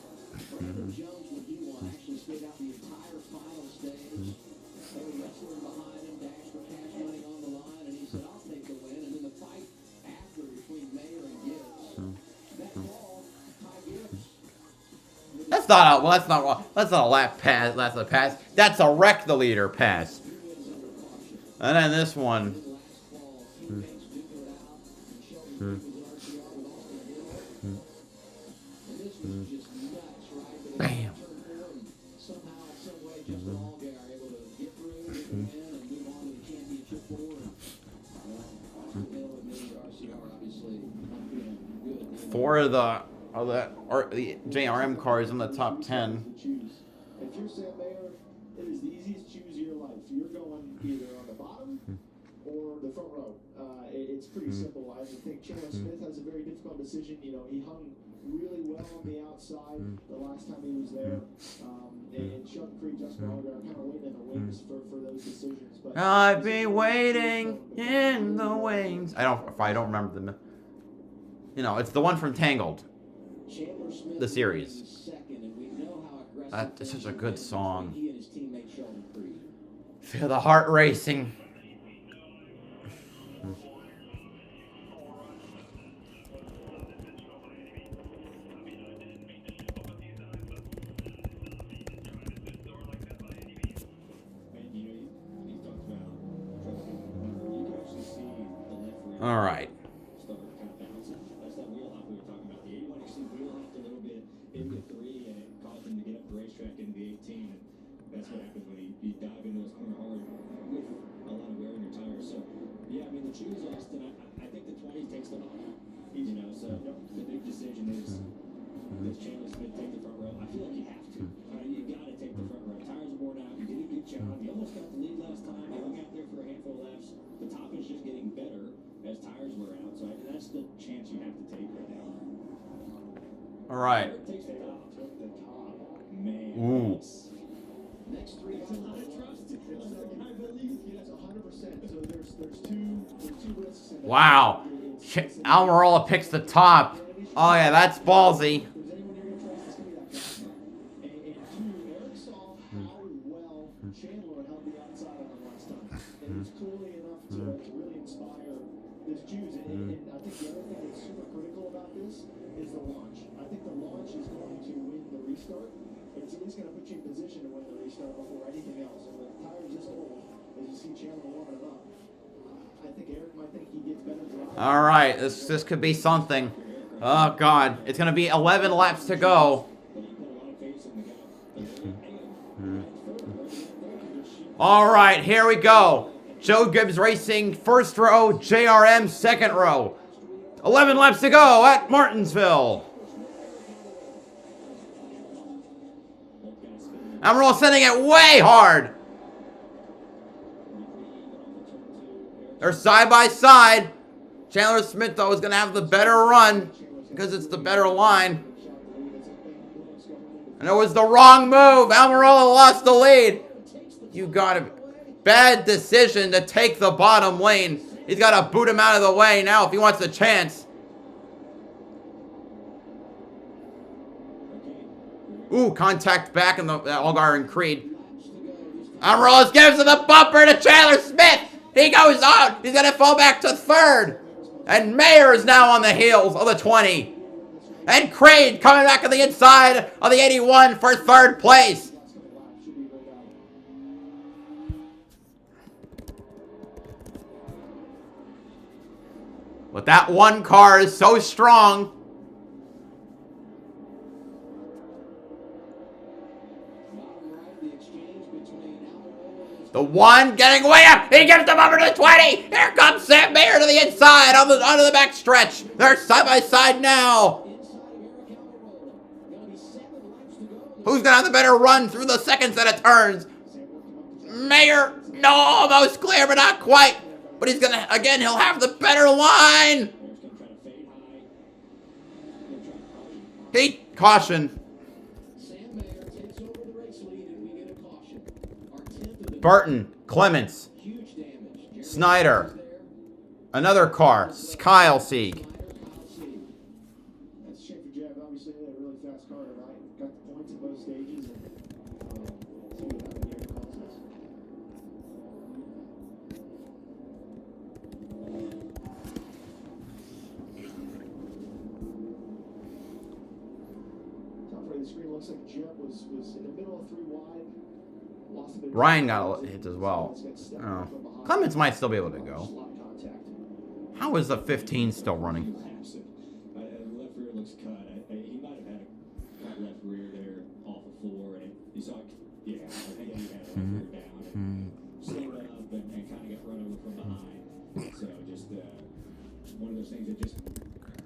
Brandon Jones, when he won, actually stayed out the entire final stage. They were wrestling behind him, dash for cash money on the line, and he said, I'll take the win. And then the fight after between Mayer and Gibbs. That ball, Ty Gibbs. That's not a lap pass. That's a pass. That's a wreck the leader pass. And then this one. Bam. Four of the JRM cars in the top 10. If you're Sam Mayer, it is the easiest choose of your life. You're going either on the bottom or the front row. It's pretty simple. I think Chandler Smith has a very difficult decision. You know, he hung really well on the outside the last time he was there. And Chuck Creed, Justin Allgaier are kind of waiting in the wings for those decisions. But I've been waiting in the wings. I don't remember the. You know, it's the one from Tangled. The series. That's such a good song. Feel the heart racing. All right. That's what happens when you dive into this corner hard with a lot of wear on your tires. So, yeah, I mean, the choose, Austin, I think the 20 takes them off. You know, so the big decision is, does Chandler Smith take the front row? I feel like you have to. You got to take the front row. Tires are worn out. You did a good job. You almost got the lead last time. You hung out there for a handful of laps. The top is just getting better as tires wear out. So that's the chance you have to take right now. All right. Takes the top. Took the top. Man. Ooh. Next 3 That's a lot of trust. I believe. Yes, 100%. So there's two risks in that. Wow. Almirola picks the top. Oh yeah, that's ballsy. If there's anyone you're going to trust, it's going to be that guy. And 2, Eric saw inspire this juice. And I think the other thing that's super critical about this is the launch. I think the launch is going to win the restart. It's at least going to put you in position to win the restart before anything else. And with tires this old, as you see Chandler warming it up, I think Eric might think he gets better drive. All right, this could be something. Oh God, it's gonna be 11 laps to go. All right, here we go. Joe Gibbs Racing, first row, JRM, second row. 11 laps to go at Martinsville. Amaral sending it way hard. They're side by side. Chandler Smith, though, is going to have the better run because it's the better line. And it was the wrong move. Almirola lost the lead. You got a bad decision to take the bottom lane. He's got to boot him out of the way now if he wants a chance. Ooh, contact back in the Allgaier and Creed. Almirola gives the bumper to Chandler Smith. He goes out. He's going to fall back to third. And Mayer is now on the heels of the 20. And Creed coming back on the inside of the 81 for third place. But that one car is so strong. The one getting way up. He gives them over to the 20. Here comes Sam Mayer to the inside onto the back stretch. They're side by side now. Who's gonna have the better run through the second set of turns? Mayer, no, almost clear, but not quite. But he's gonna, again, he'll have the better line. Caution. Burton, Clements, Snyder, another car, Kyle Sieg. That's a shame for Jeb. Obviously, they had a really fast car tonight. Got the points in both stages. And see what happened here in Kansas. Top right of the screen looks like Jeb was in the middle of 3 wide. Ryan got hit as well. Oh. Clements might still be able to go. How is the 15 still running? Left rear looks cut. He might have had a cut left rear there off the floor, and you saw, yeah, I think he had a left rear down. Slowed up and kind of got run over from behind. So just one of those things that just.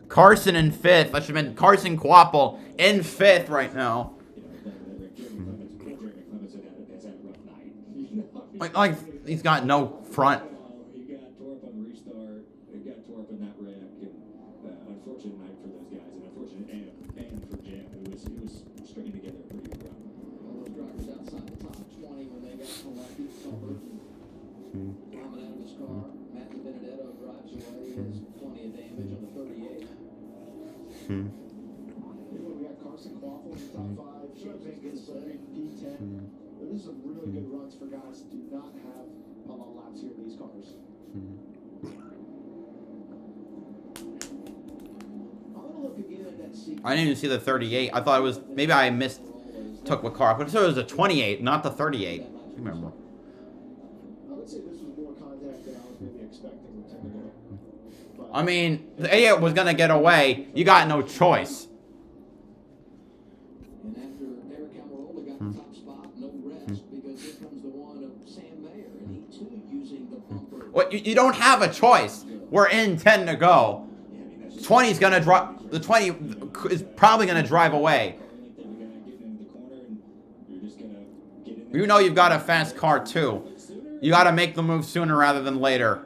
Carson in fifth. That should have been Carson Quapple in fifth right now. Like he's got no front. He got tore up on the restart. He got tore up in that wreck. And unfortunate night for those guys, and unfortunate and for Jim, who was stringing together a pretty good run. All those drivers outside the top 20 when they got selected. Coming out of his car, Matthew Benedetto drives away. He has plenty of damage on the 38. We got Carson Quaffle in the top 5. Shane gets P10. But this is some really good runs for guys who do not have a lot of laps here in these cars. I didn't even see the 38. I thought it was, maybe I took what car, but so it was a 28, not the 38. Remember. I would say this was more contact than I was maybe expecting. I mean, the 88 was going to get away. You got no choice. And after Eric Almirola got the top spot, no rest, because here comes the one of Sam Mayer, and he too using the bumper. Well, you don't have a choice. We're in 10 to go. 20's going to drop. The 20 is probably going to drive away. You know you've got a fast car, too. You got to make the move sooner rather than later.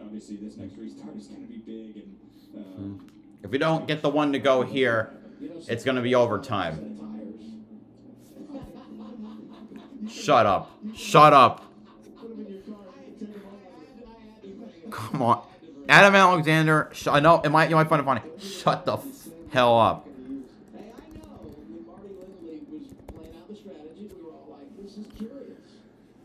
Obviously, this next restart is going to be big, and if we don't get the one to go here, it's going to be overtime. Shut up. Shut up. Come on. Adam Alexander, I know you might find it funny. Shut the hell up. is curious.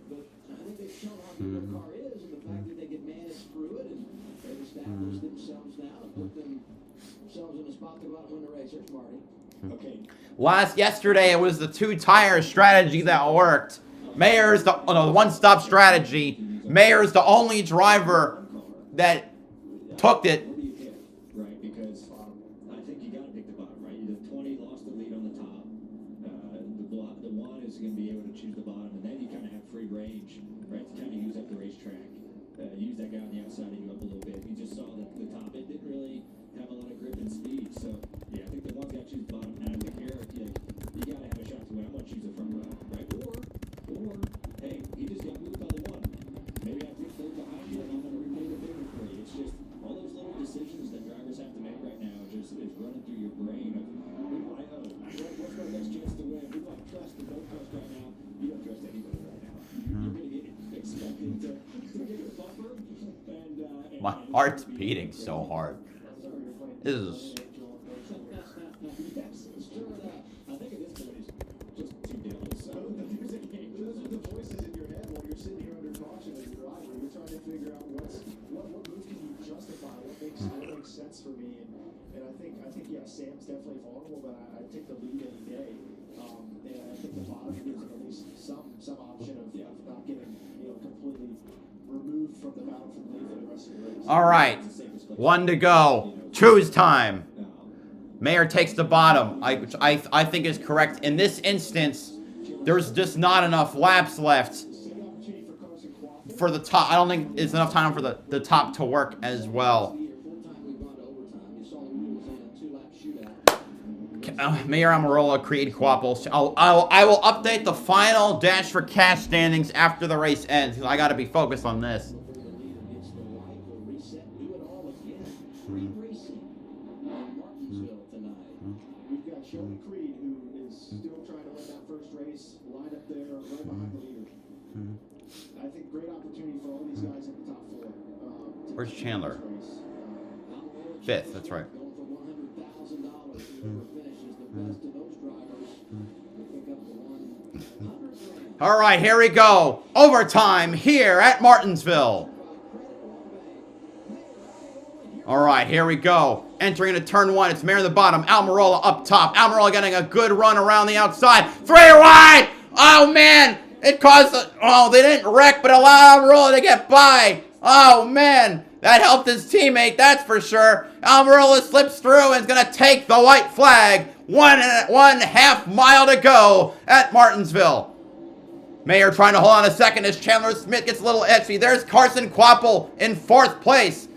But I think they've shown how good their car is, and the fact that they can manage through it, and they've established themselves now and put themselves in a spot to go out and win the race. Here's Marty. Okay. Yesterday, it was the 2-tire strategy that worked. Mayer's the one-stop strategy. Mayer's the only driver that took it. Right, because I think you got to pick the bottom, right? The 20 lost the lead on the top. The one is going to be able to choose the bottom, and then you kind of have free range, right, to kind of use up the racetrack. Use that guy on the outside of you up a little bit. You just saw that the top end didn't really have a lot of grip and speed. So, yeah, I think the one's got to choose the bottom. And I think here, you got to have a shot to win. I'm going to choose the front row, right? Or, hey, he just got moved by the one. Maybe I think third behind you, and I'm going to replay the favor for you. It's just all those little decisions that drivers have to make right now just is running through your brain of who do I owe? What's my best chance to win? Who do I trust and don't trust right now? You don't trust anybody right now. You're going to get expected to get a bumper. My heart's beating so hard. This is... I think at this point it's just two devils. So Those are the voices in your head while you're sitting here under caution as a driver. You're trying to figure out what moves can you justify, what makes sense for me. And I think yeah, Sam's definitely vulnerable, but I take the lead any day. And I think the bottom gives him at least some option of not getting completely removed from the battle for the lead for the rest of the race. All right, 1 to go. Choose time. Mayer takes the bottom, which I think is correct. In this instance, there's just not enough laps left for the top. I don't think it's enough time for the top to work as well. Mayer, Amarola, Creed, Quapples. I will update the final Dash for Cash standings after the race ends, because I got to be focused on this. We've got Sheldon Creed, who is still trying to win that first race, lined up there right behind the leader. I think great opportunity for all these guys in the top 4. Where's Chandler? 5th, that's right. All right, here we go. Overtime here at Martinsville. All right, here we go. Entering into turn 1. It's Mayer in the bottom. Almirola up top. Almirola getting a good run around the outside. 3 wide. Oh, man. It caused... they didn't wreck, but allowed Almirola to get by. Oh, man. That helped his teammate, that's for sure. Almirola slips through and is going to take the white flag. 1.5 mile to go at Martinsville. Mayer trying to hold on a second as Chandler Smith gets a little edgy. There's Carson Quapple in 4th place.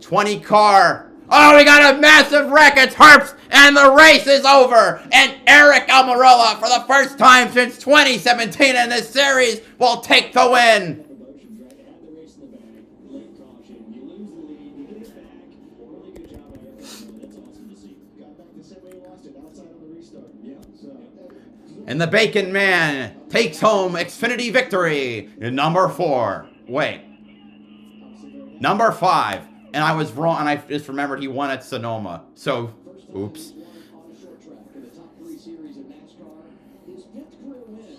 20 car. Oh, we got a massive wreck. It's Herbst, and the race is over. And Eric Almirola, for the first time since 2017 in this series, will take the win. And the Bacon Man takes home Xfinity victory in number 4. Wait. Number 5. And I was wrong, and I just remembered he won at Sonoma. So, oops. On a short track in the top 3 series of NASCAR, his 5th career win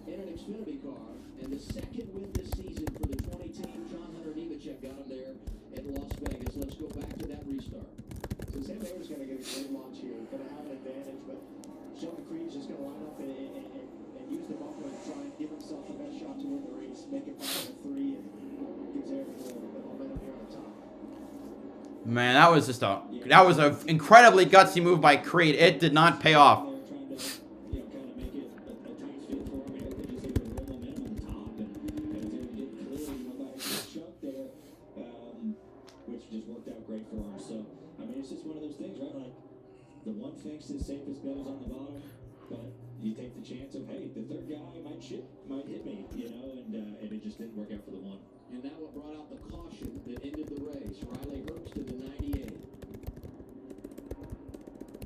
in an Xfinity car, and the 2nd win this season for the 2010 John Hunter Nemechek got him there at Las Vegas. Let's go back to that restart. So Sam Mayer's going to get a great launch here, going to have an advantage, but Sheldon Creed's just going to line up and use the bumper and try and give himself the best shot to win the race, make it 5-3, and gives Eric the momentum here on the top. Man, that was an incredibly gutsy move by Creed. It did not pay off. Which just worked out great for him. So, I mean, it's just one of those things, right? Like, the one thinks his safest bet is on the bottom, but you take the chance of, hey, the third guy might hit me, and it just didn't work out for the one. And now what brought out the caution that ended the race. Riley Herbst in the 98.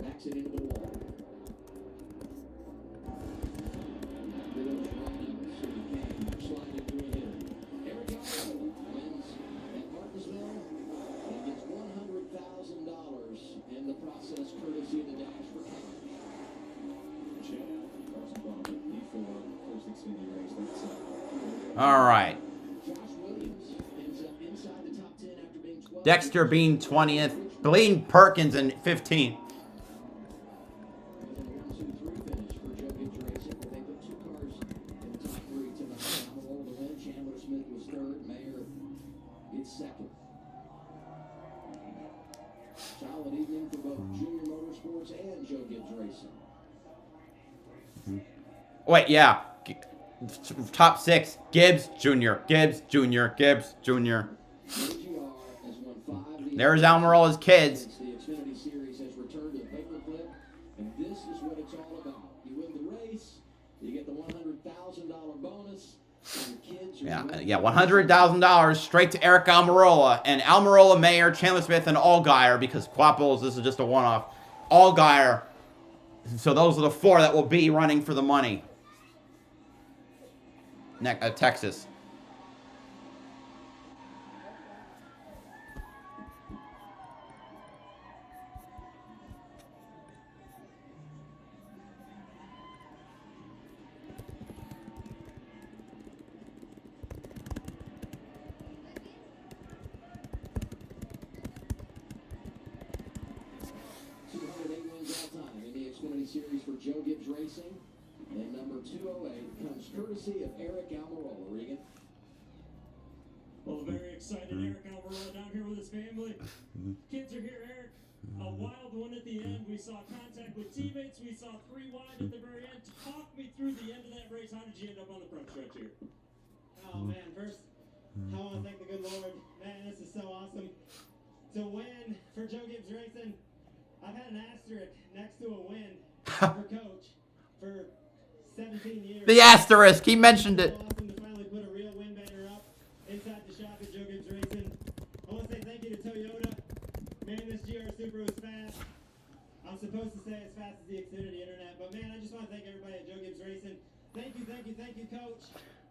Backs it into the wall. Sliding through a hitter. Eric Almirola wins at Martinsville and gets $100,000 in the process, courtesy of the Dash for Cash. Carson Quapple, E4, first All right. Dexter being 20th. Blaine Perkins in 15th. Second. Solid evening for both Junior Motorsports and Joe Gibbs Racing. Wait, yeah. Top 6. Gibbs Jr., Gibbs Jr., Gibbs Jr. There's Almirola's kids. The Xfinity Series has returned to paperclip, and this is what it's all about. You win the race, you get the $100,000 bonus. Yeah, $100,000 straight to Eric Almirola and Almirola, Mayer, Chandler Smith, and Allgaier, because Quapples, this is just a one-off. Allgaier. So those are the 4 that will be running for the money. Texas. Series for Joe Gibbs Racing, and number 208 comes courtesy of Eric Almirola. Regan. Well, very excited Eric Almirola down here with his family. Kids are here, Eric. A wild one at the end. We saw contact with teammates. We saw 3 wide at the very end. Talk me through the end of that race. How did you end up on the front stretch here? Oh man, first I want to thank the good Lord. Man, this is so awesome to win for Joe Gibbs Racing. I've had an asterisk next to a win for Coach for 17 years. The asterisk, he mentioned it. It's awesome to finally put a real win banner up inside the shop at Joe Gibbs Racing. I want to say thank you to Toyota. Man, this GR Supra was fast. I'm supposed to say as fast as the Xfinity Internet, but man, I just want to thank everybody at Joe Gibbs Racing. Thank you, Coach,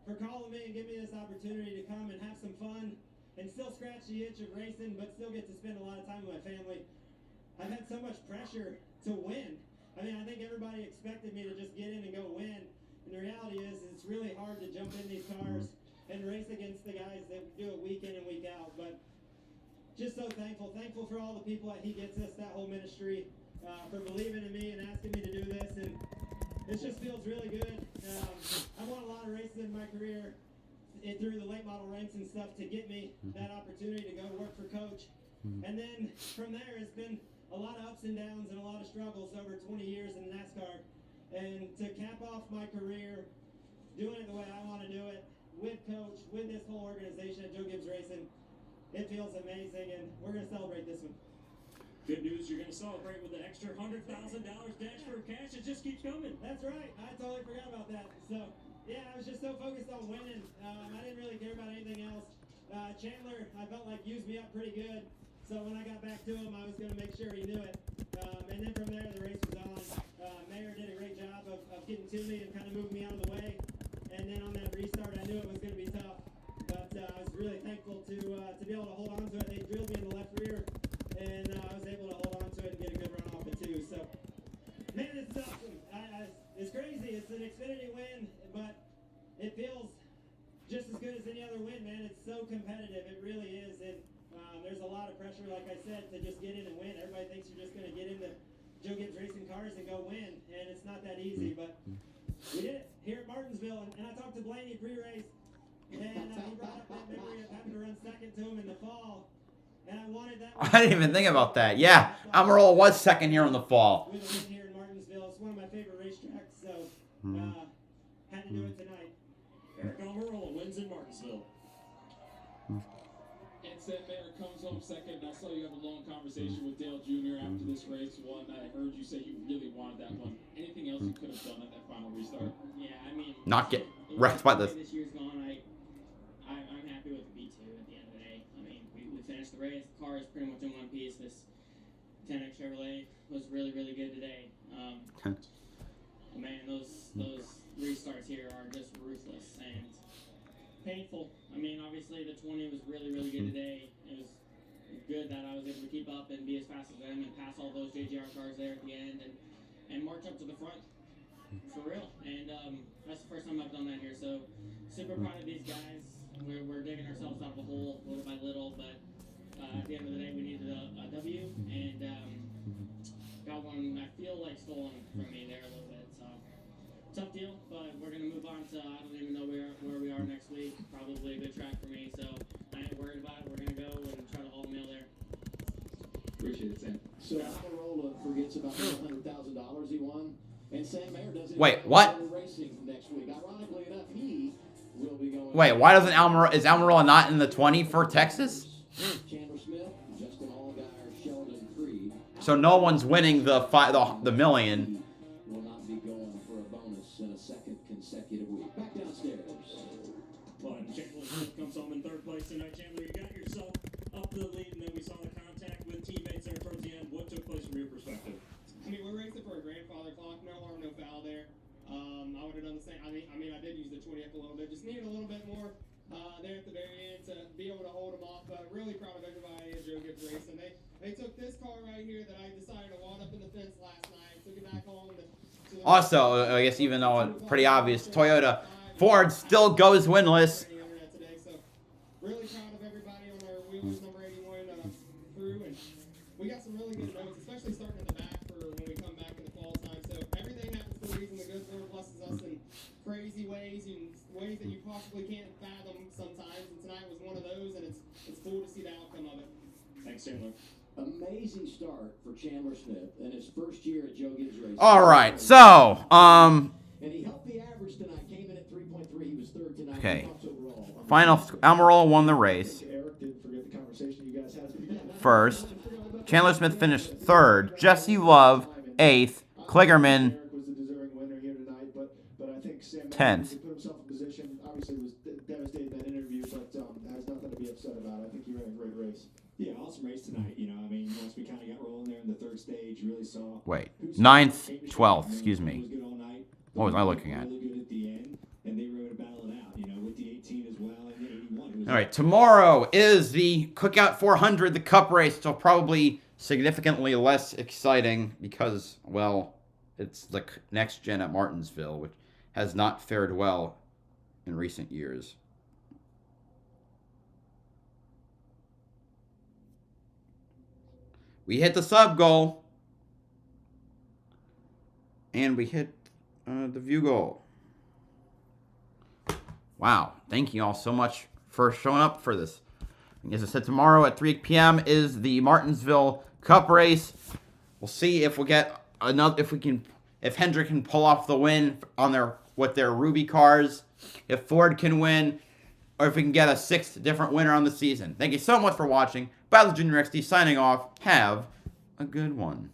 for calling me and giving me this opportunity to come and have some fun and still scratch the itch of racing, but still get to spend a lot of time with my family. I've had so much pressure to win. I mean, I think everybody expected me to just get in and go win. And the reality is, it's really hard to jump in these cars and race against the guys that do it week in and week out. But just so thankful for all the people that he gets us, that whole ministry, for believing in me and asking me to do this. And it just feels really good. I won a lot of races in my career through the late model ranks and stuff to get me that opportunity to go work for Coach. And then from there, it's been a lot of ups and downs and a lot of struggles over 20 years in NASCAR. And to cap off my career doing it the way I want to do it, with Coach, with this whole organization at Joe Gibbs Racing, it feels amazing, and we're going to celebrate this one. Good news, you're going to celebrate with an extra $100,000 dash for cash. It just keeps coming. That's right. I totally forgot about that. So, yeah, I was just so focused on winning. I didn't really care about anything else. Chandler, I felt like, used me up pretty good. So when I got back to him, I was going to make sure he knew it. And then from there, the race was on. Mayer did a great job of getting to me and kind of moving me out of the way. And then on that restart, I knew it was going to be tough. But I was really thankful to be able to hold on to it. They drilled me in the left rear, and I was able to hold on to it and get a good run off it too. So, man, it's awesome. It's crazy. It's an Xfinity win, but it feels just as good as any other win, man. It's so competitive. It really is. And there's a lot of pressure, like I said, to just get in and win. Everybody thinks you're just going to get into Joe Gibbs Racing cars and go win, and it's not that easy. But we did it here at Martinsville, and I talked to Blaney pre-race, and he brought up that memory of having to run second to him in the fall, and I wanted that. I didn't even think about that. Yeah, Almirola was second here in the fall. With a win here in Martinsville, it's one of my favorite racetracks, so had to do it tonight. Eric Almirola wins in Martinsville. And said Mayer comes home second. I saw you have a long conversation with Dale Jr. after this race one. I heard you say you really wanted that one. Anything else you could have done at that final restart? Yeah, I mean, Not get wrecked by this. This year's gone. I'm happy with the B2 at the end of the day. I mean, we finished the race. The car is pretty much in one piece. This 10X Chevrolet was really, really good today. Man, those restarts here are just ruthless and painful. I mean, obviously the 20 was really, really good today. It was good that I was able to keep up and be as fast as them and pass all those JGR cars there at the end and march up to the front. for real. And that's the first time I've done that here. So super proud of these guys. We're digging ourselves out of a hole little by little, but at the end of the day, we needed a W, and got one I feel like stolen from me there a little bit. So tough deal, but we're gonna move on to I don't even know where we are next week. Probably a good track for me, so I ain't worried about it. We're gonna go and try to haul mail there. Appreciate it, Sam. So Almirola forgets about the $100,000 he won, and Sam Mayer doesn't. Wait, what? Racing next week. Ironically enough, he will be going. Wait, why doesn't Almirola not in the 20 for Texas? Chandler Smith, Justin Allgaier, Sheldon Creed. So no one's winning the million. Will not be going for a bonus in a second consecutive week. Back downstairs. But Chandler Smith comes home in third place tonight. Chandler, you got yourself up the lead, and then we saw the contact with teammates there towards the end. What took place from your perspective? I mean, we're racing for a grandfather clock. No harm, no foul there. I would have done the same. I mean, I did use the 20F a little bit. Just needed a little bit more there at the very end to be able to hold them off. But really proud of everybody at Joe Gibbs Racing. They took this car right here that I decided to wad up in the fence last night. Took it back home. Also, I guess even though it's pretty obvious, Toyota, Ford still goes winless. Really proud of everybody on our Wheelers number 81 crew, and we got some really good notes, especially starting in the back for when we come back in the fall time. So everything happens for a reason. The good Lord blesses us in crazy ways and ways that you possibly can't fathom sometimes. And tonight was one of those, and it's cool to see the outcome of it. Thanks, Chandler. Amazing start for Chandler Smith in his first year at Joe Gibbs Racing. All right, so And he helped the average tonight. Came in at 3.3. He was third tonight. okay. Final, Almirola won the race. First, Chandler Smith finished third. Jesse Love 8th. Kligerman 10th. He put himself in position. Obviously, was devastated in that interview, but has nothing to be upset about. I think he ran a great race. Yeah, awesome race tonight. You know, I mean, once we kind of got rolling there in the third stage, you really saw. Wait, 9th, 12th, excuse me. What was I looking at? Really good at the end, and they were able to battle it out, you know, with the 18 as well and the 81. All right, tomorrow is the Cookout 400, the Cup race. So probably significantly less exciting because, well, it's the next gen at Martinsville, which has not fared well in recent years. We hit the sub goal. And we hit the view goal. Wow. Thank you all so much for showing up for this. As I said, tomorrow at 3 p.m. is the Martinsville Cup race. We'll see if we get another, if Hendrick can pull off the win with their Ruby cars, if Ford can win, or if we can get a 6th different winner on the season. Thank you so much for watching. BowserJrXD signing off. Have a good one.